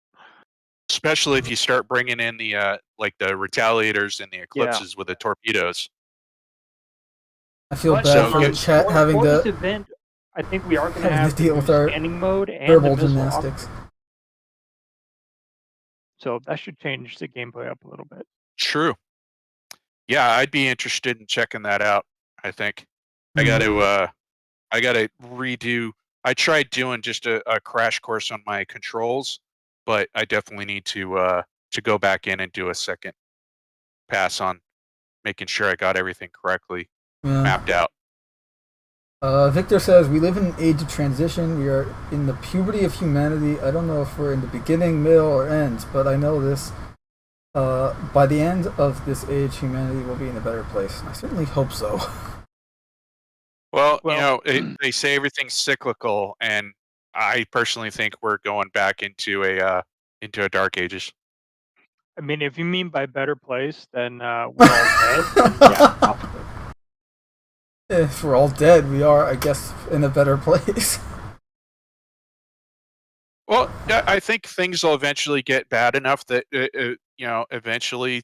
Especially if you start bringing in the like the retaliators and the eclipses with the torpedoes. I feel bad for chat having for to. This event, I think we are going to have deal with our scanning mode and verbal the gymnastics. So that should change the gameplay up a little bit. True. Yeah, I'd be interested in checking that out. I think I got to redo. I tried doing just a crash course on my controls, but I definitely need to go back in and do a second pass on making sure I got everything correctly mapped out. Victor says, we live in an age of transition. We are in the puberty of humanity. I don't know if we're in the beginning, middle, or end, but I know this. By the end of this age, humanity will be in a better place. I certainly hope so. Well, you know, they say everything's cyclical, and I personally think we're going back into a dark ages. I mean, if you mean by better place, then we're all dead. Then yeah, possibly. If we're all dead, we are, I guess, in a better place. Well, yeah, I think things will eventually get bad enough that you know, eventually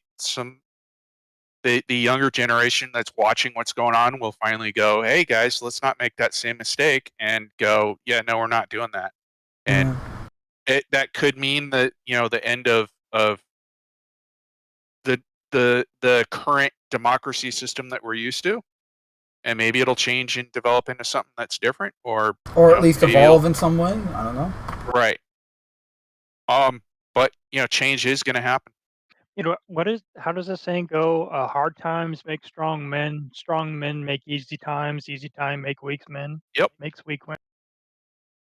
the younger generation that's watching what's going on will finally go, hey guys, let's not make that same mistake, and go, yeah, no, we're not doing that. And that could mean that, you know, the end of the current democracy system that we're used to, and maybe it'll change and develop into something that's different, or at least evolve in some way. I don't know. Right. But you know, change is going to happen. You know how does the saying go? Hard times make strong men make easy times, easy time make weak men, Yep. makes weak men.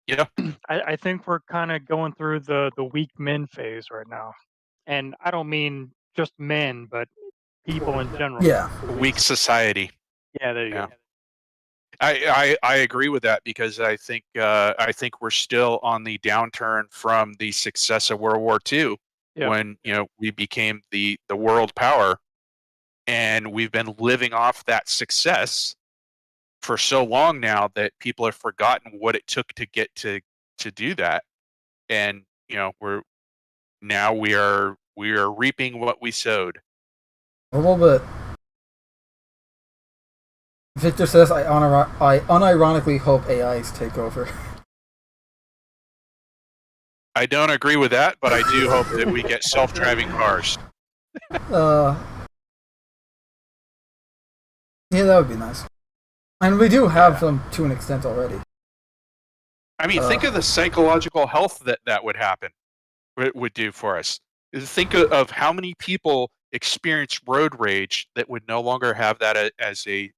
Yeah. I think we're kind of going through the weak men phase right now, and I don't mean just men, but people in general. Yeah. Weak society. Yeah, there you Yeah. go. I agree with that because I think we're still on the downturn from the success of World War II Yeah. when we became the world power, and we've been living off that success for so long now that people have forgotten what it took to get to do that, and we are reaping what we sowed. A little bit. Victor says, I unironically hope AIs take over. I don't agree with that, but I do hope that we get self-driving cars. Yeah, that would be nice. And we do have them to an extent already. I mean, think of the psychological health that would happen, would do for us. Think of how many people experience road rage that would no longer have that as a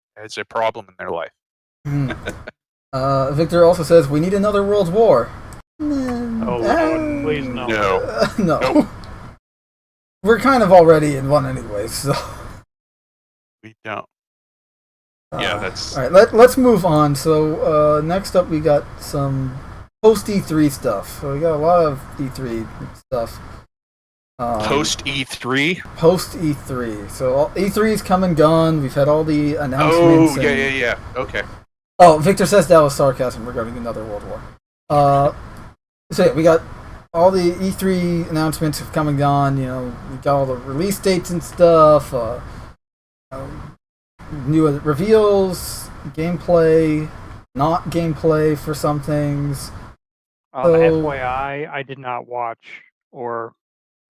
problem in their life. Victor also says, we need another world war. Oh, Lord, please no. No. Nope. We're kind of already in one anyway, so... We don't. Yeah, that's... Alright, let's move on. So, next up we got some post-E3 stuff. So we got a lot of E3 stuff. Post-E3? Post-E3. So, E3's come and gone. We've had all the announcements. Oh, yeah. Okay. Oh, Victor says that was sarcasm regarding another world war. So yeah, we got all the E3 announcements have come and gone. We got all the release dates and stuff. New reveals, gameplay, not gameplay for some things. FYI, I did not watch or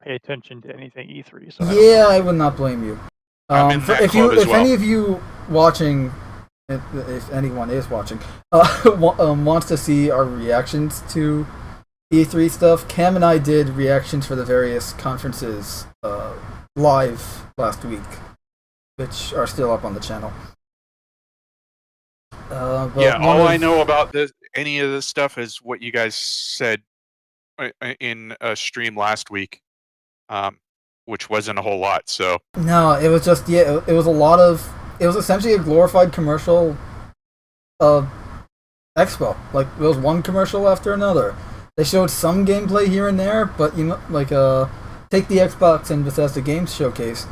pay attention to anything E3. So I would not blame you. I'm in that club as well. If any of you watching, if anyone is watching, wants to see our reactions to E3 stuff, Cam and I did reactions for the various conferences live last week, which are still up on the channel. All I know about any of this stuff is what you guys said in a stream last week, which wasn't a whole lot. So no, it was just it was a lot of. It was essentially a glorified commercial of Expo. Like, it was one commercial after another. They showed some gameplay here and there, but take the Xbox and Bethesda Games Showcase.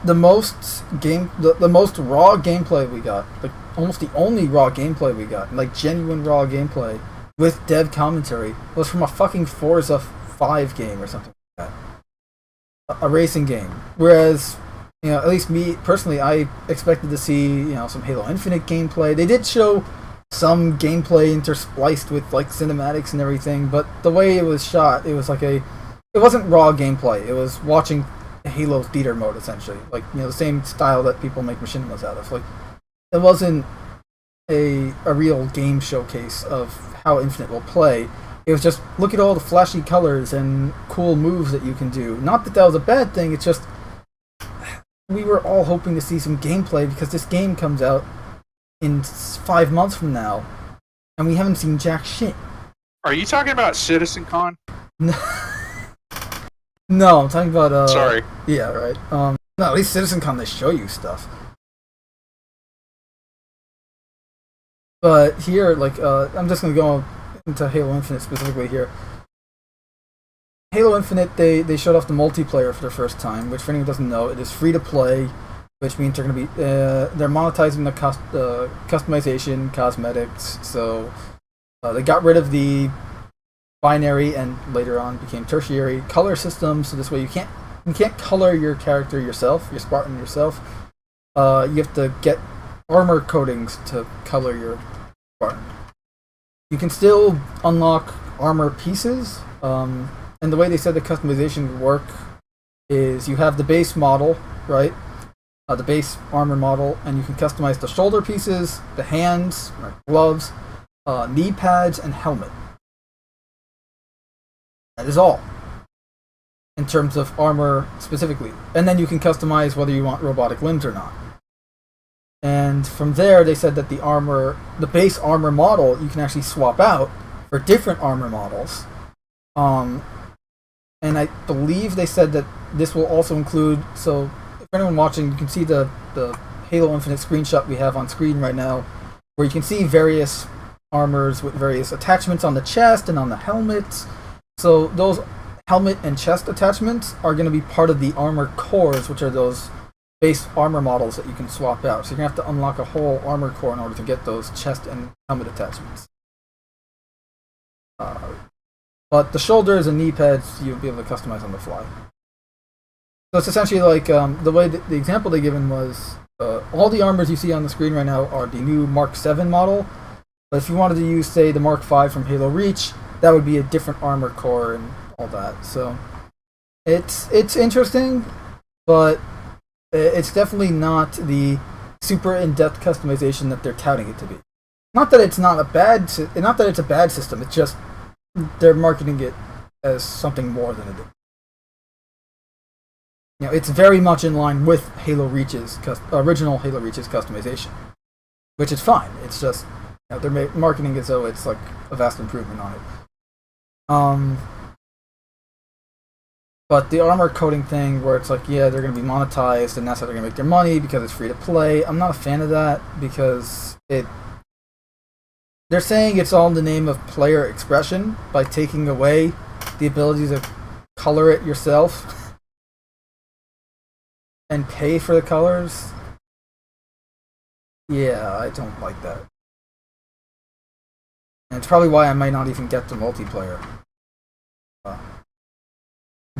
The most raw gameplay we got, like almost the only raw gameplay we got, like genuine raw gameplay with dev commentary, was from a fucking Forza 5 game or something like that. A racing game. Whereas, at least me personally, I expected to see, some Halo Infinite gameplay. They did show some gameplay interspliced with like cinematics and everything, but the way it was shot, it wasn't raw gameplay. It was watching Halo theater mode, essentially, like the same style that people make machinimas out of. Like, it wasn't a real game showcase of how Infinite will play. It was just, look at all the flashy colors and cool moves that you can do. Not that was a bad thing. It's just we were all hoping to see some gameplay because this game comes out in 5 months from now, and we haven't seen jack shit. Are you talking about CitizenCon? No, I'm talking about Sorry. Yeah, right. No, at least CitizenCon, they show you stuff. But here, I'm just gonna go into Halo Infinite specifically here. Halo Infinite, they showed off the multiplayer for the first time, which, for anyone who doesn't know, it is free to play, which means they're gonna be they're monetizing the customization, cosmetics. So they got rid of the binary and later on became tertiary color system. So this way you can't color your character yourself, your Spartan yourself. You have to get armor coatings to color your Spartan. You can still unlock armor pieces, and the way they said the customization would work is you have the base model, right? The base armor model, and you can customize the shoulder pieces, the hands, gloves, knee pads, and helmet. That is all. in terms of armor specifically. And then you can customize whether you want robotic limbs or not. And from there, they said that the base armor model, you can actually swap out for different armor models. And I believe they said that this will also include, so if anyone watching, you can see the Halo Infinite screenshot we have on screen right now, where you can see various armors with various attachments on the chest and on the helmets. So those helmet and chest attachments are going to be part of the armor cores, which are those base armor models that you can swap out. So you're going to have to unlock a whole armor core in order to get those chest and helmet attachments. But the shoulders and knee pads, you'll be able to customize on the fly. So it's essentially like, the way the example they given was, all the armors you see on the screen right now are the new Mark 7 model. But if you wanted to use, say, the Mark 5 from Halo Reach, that would be a different armor core and all that. So it's interesting, but it's definitely not the super in-depth customization that they're touting it to be. Not that it's not a bad, not that it's a bad system. It's just they're marketing it as something more than it is. You know, it's very much in line with Halo Reach's original Halo Reach's customization, which is fine. It's just, you know, they're marketing as though it's like a vast improvement on it. But the armor coating thing, where it's like, yeah, they're going to be monetized, and that's how they're going to make their money because it's free to play. I'm not a fan of that because they're saying it's all in the name of player expression by taking away the ability to color it yourself and pay for the colors. Yeah, I don't like that. And it's probably why I might not even get to multiplayer.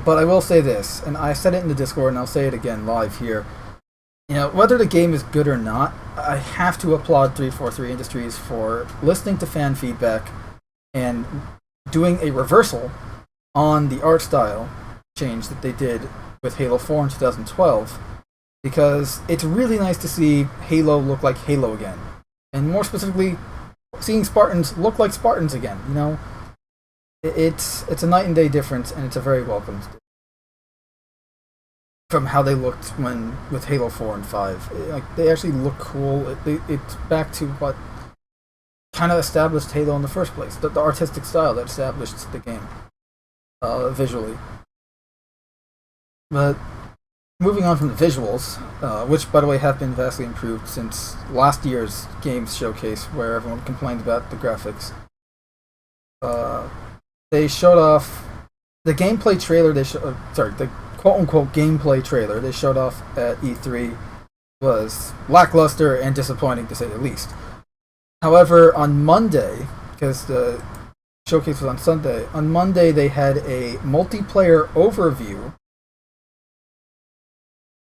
But I will say this, and I said it in the Discord, and I'll say it again live here. You know, whether the game is good or not, I have to applaud 343 Industries for listening to fan feedback and doing a reversal on the art style change that they did with Halo 4 in 2012, because it's really nice to see Halo look like Halo again. And more specifically, seeing Spartans look like Spartans again, you know? It's a night and day difference, and it's a very welcome from how they looked with Halo 4 and 5. They actually look cool. It's back to what kind of established Halo in the first place, the artistic style that established the game visually. But moving on from the visuals, which by the way have been vastly improved since last year's games showcase, where everyone complained about the graphics. They showed off the gameplay trailer. The quote-unquote gameplay trailer they showed off at E3 was lackluster and disappointing, to say the least. However, on Monday, because the showcase was on Sunday, on Monday they had a multiplayer overview,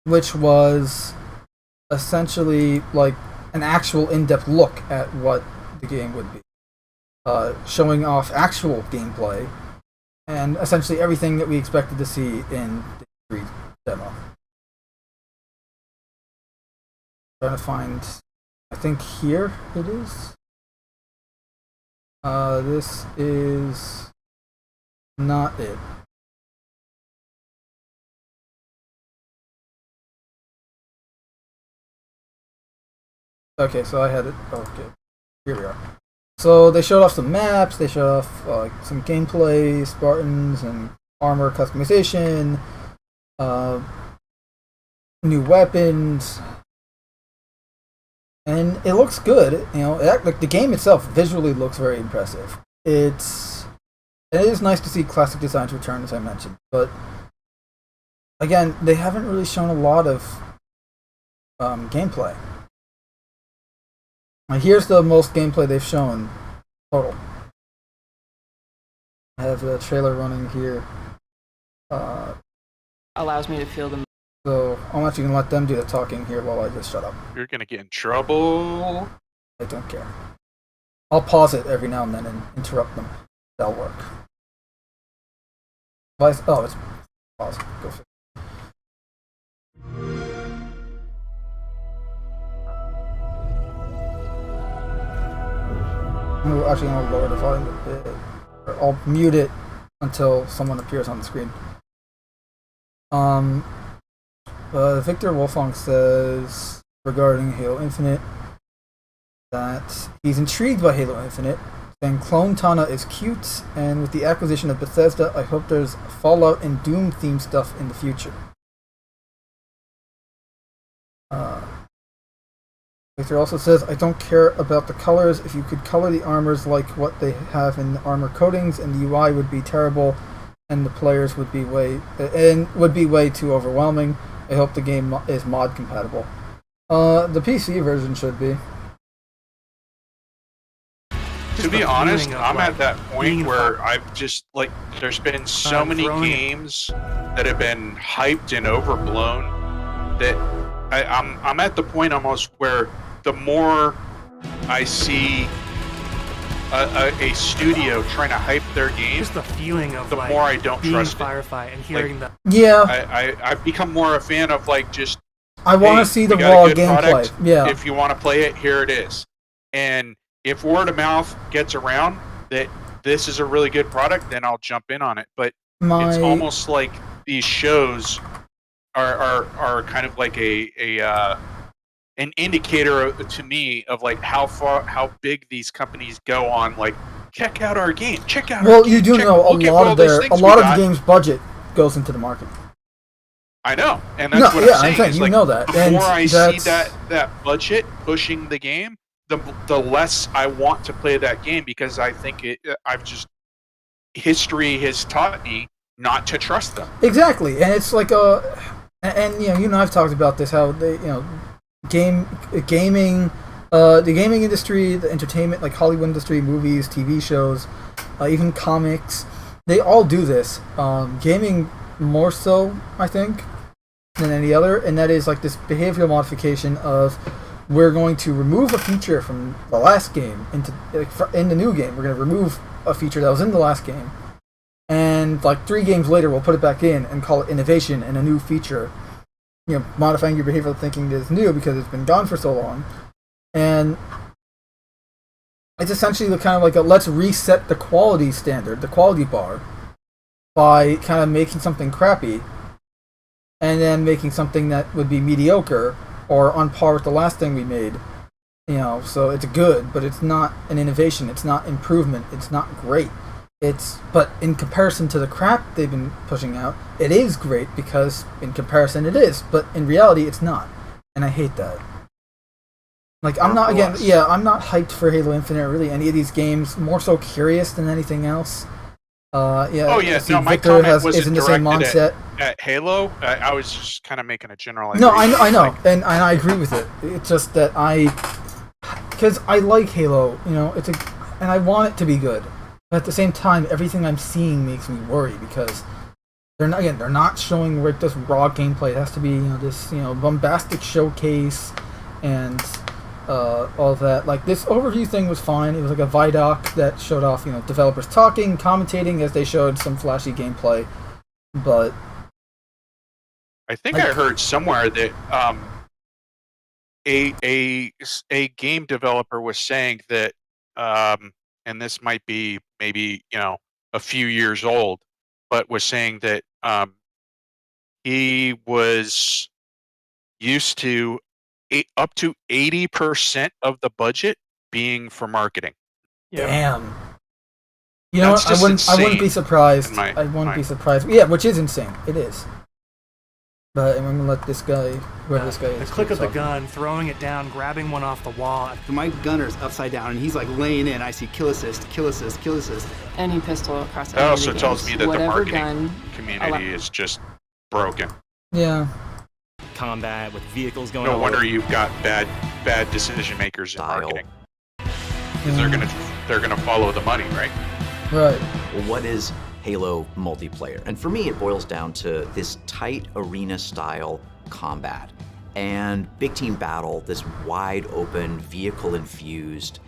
which was essentially like an actual in-depth look at what the game would be. Showing off actual gameplay and essentially everything that we expected to see in the E3 demo. Trying to find, I think here it is. This is not it. Okay, so I had it. Okay, here we are. So they showed off some maps, they showed off some gameplay, Spartans, and armor customization, new weapons, and it looks good. You know, like the game itself visually looks very impressive. It is nice to see classic designs return, as I mentioned, but again, they haven't really shown a lot of gameplay. Here's the most gameplay they've shown total. I have the trailer running here. Allows me to feel the. So I'm actually gonna let them do the talking here while I just shut up. You're gonna get in trouble. I don't care. I'll pause it every now and then and interrupt them. That'll work. It's pause. Go for it. I'm actually going to lower the volume a bit. Or I'll mute it until someone appears on the screen. Um, Victor Wolfong says regarding Halo Infinite that he's intrigued by Halo Infinite, saying Clone Tana is cute, and with the acquisition of Bethesda, I hope there's Fallout and Doom themed stuff in the future. Victor also says, I don't care about the colors. If you could color the armors like what they have in the armor coatings, and the UI would be terrible, and the players would be way too overwhelming. I hope the game is mod compatible. The PC version should be. To be honest, I'm at that point where I've just, like, there's been so many games that have been hyped and overblown that I'm at the point almost where the more I see a studio trying to hype their game, just the feeling of the like more I don't being trust firefight and hearing like, I've become more a fan of like just I want to see the raw gameplay. Yeah. If you want to play it, here it is. And if word of mouth gets around that this is a really good product, then I'll jump in on it. But it's almost like these shows are kind of like an indicator to me of like how big these companies go on. Like, check out our game. Check out. Well, you do know a lot of the game's budget goes into the marketing. I know, and that's what I'm saying. You know that. The more I see that budget pushing the game, the less I want to play that game, because I think history has taught me not to trust them. Exactly, and it's like and you and I've talked about this, how they, gaming, the gaming industry, the entertainment, like Hollywood industry, movies, TV shows, even comics, they all do this. Gaming more so, I think, than any other, and that is like this behavioral modification of, we're going to remove a feature from the last game in the new game. We're going to remove a feature that was in the last game, and like 3 games later, we'll put it back in and call it innovation and a new feature. Modifying your behavioral thinking is new because it's been gone for so long, and it's essentially the kind of like let's reset the quality standard, the quality bar, by kind of making something crappy, and then making something that would be mediocre or on par with the last thing we made. So it's good, but it's not an innovation. It's not improvement. It's not great. But in comparison to the crap they've been pushing out, it is great, because in comparison it is, but in reality it's not. And I hate that. Like, I'm not hyped for Halo Infinite or really any of these games, more so curious than anything else. My Victor comment wasn't in the same mindset. At Halo. I was just kind of making a generalization. No, I know, and I agree with it. It's just that because I like Halo, and I want it to be good. But at the same time, everything I'm seeing makes me worry, because they're not showing like this raw gameplay. It has to be this bombastic showcase and all of that. Like, this overview thing was fine. It was like a Vidoc that showed off developers talking, commentating as they showed some flashy gameplay. But I think I heard somewhere that a game developer was saying that, and this might be maybe a few years old, but was saying that he was used to up to 80% of the budget being for marketing. Yeah. Damn. I wouldn't be surprised. I wouldn't be surprised. Yeah, which is insane. It is. But I'm gonna let this guy, whoever this guy is, the click of the gun, throwing it down, grabbing one off the wall. My gunner's upside down, and he's like laying in. I see kill assist, kill assist, kill assist. Any pistol across. That also tells me that the marketing gun, community is just broken. Yeah. Combat with vehicles going. No wonder you've got bad decision makers in marketing. Because they're gonna follow the money, right? Right. Well, what is Halo multiplayer? And for me, it boils down to this tight arena-style combat and big team battle, this wide-open, vehicle-infused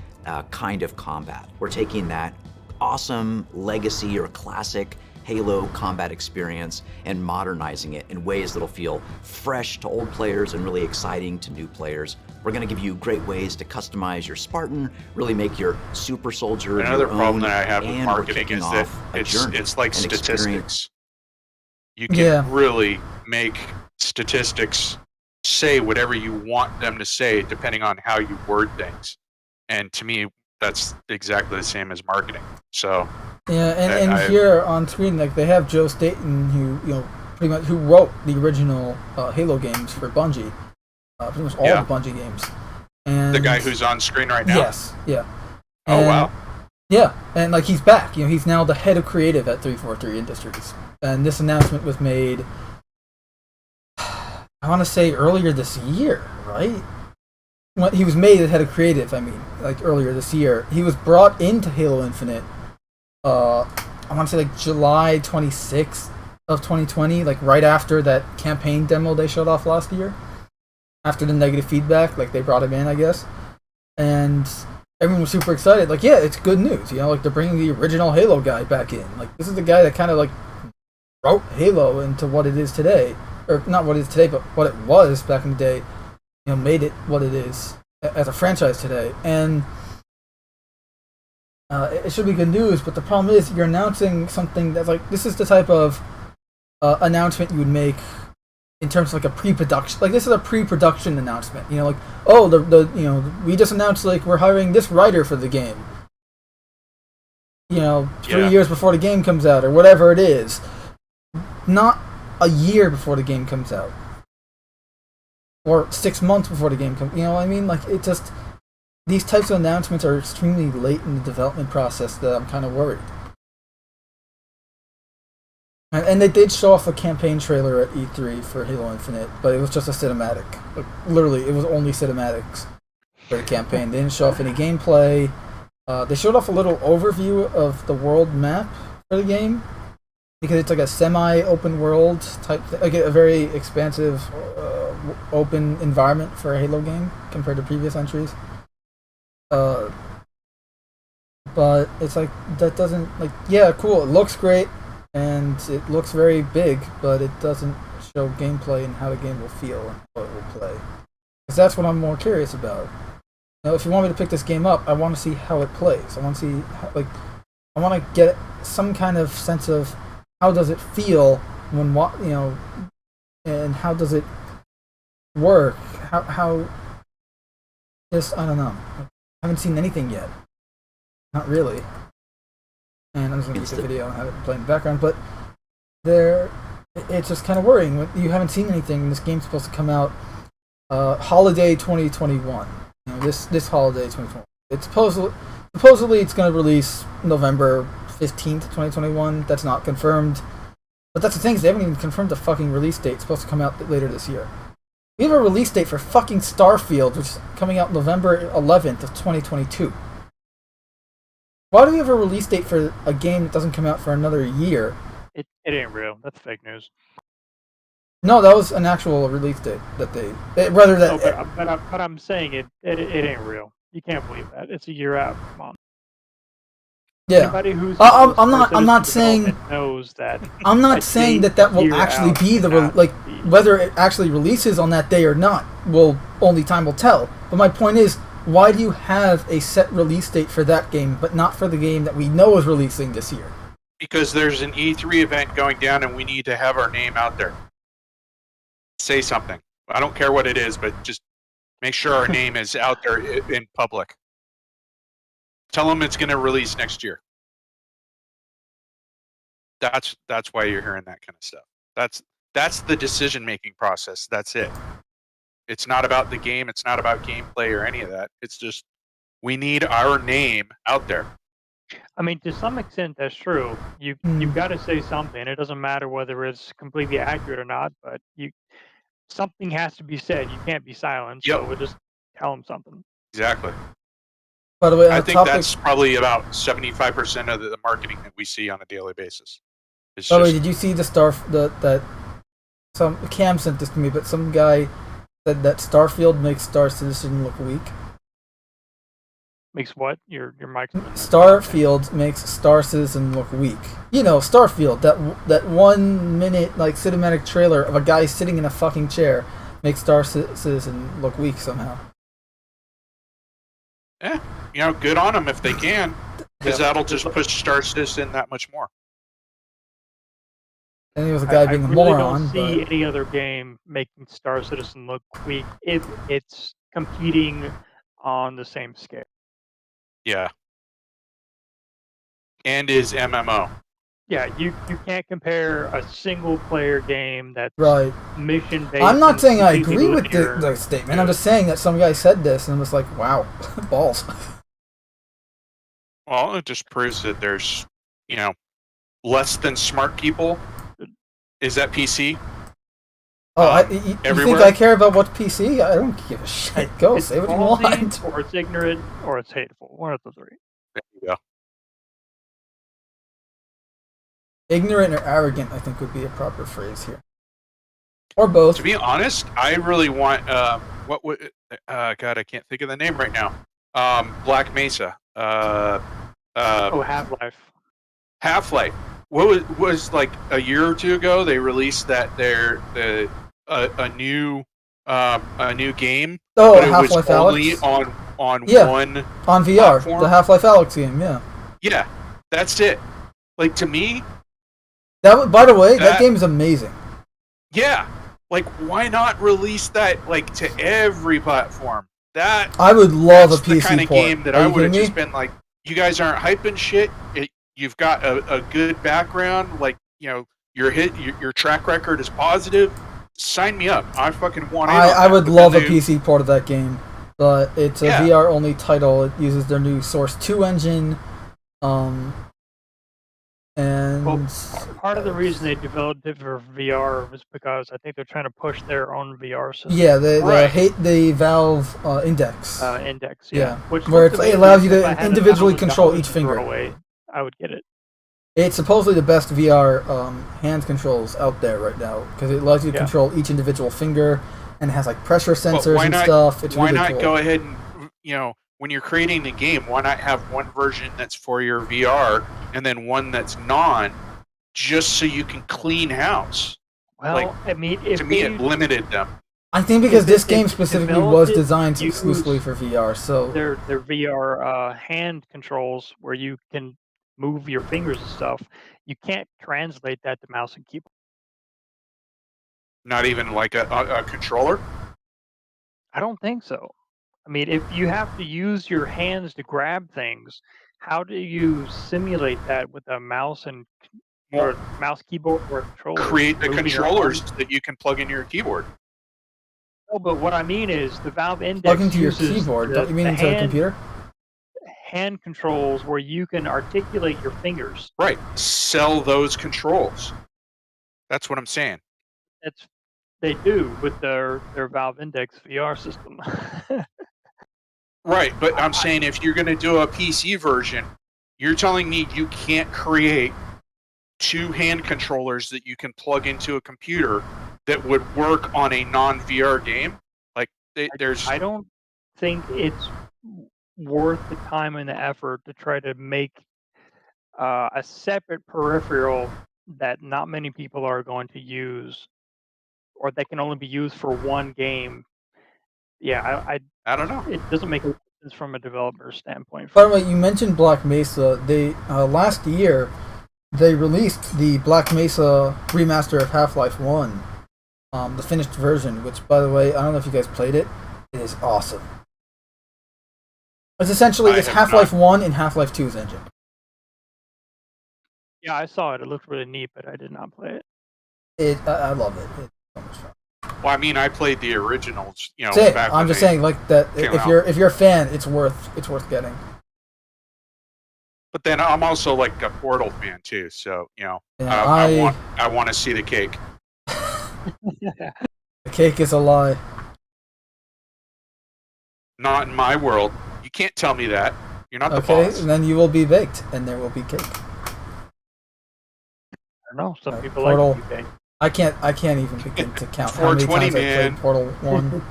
kind of combat. We're taking that awesome legacy or classic Halo combat experience and modernizing it in ways that'll feel fresh to old players and really exciting to new players. We're going to give you great ways to customize your Spartan, really make your super soldier Another your problem own, that I have with and marketing is that it's it's like statistics. You can really make statistics say whatever you want them to say depending on how you word things. And to me, that's exactly the same as marketing. So and here on screen, like they have Joe Staten, who pretty much who wrote the original Halo games for Bungie, pretty much all the Bungie games. And the guy who's on screen right now. Yes, yeah. Oh wow. Yeah, and like he's back. He's now the head of creative at 343 Industries, and this announcement was made, I want to say earlier this year, right? When he was made the head of creative, I mean, like earlier this year. He was brought into Halo Infinite, I want to say like July 26th of 2020, like right after that campaign demo they showed off last year. After the negative feedback, like they brought him in, I guess. And everyone was super excited. Like, yeah, it's good news. Like they're bringing the original Halo guy back in. Like, this is the guy that kind of like wrote Halo into what it is today. Or not what it is today, but what it was back in the day. Made it what it is as a franchise today. And it should be good news, but the problem is you're announcing something that's like, this is the type of announcement you would make in terms of like a pre-production. Like, this is a pre-production announcement. Like, oh, we just announced like we're hiring this writer for the game. 3 years before the game comes out or whatever it is. Not a year before the game comes out. Or 6 months before the game comes. You know what I mean? Like, it just, these types of announcements are extremely late in the development process that I'm kind of worried. And they did show off a campaign trailer at E3 for Halo Infinite, but it was just a cinematic. Like, literally, it was only cinematics for the campaign. They didn't show off any gameplay. They showed off a little overview of the world map for the game, because it's like a semi-open world type thing, like a very expansive, open environment for a Halo game compared to previous entries. But it's like, that doesn't, like, yeah, cool, it looks great, and it looks very big, but it doesn't show gameplay and how the game will feel and how it will play. Because that's what I'm more curious about. If you want me to pick this game up, I want to see how it plays. I want to see, I want to get some kind of sense of how does it feel when, and how does it work? How just, I don't know. I haven't seen anything yet. Not really. And I'm just going to keep the video and have it play in the background, but it's just kind of worrying. You haven't seen anything, and this game's supposed to come out holiday 2021. This holiday 2021. It's supposedly it's going to release November 15th, 2021. That's not confirmed. But that's the thing, is they haven't even confirmed the fucking release date. It's supposed to come out later this year. We have a release date for fucking Starfield, which is coming out November 11th of 2022. Why do we have a release date for a game that doesn't come out for another year? It ain't real. That's fake news. No, that was an actual release date that But I'm saying it ain't real. You can't believe that. It's a year out. Come on. Yeah. Anybody who's I'm not saying knows that. I'm not saying that will actually be whether it actually releases on that day or not. Only time will tell. But my point is, why do you have a set release date for that game, but not for the game that we know is releasing this year? Because there's an E3 event going down, and we need to have our name out there. Say something. I don't care what it is, but just make sure our name is out there in public. Tell them it's going to release next year. That's why you're hearing that kind of stuff. That's the decision-making process. That's it. It's not about the game. It's not about gameplay or any of that. It's just, we need our name out there. I mean, to some extent, that's true. You've got to say something. It doesn't matter whether it's completely accurate or not, but something has to be said. You can't be silent. So we'll just tell them something. Exactly. By the way, I think that's probably about 75% of the marketing that we see on a daily basis. By the way, did you see that some Cam sent this to me, but some guy said that Starfield makes Star Citizen look weak? Makes what? Your mic? Starfield makes Star Citizen look weak. Starfield, that 1 minute cinematic trailer of a guy sitting in a fucking chair makes Star Citizen look weak somehow. Yeah, good on them if they can, because that'll just push Star Citizen that much more. And he was a guy being a really moron. don't see But any other game making Star Citizen look weak if it's competing on the same scale. Yeah. And is MMO. Yeah, you can't compare a single player game that's right. mission based. I'm not saying I agree with the statement. I'm just saying that some guy said this, and I'm just like, wow, balls. Well, it just proves that there's, less than smart people. Is that PC? Oh, you think everywhere? I care about what's PC? I don't give a shit. Go, It's say what you ballsy, want. or it's ignorant, or it's hateful. One of the three. There you go. Ignorant or arrogant, I think, would be a proper phrase here. Or both. To be honest, I really want what would God, I can't think of the name right now. Black Mesa. Half-Life. Half-Life. What was like a year or two ago? They released that a new game. Oh, but it Half-Life was only Alyx? on on VR, platform. the Half-Life Alyx game. Yeah, that's it. Like, to me, by the way, that game is amazing. Yeah, like, why not release that like to every platform? I would love a PC the kind of port. game that Are I you would have kidding just me? been like, you guys aren't hyping shit. You've got a good background, like, your track record is positive. Sign me up. I fucking want it. I would love a PC port of that game, but it's a VR only title. It uses their new Source 2 engine, and part of the reason they developed it for VR was because I think they're trying to push their own VR system. yeah, they hate the Valve Index. Index, yeah, which where it allows you if I to had individually $1,000 control each to finger. throw away, I would get it. It's supposedly the best VR hand controls out there right now because it allows you to control each individual finger and it has like pressure sensors and stuff. It's why really not cool. go ahead and when you're creating the game, why not have one version that's for your VR and then one that's non, just so you can clean house? Well, like, I mean, to me, it limited them. I think because this game specifically was designed exclusively for VR, so their VR hand controls where you can move your fingers and stuff, you can't translate that to mouse and keyboard. Not even like a controller? I don't think so. I mean, if you have to use your hands to grab things, how do you simulate that with a mouse and or mouse keyboard or controller? Create the controllers that you can plug into your keyboard. No, but what I mean is the Valve Index plug into your uses keyboard. Don't you mean into a computer? Hand controls where you can articulate your fingers. Right. Sell those controls. That's what I'm saying. They do with their Valve Index VR system. Right, but I'm saying if you're going to do a PC version, you're telling me you can't create two hand controllers that you can plug into a computer that would work on a non-VR game? Like, there's... I don't think it's worth the time and the effort to try to make a separate peripheral that not many people are going to use, or that can only be used for one game. Yeah, I don't know. It doesn't make sense from a developer standpoint. By the way, you mentioned Black Mesa. They last year they released the Black Mesa remaster of Half-Life 1, the finished version. Which, by the way, I don't know if you guys played it. It is awesome. It's essentially Half-Life 1 in Half-Life 2's engine. Yeah, I saw it. It looked really neat, but I did not play it. I love it. It's so much fun. Well, I mean, I played the originals. Back I'm just saying, like that. If you're a fan, it's worth getting. But then I'm also like a Portal fan too, so I want to see the cake. The cake is a lie. Not in my world. You can't tell me that. You're not the boss. Okay, and then you will be baked, and there will be cake. I don't know. Some people Portal, like to be baked. I can't even begin to count how many times I played Portal 1.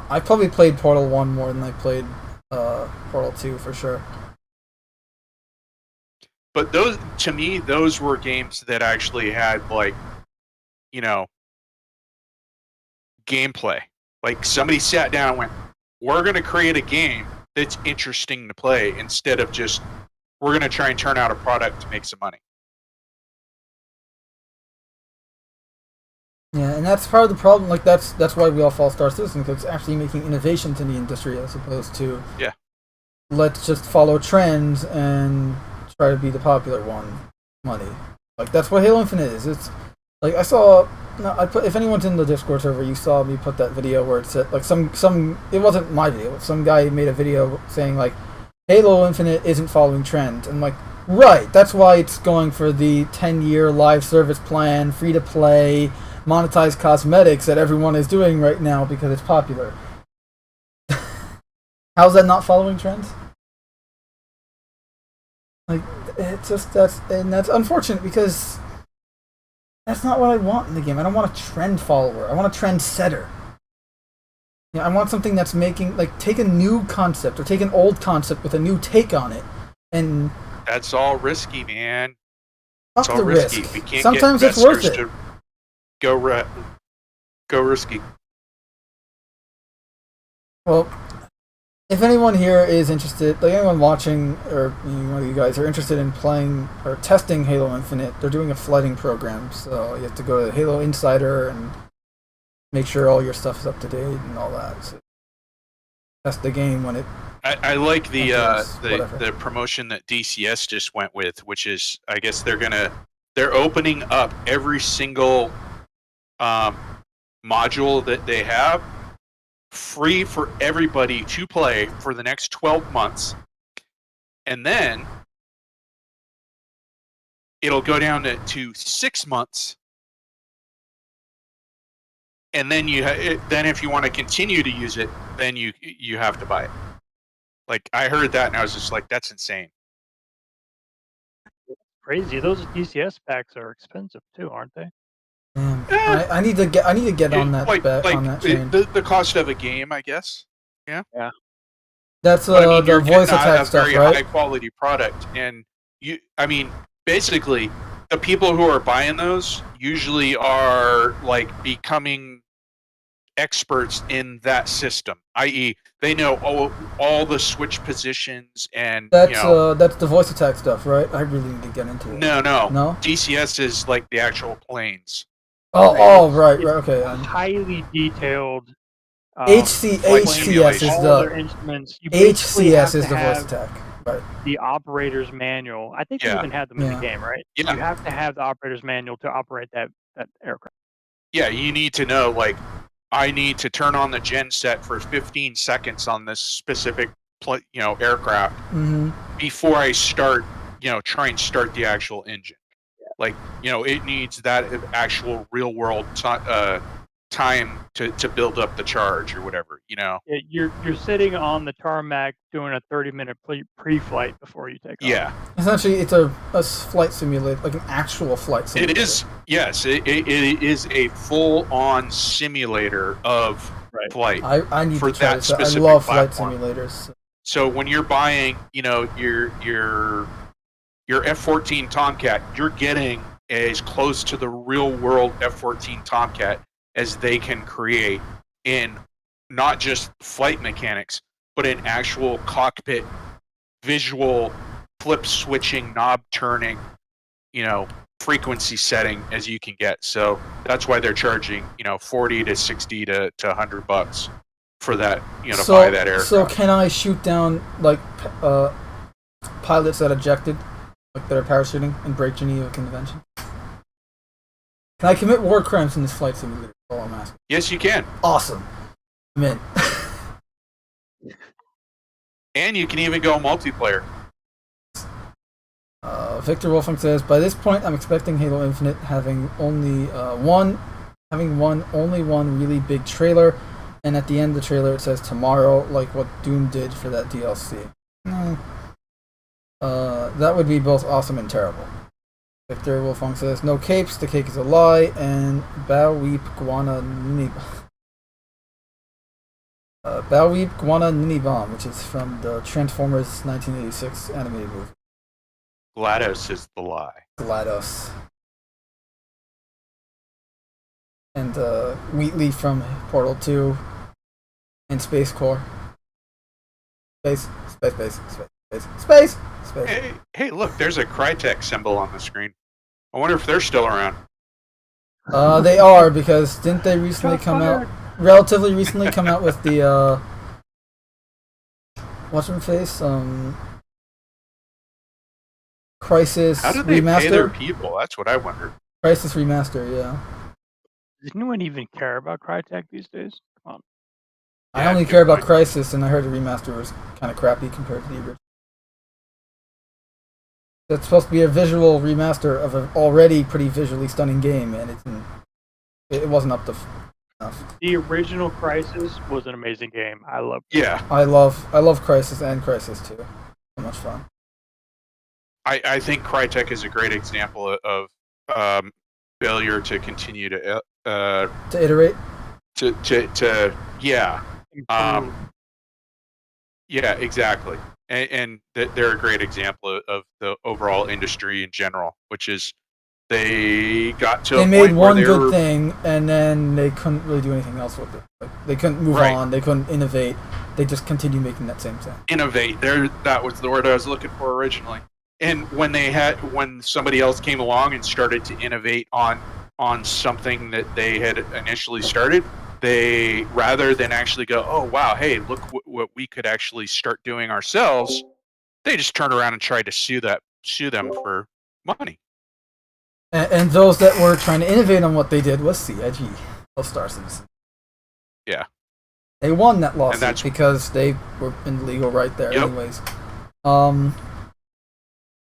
I probably played Portal 1 more than I played Portal 2 for sure. But to me, those were games that actually had, like, gameplay. Like, somebody sat down and went, we're going to create a game that's interesting to play instead of just, we're going to try and turn out a product to make some money. Yeah, and that's part of the problem. Like that's why we all fall Star Citizen, because it's actually making innovations in the industry as opposed to let's just follow trends and try to be the popular one. Money. Like that's what Halo Infinite is. It's like I saw. No, if anyone's in the Discord server, you saw me put that video where it said like some. It wasn't my video. Some guy made a video saying like Halo Infinite isn't following trends. And like, right, that's why it's going for the 10-year live service plan, free to play, monetized cosmetics that everyone is doing right now because it's popular. How's that not following trends? Like, it's just that's unfortunate because that's not what I want in the game. I don't want a trend follower. I want a trend setter. You know, I want something that's making take a new concept or take an old concept with a new take on it, and that's all risky, man. It's all risky. We can't sometimes get it's worth it. To go risky. Well, if anyone here is interested, like anyone watching, or you guys are interested in playing or testing Halo Infinite, they're doing a flooding program, so you have to go to Halo Insider and make sure all your stuff is up to date and all that. So test the game when it. I like the promotion that DCS just went with, which is I guess they're opening up every single module that they have free for everybody to play for the next 12 months, and then it'll go down to 6 months, and then then if you want to continue to use it, then you have to buy it. Like I heard that and I was just like, that's insane. Crazy. Those DCS packs are expensive too, aren't they? I need to get on that on that chain. The cost of a game, I guess. Yeah. Yeah. That's but, the voice attack stuff, very right? High quality product, and basically, the people who are buying those usually are like becoming experts in that system, i.e., they know all the switch positions and that's the voice attack stuff, right? I really need to get into it. No. No? DCS is like the actual planes. Right, okay. Highly detailed. HCS is HCS is the voice attack, right? The operator's manual. I think you even had them in the game, right? Yeah. You have to have the operator's manual to operate that aircraft. Yeah, you need to know I need to turn on the gen set for 15 seconds on this specific aircraft before I start try and start the actual engine. It needs that actual real world time to build up the charge or whatever. You're sitting on the tarmac doing a 30-minute pre-flight before you take off. Yeah. Essentially, it's a flight simulator, like an actual flight simulator. It is. Yes, it is a full-on simulator of flight. I need for to try that this. specific I love platform. flight simulators. So when you're buying, your F-14 Tomcat, you're getting as close to the real-world F-14 Tomcat as they can create in not just flight mechanics, but in actual cockpit visual flip switching, knob turning, frequency setting as you can get. So that's why they're charging, $40 to $60 to $100 for that, to buy that aircraft. So can I shoot down pilots that ejected, that are parachuting in Break Geneva Convention? Can I commit war crimes in this flight simulator? All I'm asking. Yes, you can. Awesome. I'm in. And you can even go multiplayer. Victor Wolfing says, by this point, I'm expecting Halo Infinite having only one really big trailer, and at the end of the trailer it says tomorrow, like what Doom did for that DLC. That would be both awesome and terrible. Victor Wolfong says, no capes, the cake is a lie, and Bawweep Guana Ninibom, which is from the Transformers 1986 animated movie. GLaDOS is the lie. GLaDOS. And Wheatley from Portal 2, and Space Core. Space. Hey, look, there's a Crytek symbol on the screen. I wonder if they're still around. They are, because didn't they recently Shots come fired. out? Relatively recently come out with the what's her face? Crisis How do they pay their remaster. people? That's what I wondered. Crisis remaster, yeah. Does anyone even care about Crytek these days? Come on. I Yeah, only good care about point. Crisis, and I heard the remaster was kind of crappy compared to the original. It's supposed to be a visual remaster of an already pretty visually stunning game, and it wasn't up to enough. The original Crisis was an amazing game. I loved it. Yeah, I love Crisis and Crisis 2. So much fun. I think Crytek is a great example of failure to continue to To iterate, yeah. Improved. Yeah, exactly. And they're a great example of the overall industry in general, which is they got to they a made point where one they good were, thing, and then they couldn't really do anything else with it. Like, they couldn't move Right. on. They couldn't innovate. They just continued making that same thing. innovate. That was the word I was looking for originally. And when somebody else came along and started to innovate on something that they had initially started, they, rather than actually go, oh wow, hey, look what we could actually start doing ourselves, they just turned around and tried to sue them for money. And those that were trying to innovate on what they did was CIG, of Star Citizen. Yeah. They won that lawsuit that's- because they were in legal right there, Yep. anyways.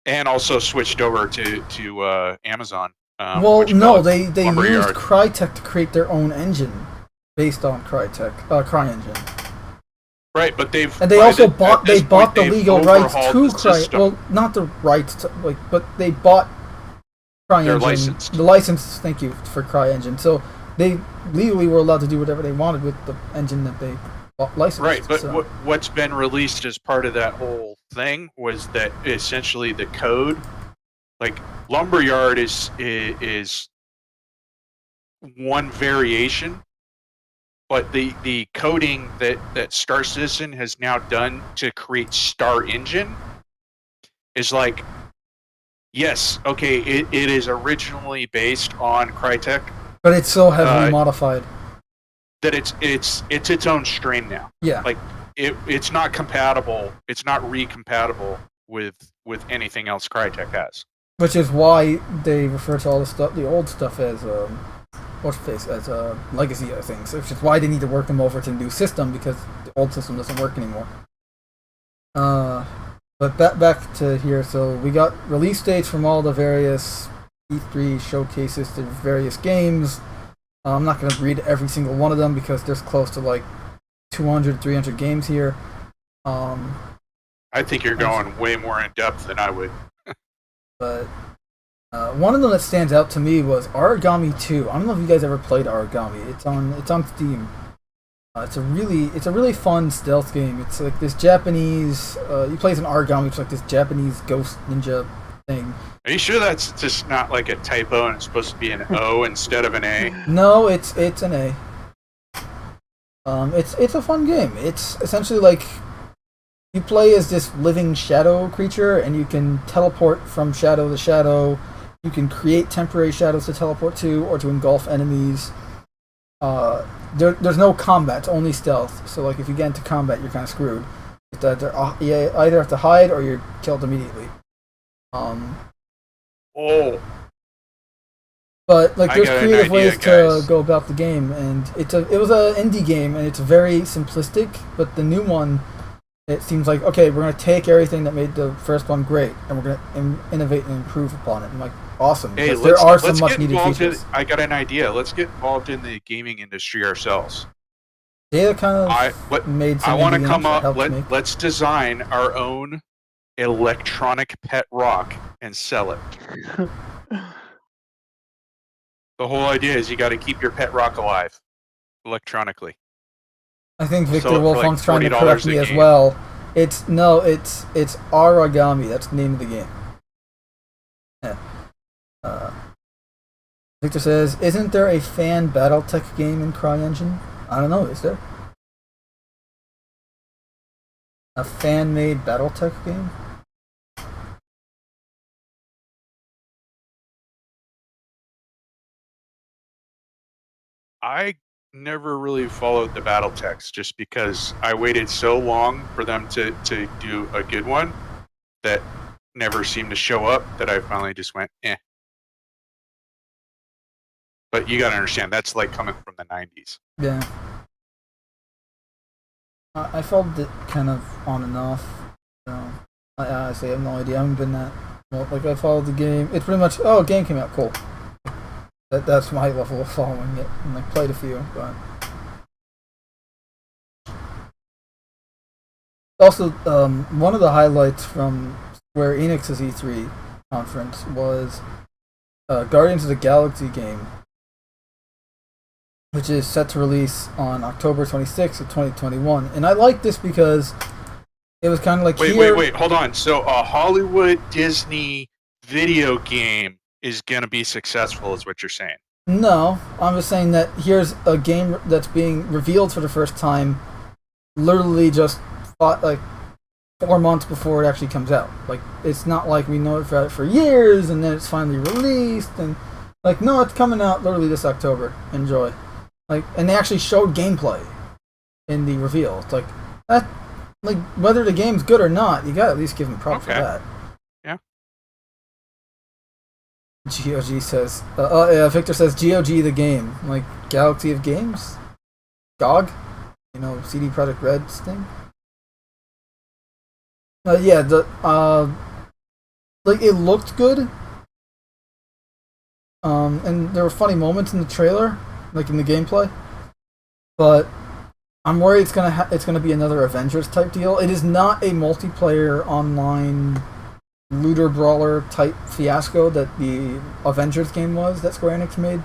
And also switched over to Amazon. Well, which no, called they used Lumberyard. Crytek to create their own engine based on CryEngine. Right, but they've And they by also the- bought at this they bought point, the they've legal rights overhauled to the Cry. system. Well, not the rights to, like, but they bought CryEngine. They're licensed. The license, thank you, for CryEngine. So they legally were allowed to do whatever they wanted with the engine that they bought licensed. Right, but so. what's been released as part of that whole thing was that essentially the code, like Lumberyard is one variation, but the coding that Star Citizen has now done to create Star Engine is like, yes, okay, it is originally based on Crytek, But it's so heavily uh, modified. that it's its own strain now. Yeah. Like it's not compatible. It's not recompatible with anything else Crytek has. Which is why they refer to all the stuff, the old stuff, as what's the face, as legacy things. Which is why they need to work them over to the new system, because the old system doesn't work anymore. But back to here. So we got release dates from all the various E3 showcases to various games. I'm not going to read every single one of them because there's close to like 200, 300 games here. I think you're going way more in depth than I would. But one of them that stands out to me was Origami 2. I don't know if you guys ever played Origami. It's on Steam. It's a really fun stealth game. It's like this Japanese. You play as an origami, which is like this Japanese ghost ninja thing. Are you sure that's just not like a typo and it's supposed to be an O instead of an A? No, it's an A. It's a fun game. It's essentially like you play as this living shadow creature, and you can teleport from shadow to shadow. You can create temporary shadows to teleport to, or to engulf enemies. There's no combat, it's only stealth. So like if you get into combat, you're kind of screwed. You either have to hide or you're killed immediately. Oh, But like I there's got an creative idea, ways to guys. go about the game, and it was an indie game, and it's very simplistic. But the new one, it seems like, okay, we're gonna take everything that made the first one great, and we're gonna innovate and improve upon it. I'm like, awesome, hey, because there are some let's much get needed involved in. features. I got an idea. Let's get involved in the gaming industry ourselves. Data kind of made I some want to indie come games that up. helped make. Let's design our own electronic pet rock and sell it. The whole idea is you got to keep your pet rock alive electronically. I think Victor Sell it for, like, Wolfong's trying to $40 correct a me as game. well. It's Origami. That's the name of the game. Yeah. Victor says, "Isn't there a fan BattleTech game in CryEngine?" I don't know. Is there a fan-made BattleTech game? I never really followed the battle text just because I waited so long for them to do a good one that never seemed to show up that I finally just went, eh. But you gotta understand, that's like coming from the 90s. Yeah. I followed it kind of on and off. I honestly have no idea. I haven't been that. Well, like, I followed the game. It's pretty much, oh, a game came out, cool. That's my level of following it. And I played a few, but. Also, one of the highlights from Square Enix's E3 conference was Guardians of the Galaxy game, which is set to release on October 26th of 2021. And I like this because it was kind of like Wait, hold on. So a Hollywood Disney video game is going to be successful, is what you're saying? No, I'm just saying that here's a game that's being revealed for the first time, literally just like 4 months before it actually comes out. Like, it's not like we know it for years and then it's finally released and like, no, it's coming out literally this October. Enjoy. Like, and they actually showed gameplay in the reveal. It's like that. Like, whether the game's good or not, you gotta at least give them props for that. Yeah. GOG says, Victor says, GOG the game. Like, Galaxy of Games? GOG? You know, CD Projekt Red's thing? Yeah, like, it looked good. And there were funny moments in the trailer, like in the gameplay. But I'm worried it's gonna be another Avengers type deal. It is not a multiplayer online looter brawler type fiasco that the Avengers game was that Square Enix made.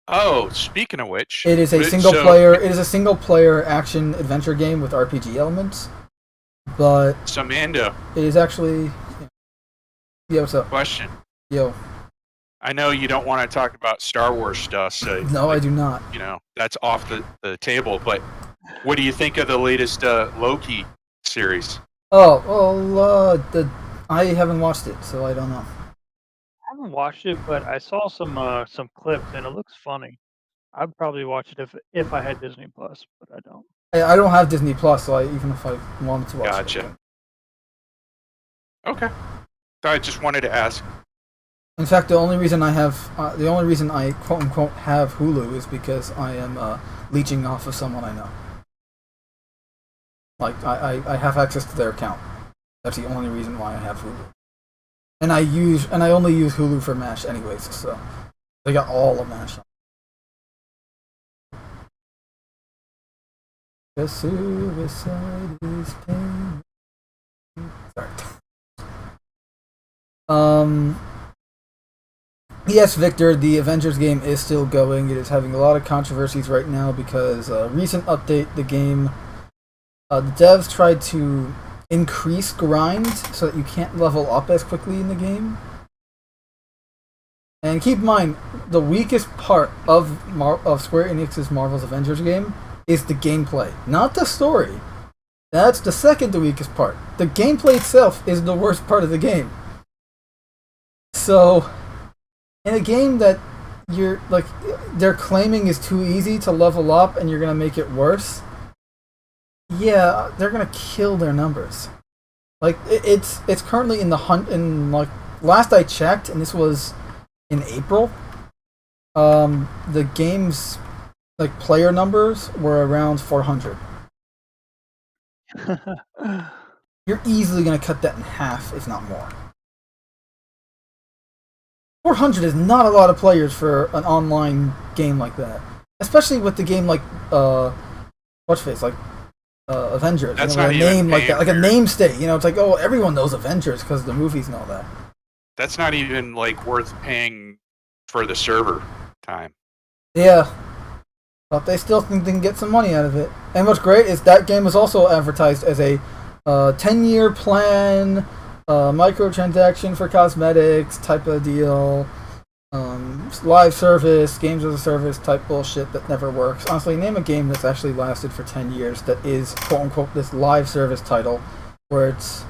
Oh, speaking of which, it is a single player. It is a single player action adventure game with RPG elements. But so Mando, it is actually. Yeah, what's up? Question. Yo. I know you don't want to talk about Star Wars stuff, so no, I do not. You know, that's off the table. But what do you think of the latest Loki series? Oh, well, I haven't watched it, so I don't know. I haven't watched it, but I saw some clips and it looks funny. I'd probably watch it if I had Disney Plus, but I don't. I don't have Disney Plus, so even if I wanted to watch it. Gotcha. Okay. I just wanted to ask. In fact, the only reason I quote unquote have Hulu is because I am leeching off of someone I know. Like, I have access to their account. That's the only reason why I have Hulu. And I only use Hulu for MASH anyways, so they got all of MASH. The suicide is pain. Sorry. Yes, Victor, the Avengers game is still going. It is having a lot of controversies right now because recent update, the game, the devs tried to increase grind so that you can't level up as quickly in the game. And keep in mind, the weakest part of Square Enix's Marvel's Avengers game is the gameplay, not the story. That's the second to weakest part. The gameplay itself is the worst part of the game. So, in a game that they're claiming is too easy to level up and you're gonna make it worse, yeah, they're gonna kill their numbers. Like, it's currently in the hunt, and like last I checked, and this was in April, the game's like player numbers were around 400. You're easily gonna cut that in half, if not more. 400 is not a lot of players for an online game like that, especially with the game like Avengers. That's not not a even name like that, like a name state. You know, it's like, oh, everyone knows Avengers because of the movies and all that. That's not even like worth paying for the server time. Yeah, but they still think they can get some money out of it. And what's great is that game was also advertised as a 10-year plan. Microtransaction for cosmetics type of deal, live service, games as a service type bullshit that never works. Honestly, name a game that's actually lasted for 10 years that is quote unquote this live service title, where it's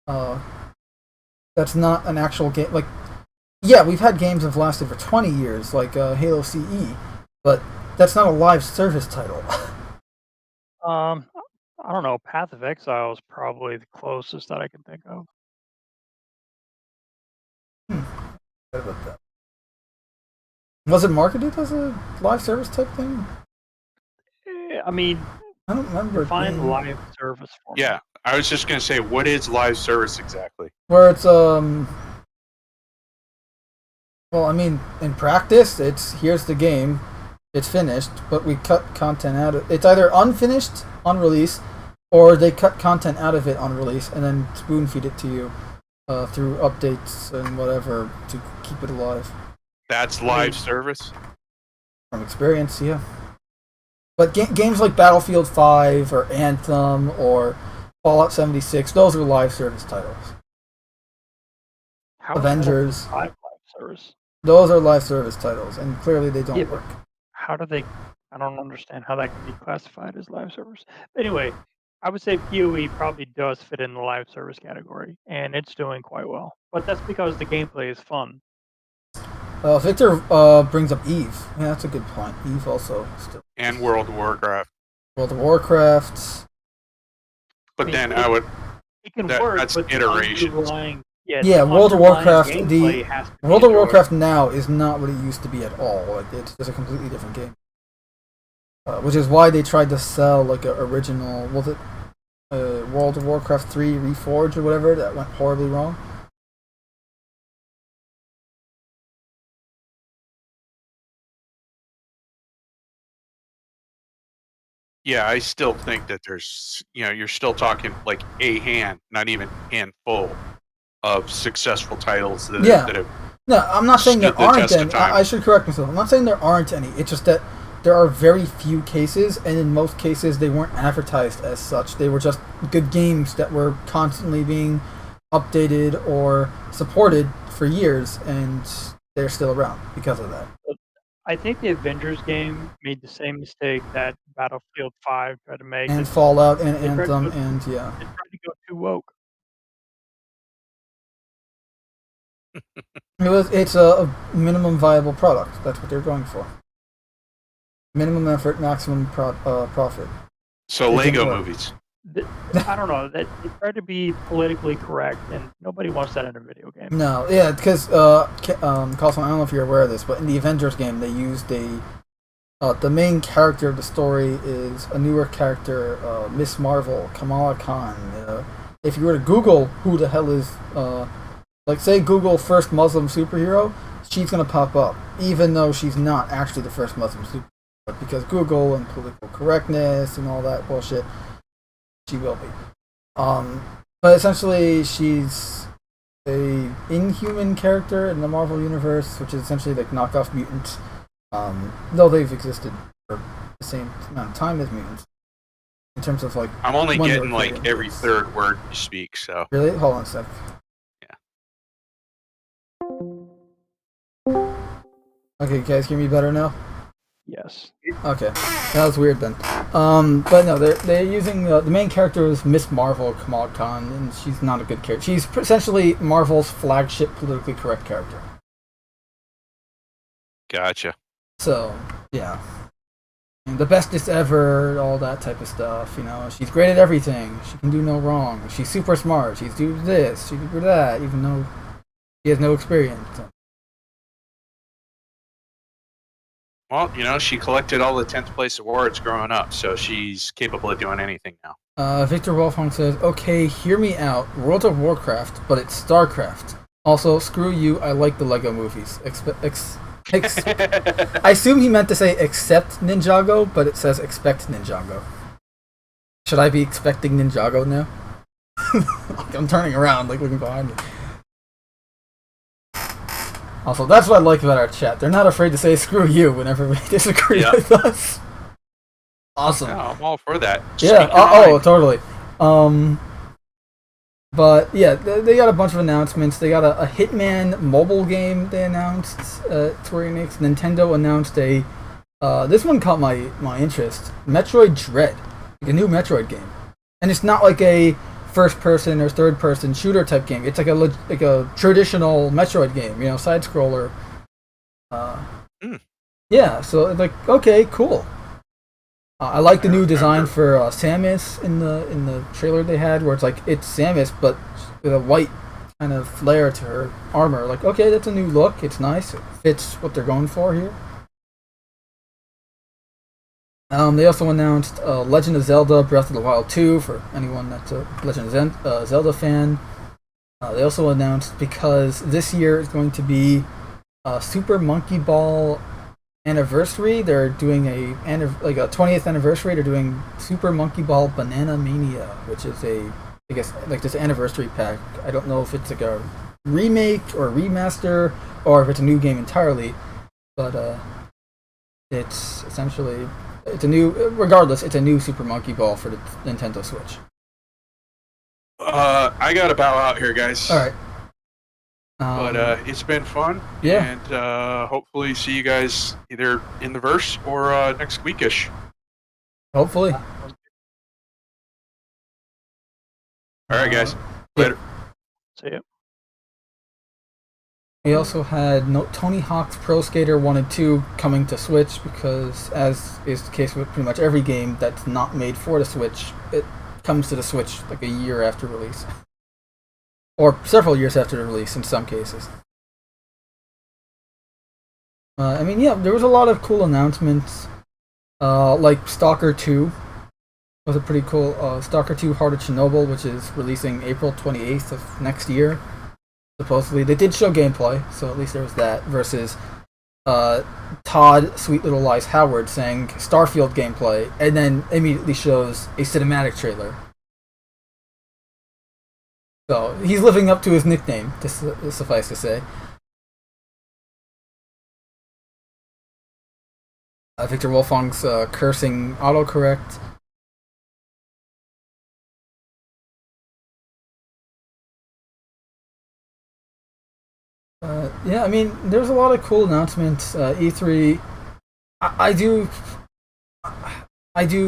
that's not an actual game. Like, yeah, we've had games that have lasted for 20 years, like Halo CE, but that's not a live service title. I don't know. Path of Exile is probably the closest that I can think of. What about that? Was it marketed as a live service type thing? I mean, I don't remember. define live service for me. Yeah, I was just gonna say, what is live service exactly? Where it's well, I mean, in practice, it's here's the game, it's finished, but we cut content out of it's either unfinished on release, or they cut content out of it on release and then spoon feed it to you through updates and whatever to keep it alive. That's live service? From experience, yeah. But games like Battlefield 5 or Anthem or Fallout 76, those are live service titles. How is Avengers. that a live service? Those are live service titles, and clearly they don't Yeah, work. How do they? I don't understand how that can be classified as live service. Anyway, I would say PoE probably does fit in the live service category, and it's doing quite well. But that's because the gameplay is fun. Victor brings up Eve. Yeah, that's a good point. Eve also still. And World of Warcraft. World of Warcraft. But then I would. It can That- work, that's but the iterations. underlying- Yeah, the World of underlying Warcraft. gameplay has to be World of enjoyed. Warcraft now is not what it used to be at all. Like it's just a completely different game. Which is why they tried to sell like an original. Was it World of Warcraft 3 Reforged or whatever? That went horribly wrong. Yeah, I still think that there's, you're still talking like a hand, not even handful of successful titles that, that have. No, I'm not saying there stood the aren't test of any. time. I should correct myself. I'm not saying there aren't any. It's just that there are very few cases, and in most cases, they weren't advertised as such. They were just good games that were constantly being updated or supported for years, and they're still around because of that. I think the Avengers game made the same mistake that Battlefield 5 tried to make. And Fallout and they tried to Anthem, go- and yeah. They tried to go too woke. It's a minimum viable product. That's what they're going for. Minimum effort, maximum profit. So They Lego didn't work. movies. I don't know. That they tried to be politically correct, and nobody wants that in a video game. No, yeah, because Carlson, I don't know if you're aware of this, but in the Avengers game, they used the main character of the story is a newer character, Miss Marvel, Kamala Khan. If you were to Google who the hell is, like say Google first Muslim superhero, she's gonna pop up, even though she's not actually the first Muslim superhero. But because Google and political correctness and all that bullshit, she will be. But essentially, she's a inhuman character in the Marvel universe, which is essentially like knockoff mutants. Though they've existed for the same amount of time as mutants, in terms of like. I'm only when they getting were like created. every third word you speak, so. Really? Hold on a sec. Yeah. Okay, you guys hear me better now? Yes. Okay, that was weird then. But no, they're using the main character is Miss Marvel, Kamala Khan, and she's not a good character. She's essentially Marvel's flagship politically correct character. Gotcha. So yeah, and the bestest ever, all that type of stuff. She's great at everything. She can do no wrong. She's super smart. She's do this. She can do that, even though she has no experience. Well, she collected all the 10th place awards growing up, so she's capable of doing anything now. Victor Wolfgang says, okay, hear me out. World of Warcraft, but it's StarCraft. Also, screw you, I like the Lego movies. I assume he meant to say except Ninjago, but it says expect Ninjago. Should I be expecting Ninjago now? I'm turning around, like looking behind me. Also, that's what I like about our chat. They're not afraid to say screw you whenever we disagree Yeah. with us. Awesome. Yeah, I'm all for that. Yeah, Speak your oh, mind. totally. But yeah, they got a bunch of announcements. They got a Hitman mobile game they announced. Square Enix. Nintendo announced a. This one caught my interest. Metroid Dread, like a new Metroid game, and it's not like a first-person or third-person shooter type game. It's like a traditional Metroid game. Side scroller. Yeah, so like, okay, cool. I like the new design for Samus in the trailer they had, where it's like it's Samus but with a white kind of flare to her armor. Like, okay, that's a new look. It's nice. It fits what they're going for here. They also announced Legend of Zelda Breath of the Wild 2 for anyone that's a Legend of Zelda fan. They also announced, because this year is going to be Super Monkey Ball anniversary, they're doing a 20th anniversary. They're doing Super Monkey Ball Banana Mania, which is I guess like this anniversary pack. I don't know if it's like a remake or a remaster or if it's a new game entirely, but it's essentially it's a new. Regardless, it's a new Super Monkey Ball for the Nintendo Switch. I gotta bow out here, guys. All right. But it's been fun. Yeah. And hopefully see you guys either in the verse or next weekish. Hopefully. All right, guys. Yeah. Later. See ya. We also had Tony Hawk's Pro Skater 1 and 2 coming to Switch, because, as is the case with pretty much every game that's not made for the Switch, it comes to the Switch like a year after release. Or several years after the release in some cases. I mean, yeah, there was a lot of cool announcements. Like Stalker 2 was a pretty cool... Stalker 2 Heart of Chernobyl, which is releasing April 28th of next year. Supposedly. They did show gameplay, so at least there was that, versus Todd Sweet Little Lies Howard saying Starfield gameplay, and then immediately shows a cinematic trailer. So he's living up to his nickname, to suffice to say. Victor Wolfong's cursing autocorrect. Yeah, I mean, there's a lot of cool announcements. E3, I do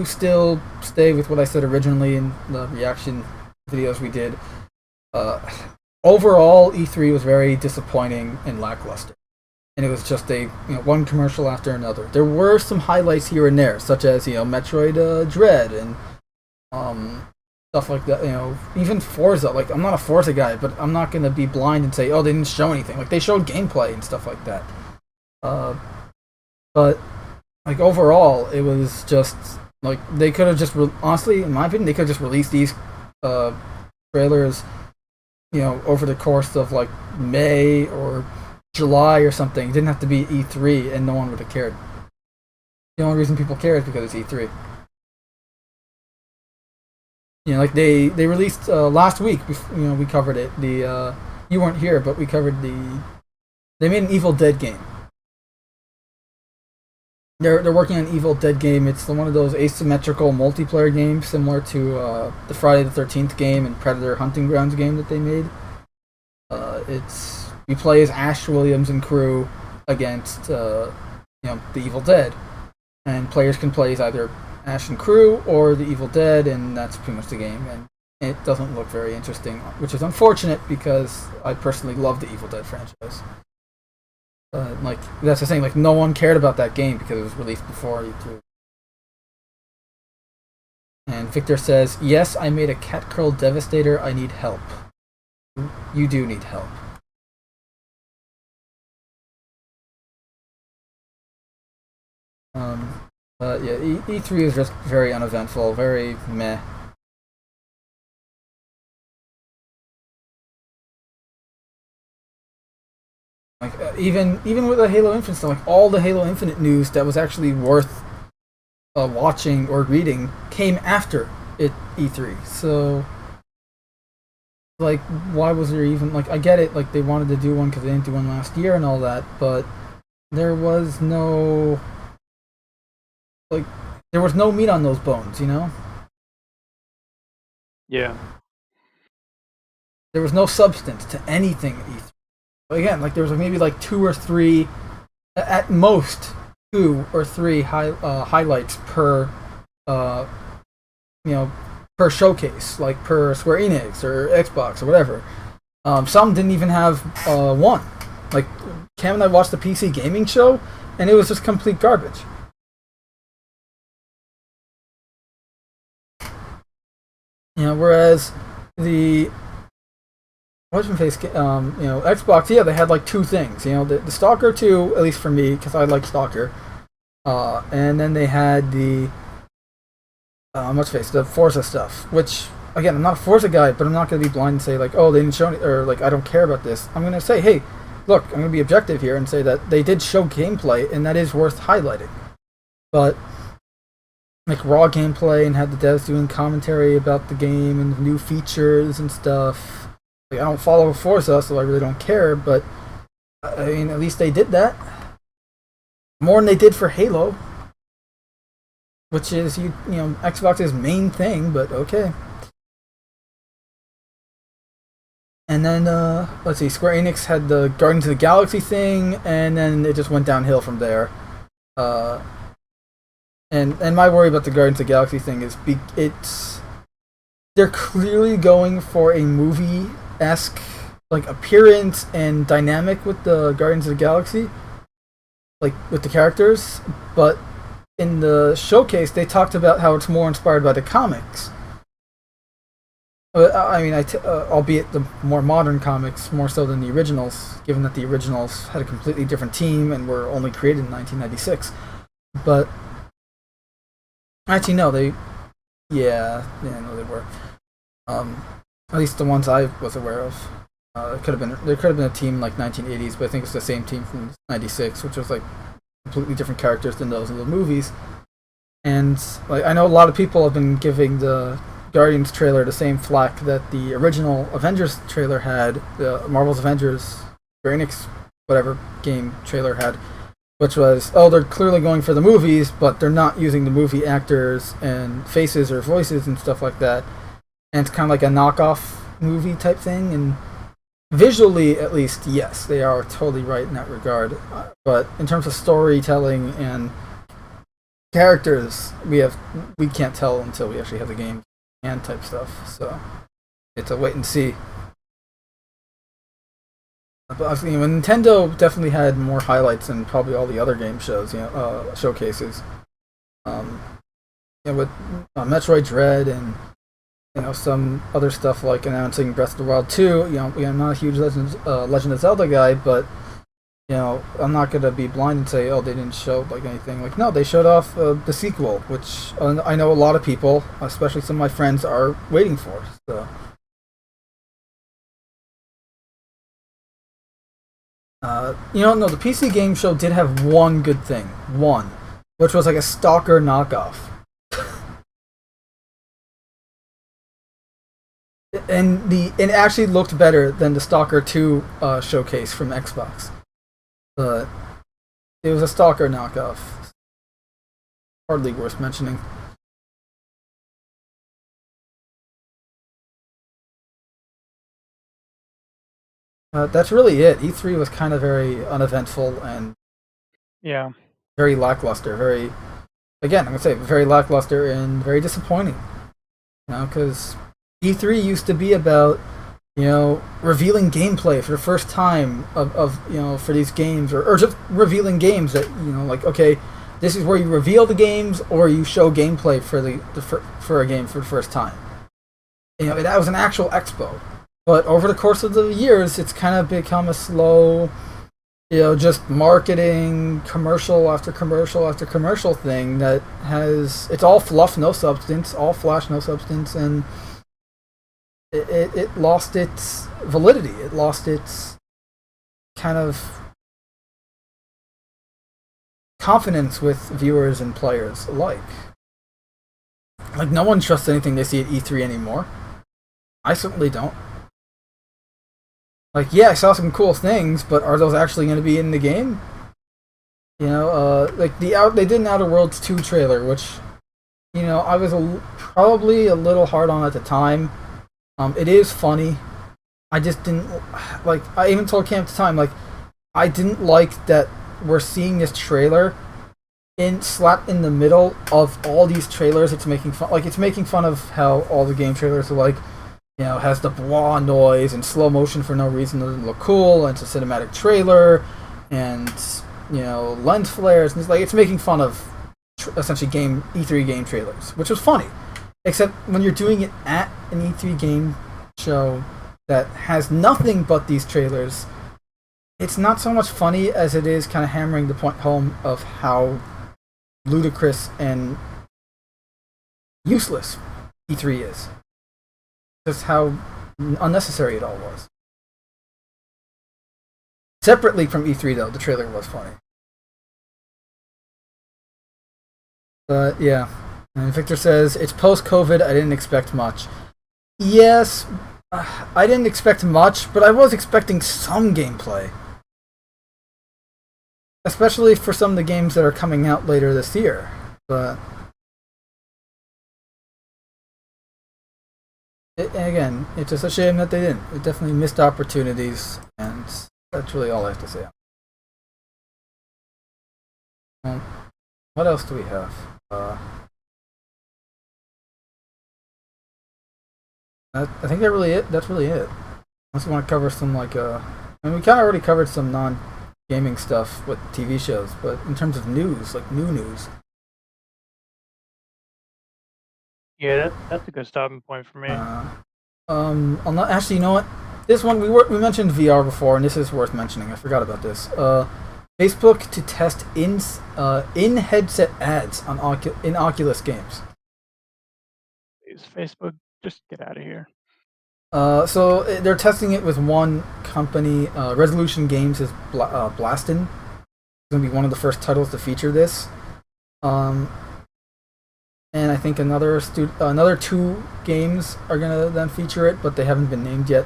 still stay with what I said originally in the reaction videos we did. Overall, E3 was very disappointing and lackluster, and it was just one commercial after another. There were some highlights here and there, such as Metroid Dread and stuff like that. Even Forza. Like, I'm not a Forza guy, but I'm not gonna be blind and say, oh, they didn't show anything. Like, they showed gameplay and stuff like that. But like overall, it was just like they could have just honestly, in my opinion, they could have just released these trailers, over the course of like May or July or something. It didn't have to be E3, and no one would have cared. The only reason people care is because it's E3. Like they released last week. We covered it. You weren't here, but we covered they made an Evil Dead game. They're working on an Evil Dead game. It's one of those asymmetrical multiplayer games similar to the Friday the 13th game and Predator Hunting Grounds game that they made. You play as Ash Williams and crew against the Evil Dead, and players can play as either Ash and crew or the Evil Dead, and that's pretty much the game. And it doesn't look very interesting, which is unfortunate because I personally love the Evil Dead franchise. Like, that's the thing, like, no one cared about that game because it was released before E3. And Victor says, yes, I made a cat curl devastator, I need help. You do need help. But yeah, E3 is just very uneventful, very meh. Like even with the Halo Infinite stuff, like all the Halo Infinite news that was actually worth watching or reading came after E3. So, like, why was there even I get it, like they wanted to do one because they didn't do one last year and all that, but there was no meat on those bones, Yeah. There was no substance to anything at E3. Again, like there was maybe like 2 or 3, at most 2 or 3 highlights per per showcase, like per Square Enix or Xbox or whatever. Some didn't even have one. Like Cam and I watched the PC gaming show, and it was just complete garbage. Whereas the Xbox, yeah, they had like two things. The Stalker 2, at least for me, because I like Stalker. And then they had the the Forza stuff, which, again, I'm not a Forza guy, but I'm not going to be blind and say, like, oh, they didn't show any, or, like, I don't care about this. I'm going to say, hey, look, I'm going to be objective here and say that they did show gameplay, and that is worth highlighting. But, like, raw gameplay and had the devs doing commentary about the game and new features and stuff. Like, I don't follow Forza, so I really don't care, but, I mean, at least they did that. More than they did for Halo. Which is, Xbox's main thing, but okay. And then, let's see, Square Enix had the Guardians of the Galaxy thing, and then it just went downhill from there. And my worry about the Guardians of the Galaxy thing is they're clearly going for a movie-esque, like, appearance and dynamic with the Guardians of the Galaxy, like, with the characters, but in the showcase, they talked about how it's more inspired by the comics. I mean, albeit the more modern comics, more so than the originals, given that the originals had a completely different team and were only created in 1996. But actually, no, they were. At least the ones I was aware of. There could have been a team in like 1980s, but I think it's the same team from 96, which was like completely different characters than those in the movies. And like, I know a lot of people have been giving the Guardians trailer the same flack that the original Avengers trailer had, the Marvel's Avengers, Square Enix, whatever game trailer had, which was, oh, they're clearly going for the movies, but they're not using the movie actors and faces or voices and stuff like that. And it's kind of like a knockoff movie type thing, and visually, at least, yes, they are totally right in that regard. But in terms of storytelling and characters, we can't tell until we actually have the game and type stuff. So it's a wait and see. But I mean, Nintendo definitely had more highlights than probably all the other game shows, showcases. With Metroid Dread and some other stuff like announcing Breath of the Wild 2. I'm not a huge Legend of Zelda guy, but I'm not gonna be blind and say, oh, they didn't show like anything. Like, no, they showed off the sequel, which I know a lot of people, especially some of my friends, are waiting for. So. No, the PC game show did have one good thing. One. Which was like a Stalker knockoff. And it actually looked better than the Stalker 2 showcase from Xbox. But it was a Stalker knockoff. Hardly worth mentioning. That's really it. E3 was kind of very uneventful and very lackluster. I'm going to say very lackluster and very disappointing. Because E3 used to be about, revealing gameplay for the first time of for these games, or just revealing games that, like, okay, this is where you reveal the games or you show gameplay for a game for the first time. That was an actual expo. But over the course of the years, it's kind of become a slow, just marketing, commercial after commercial after commercial thing that it's all fluff, no substance, all flash, no substance, and it lost its validity. It lost its kind of confidence with viewers and players alike. Like, no one trusts anything they see at E3 anymore. I certainly don't. Like, yeah, I saw some cool things, but are those actually going to be in the game? Like they did an Outer Worlds 2 trailer, which, I was probably a little hard on at the time. It is funny. I just didn't like. I even told Cam at the time, like, I didn't like that we're seeing this trailer slapped in the middle of all these trailers. It's making fun. Like, it's making fun of how all the game trailers are like. Has the blah noise and slow motion for no reason. Doesn't look cool. And it's a cinematic trailer, and lens flares, and it's making fun of essentially E3 game trailers, which was funny. Except when you're doing it at an E3 game show that has nothing but these trailers, it's not so much funny as it is kind of hammering the point home of how ludicrous and useless E3 is. Just how unnecessary it all was. Separately from E3, though, the trailer was funny. But yeah, and Victor says, it's post-COVID, I didn't expect much. Yes, I didn't expect much, but I was expecting some gameplay. Especially for some of the games that are coming out later this year. But again, it's just a shame that they didn't. It definitely missed opportunities, and that's really all I have to say. What else do we have? I think that's really it. Unless you want to cover some we kind of already covered some non-gaming stuff with TV shows, but in terms of news, like new news. Yeah, that's a good stopping point for me. I'll not, actually, you know what? This one we mentioned VR before, and this is worth mentioning. I forgot about this. Facebook to test in-headset ads in Oculus games. Please, Facebook, just get out of here. So they're testing it with one company. Resolution Games is Blastin'. It's going to be one of the first titles to feature this. And I think another two games are going to then feature it, but they haven't been named yet.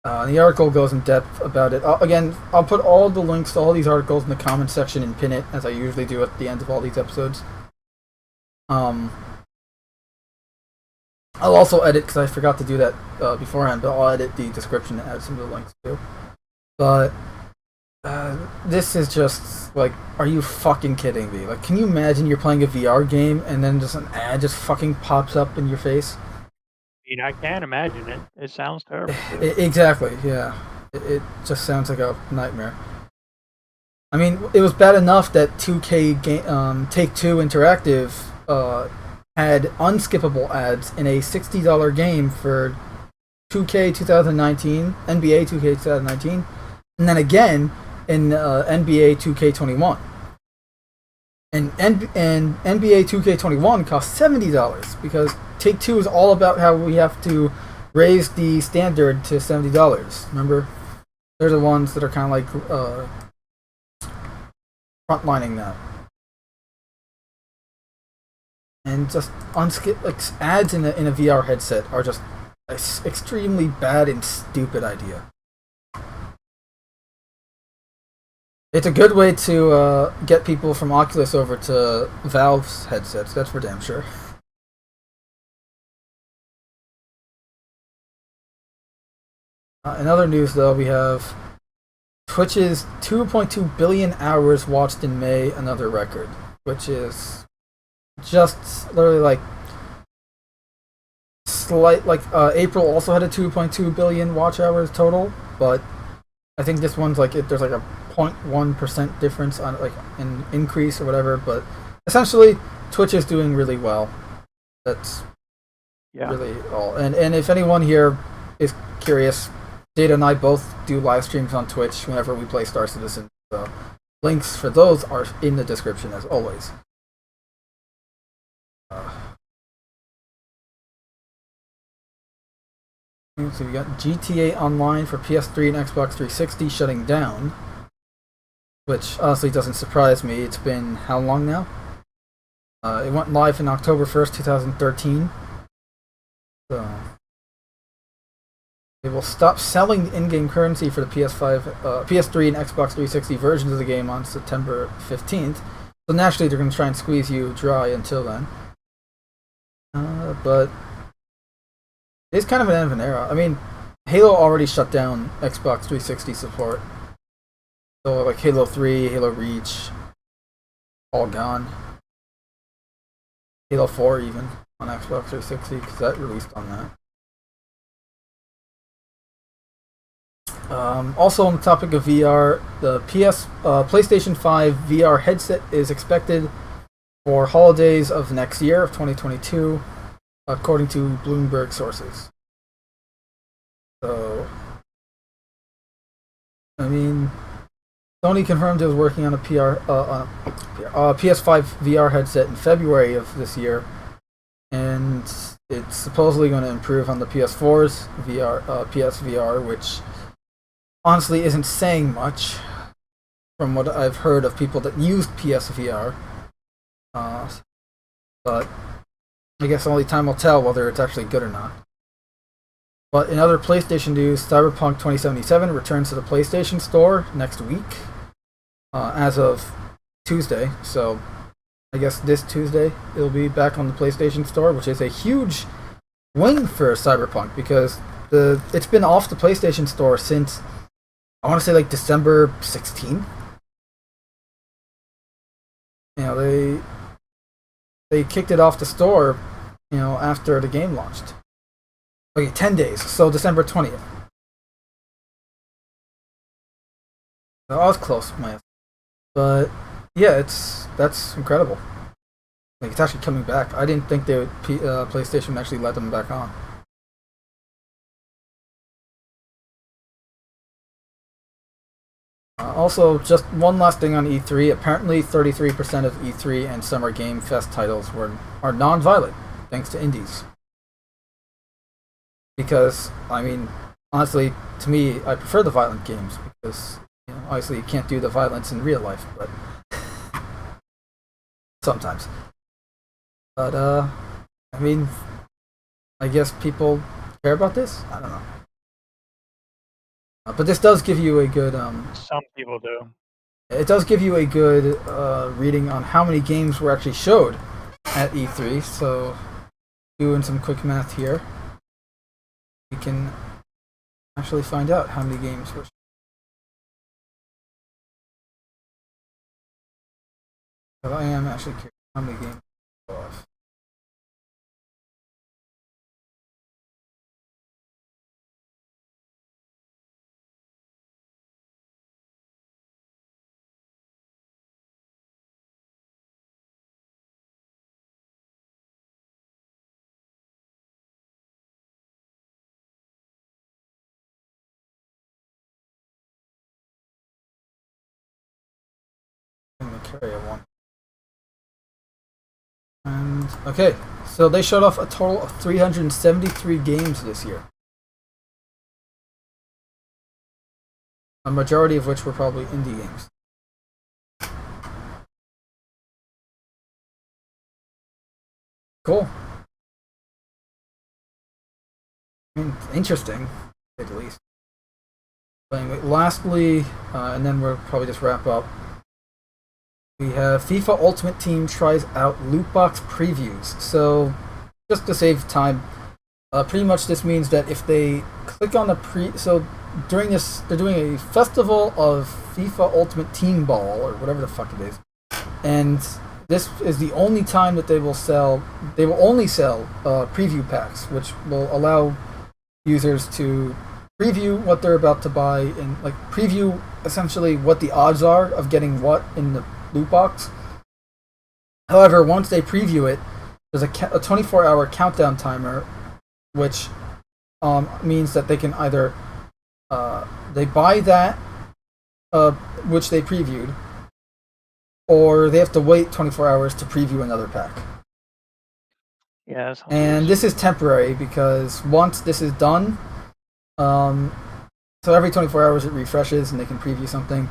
The article goes in depth about it. I'll put all the links to all these articles in the comment section and pin it, as I usually do at the end of all these episodes. I'll also edit, because I forgot to do that beforehand, but I'll edit the description and add some of the links too. But this is just like, are you fucking kidding me? Like, can you imagine you're playing a VR game and then just an ad just fucking pops up in your face? I mean, I can't imagine it. It sounds terrible. Exactly, yeah. It just sounds like a nightmare. I mean, it was bad enough that 2K Take-Two Interactive had unskippable ads in a $60 game for 2K 2019, NBA 2K 2019, and then again in NBA 2K21. And NBA 2K21 cost $70 because Take-Two is all about how we have to raise the standard to $70. Remember? They're the ones that are kind of like frontlining that. And just ads in a VR headset are just an extremely bad and stupid idea. It's a good way to get people from Oculus over to Valve's headsets, that's for damn sure. In other news, though, we have Twitch's 2.2 billion hours watched in May, another record, which is just literally April also had a 2.2 billion watch hours total, but I think this one's there's a 0.1% difference on an increase or whatever, but essentially Twitch is doing really well. That's really all. And if anyone here is curious, Data and I both do live streams on Twitch whenever we play Star Citizen. So links for those are in the description as always. So we got GTA Online for PS3 and Xbox 360 shutting down, which honestly doesn't surprise me. It's been how long now? It went live in October 1st, 2013. So they will stop selling the in-game currency for the PS3 and Xbox 360 versions of the game on September 15th. So naturally they're going to try and squeeze you dry until then. But it's kind of an end of an era. I mean, Halo already shut down Xbox 360 support. So Halo 3, Halo Reach, all gone. Halo 4 even on Xbox 360 because that released on that. Also on the topic of VR, the PlayStation 5 VR headset is expected for holidays of next year, of 2022, according to Bloomberg sources. So, I mean, Sony confirmed it was working on a PS5 VR headset in February of this year, and it's supposedly going to improve on the PS4's PSVR, which honestly isn't saying much from what I've heard of people that used PSVR. But I guess only time will tell whether it's actually good or not. But in other PlayStation news, Cyberpunk 2077 returns to the PlayStation Store next week, as of Tuesday. So I guess this Tuesday it'll be back on the PlayStation Store, which is a huge win for Cyberpunk because it's been off the PlayStation Store since, I want to say, like December 16th. You know, they kicked it off the store, you know, after the game launched. Okay, 10 days, so December 20th. So I was close, man. But yeah, that's incredible. Like, it's actually coming back. I didn't think PlayStation would actually let them back on. Also, just one last thing on E3. Apparently, 33% of E3 and Summer Game Fest titles are non-violent, thanks to indies. Because, I mean, honestly, to me, I prefer the violent games because, you know, obviously you can't do the violence in real life, but sometimes. But I mean, I guess people care about this. I don't know. But this does give you a good Some people do. It does give you a good reading on how many games were actually showed at E3. So, doing some quick math here, we can actually find out how many games were. But I am actually curious how many games were off. I'm going to carry a one. And okay, so they showed off a total of 373 games this year. A majority of which were probably indie games. Cool. I mean, interesting, at least. But anyway, lastly, and then we'll probably just wrap up. We have FIFA Ultimate Team tries out loot box previews. So, just to save time, pretty much this means that if they click on the so during this, they're doing a festival of FIFA Ultimate Team Ball, or whatever the fuck it is. And this is the only time that they will only sell preview packs, which will allow users to preview what they're about to buy and like preview essentially what the odds are of getting what in the loot box. However, once they preview it, there's a 24-hour countdown timer, which means that they can either they buy that which they previewed, or they have to wait 24 hours to preview another pack. Yeah, and this is temporary because once this is done, so every 24 hours it refreshes and they can preview something.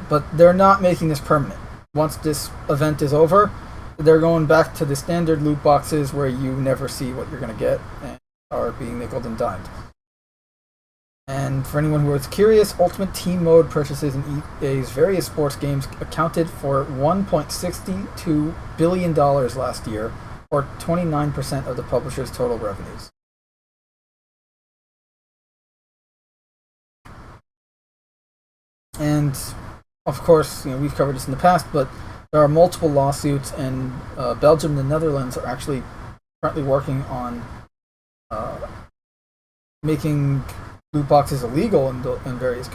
But they're not making this permanent. Once this event is over, they're going back to the standard loot boxes where you never see what you're going to get and are being nickeled and dimed. And for anyone who is curious, Ultimate Team Mode purchases in EA's various sports games accounted for $1.62 billion last year, or 29% of the publisher's total revenues. And of course, you know, we've covered this in the past, but there are multiple lawsuits, and Belgium and the Netherlands are actually currently working on making loot boxes illegal in various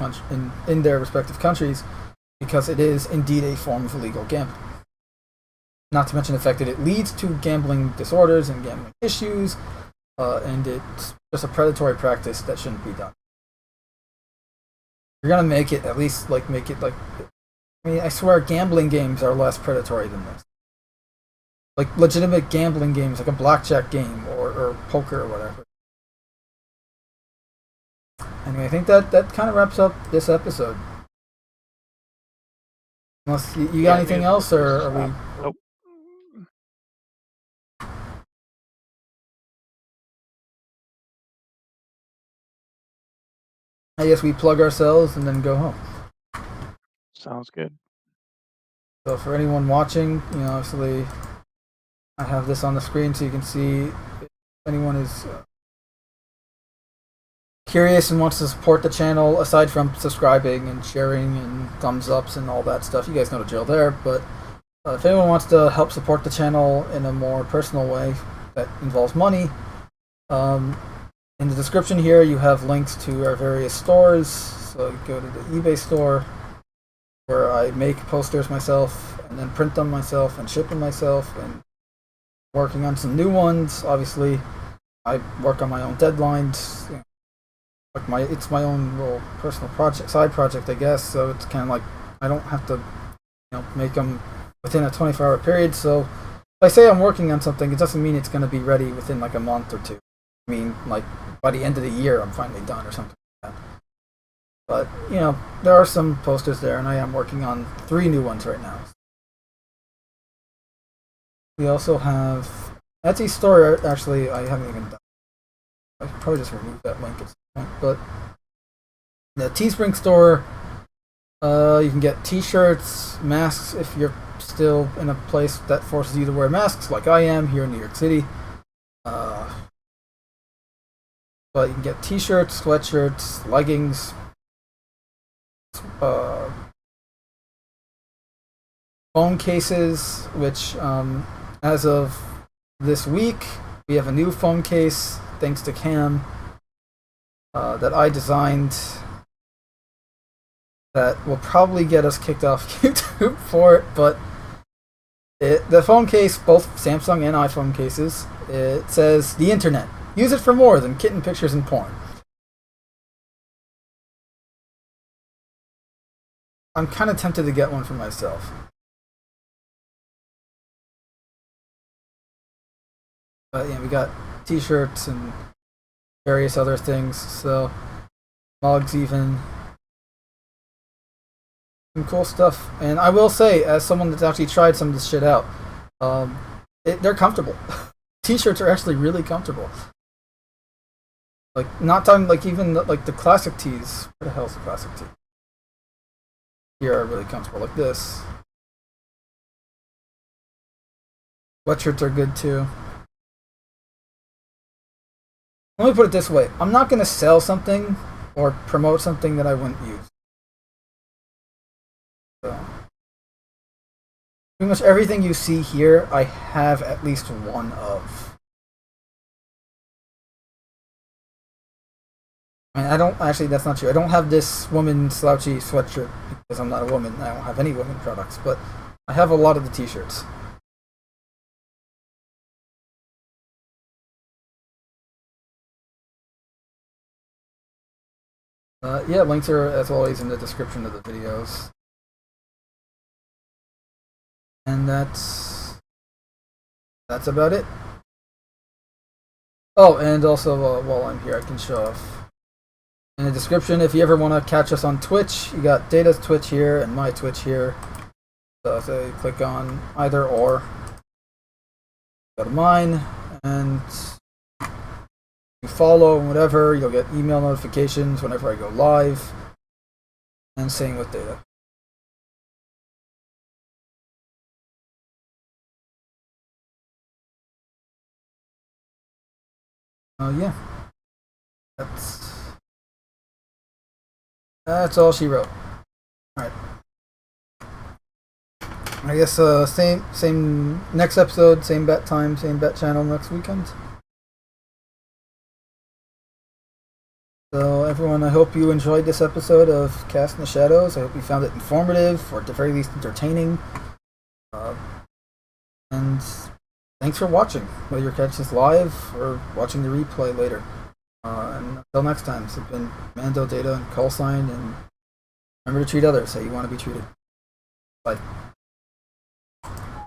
in their respective countries, because it is indeed a form of illegal gambling. Not to mention the fact that it leads to gambling disorders and gambling issues, and it's just a predatory practice that shouldn't be done. You're gonna make it, at least make it like. I mean, I swear, gambling games are less predatory than this. Like legitimate gambling games, like a blackjack game or poker or whatever. Anyway, I think that kind of wraps up this episode. Unless you got anything else, or are we? Nope. I guess we plug ourselves and then go home. Sounds good. So for anyone watching, obviously, I have this on the screen so you can see if anyone is curious and wants to support the channel, aside from subscribing and sharing and thumbs ups and all that stuff. You guys know the drill there, but if anyone wants to help support the channel in a more personal way that involves money, in the description here you have links to our various stores. So you go to the eBay store, where I make posters myself and then print them myself and ship them myself, and working on some new ones. Obviously, I work on my own deadlines. It's my own little personal project, side project, I guess. So it's kind of like I don't have to, make them within a 24-hour period. So if I say I'm working on something, it doesn't mean it's going to be ready within like a month or two. I mean, like by the end of the year, I'm finally done or something like that. But there are some posters there, and I am working on 3 new ones right now. We also have Etsy store. Actually, I haven't even done. I could probably just remove that link at some point. But the Teespring store, you can get T-shirts, masks if you're still in a place that forces you to wear masks, like I am here in New York City. But you can get T-shirts, sweatshirts, leggings, phone cases, which as of this week we have a new phone case, thanks to Cam, that I designed, that will probably get us kicked off YouTube for it. But the phone case, both Samsung and iPhone cases, it says the internet, use it for more than kitten pictures and porn. I'm kind of tempted to get one for myself. But we got T-shirts and various other things, so mugs even. Some cool stuff. And I will say, as someone that's actually tried some of this shit out, they're comfortable. T-shirts are actually really comfortable. Like, not talking, like, even like the classic tees. Where the hell's the classic tee? Here are really comfortable, like this. Sweatshirts are good too. Let me put it this way. I'm not going to sell something or promote something that I wouldn't use. So, pretty much everything you see here, I have at least one of. I mean, I don't, actually, that's not true. I don't have this woman slouchy sweatshirt because I'm not a woman. I don't have any women products, but I have a lot of the T-shirts. Yeah, links are, as always, in the description of the videos. And that's about it. Oh, and also, while I'm here, I can show off. In the description, if you ever want to catch us on Twitch, you got Data's Twitch here and my Twitch here. So you click on either or, go to mine, and you follow and whatever, you'll get email notifications whenever I go live. And same with Data. Yeah. That's all she wrote. Alright. I guess same next episode, same bat time, same bat channel next weekend. So everyone, I hope you enjoyed this episode of Cast in the Shadows. I hope you found it informative, or at the very least entertaining. And thanks for watching, whether you're catching this live or watching the replay later. And until next time, this has been Mando, Data, and Callsign, and remember to treat others how you want to be treated. Bye.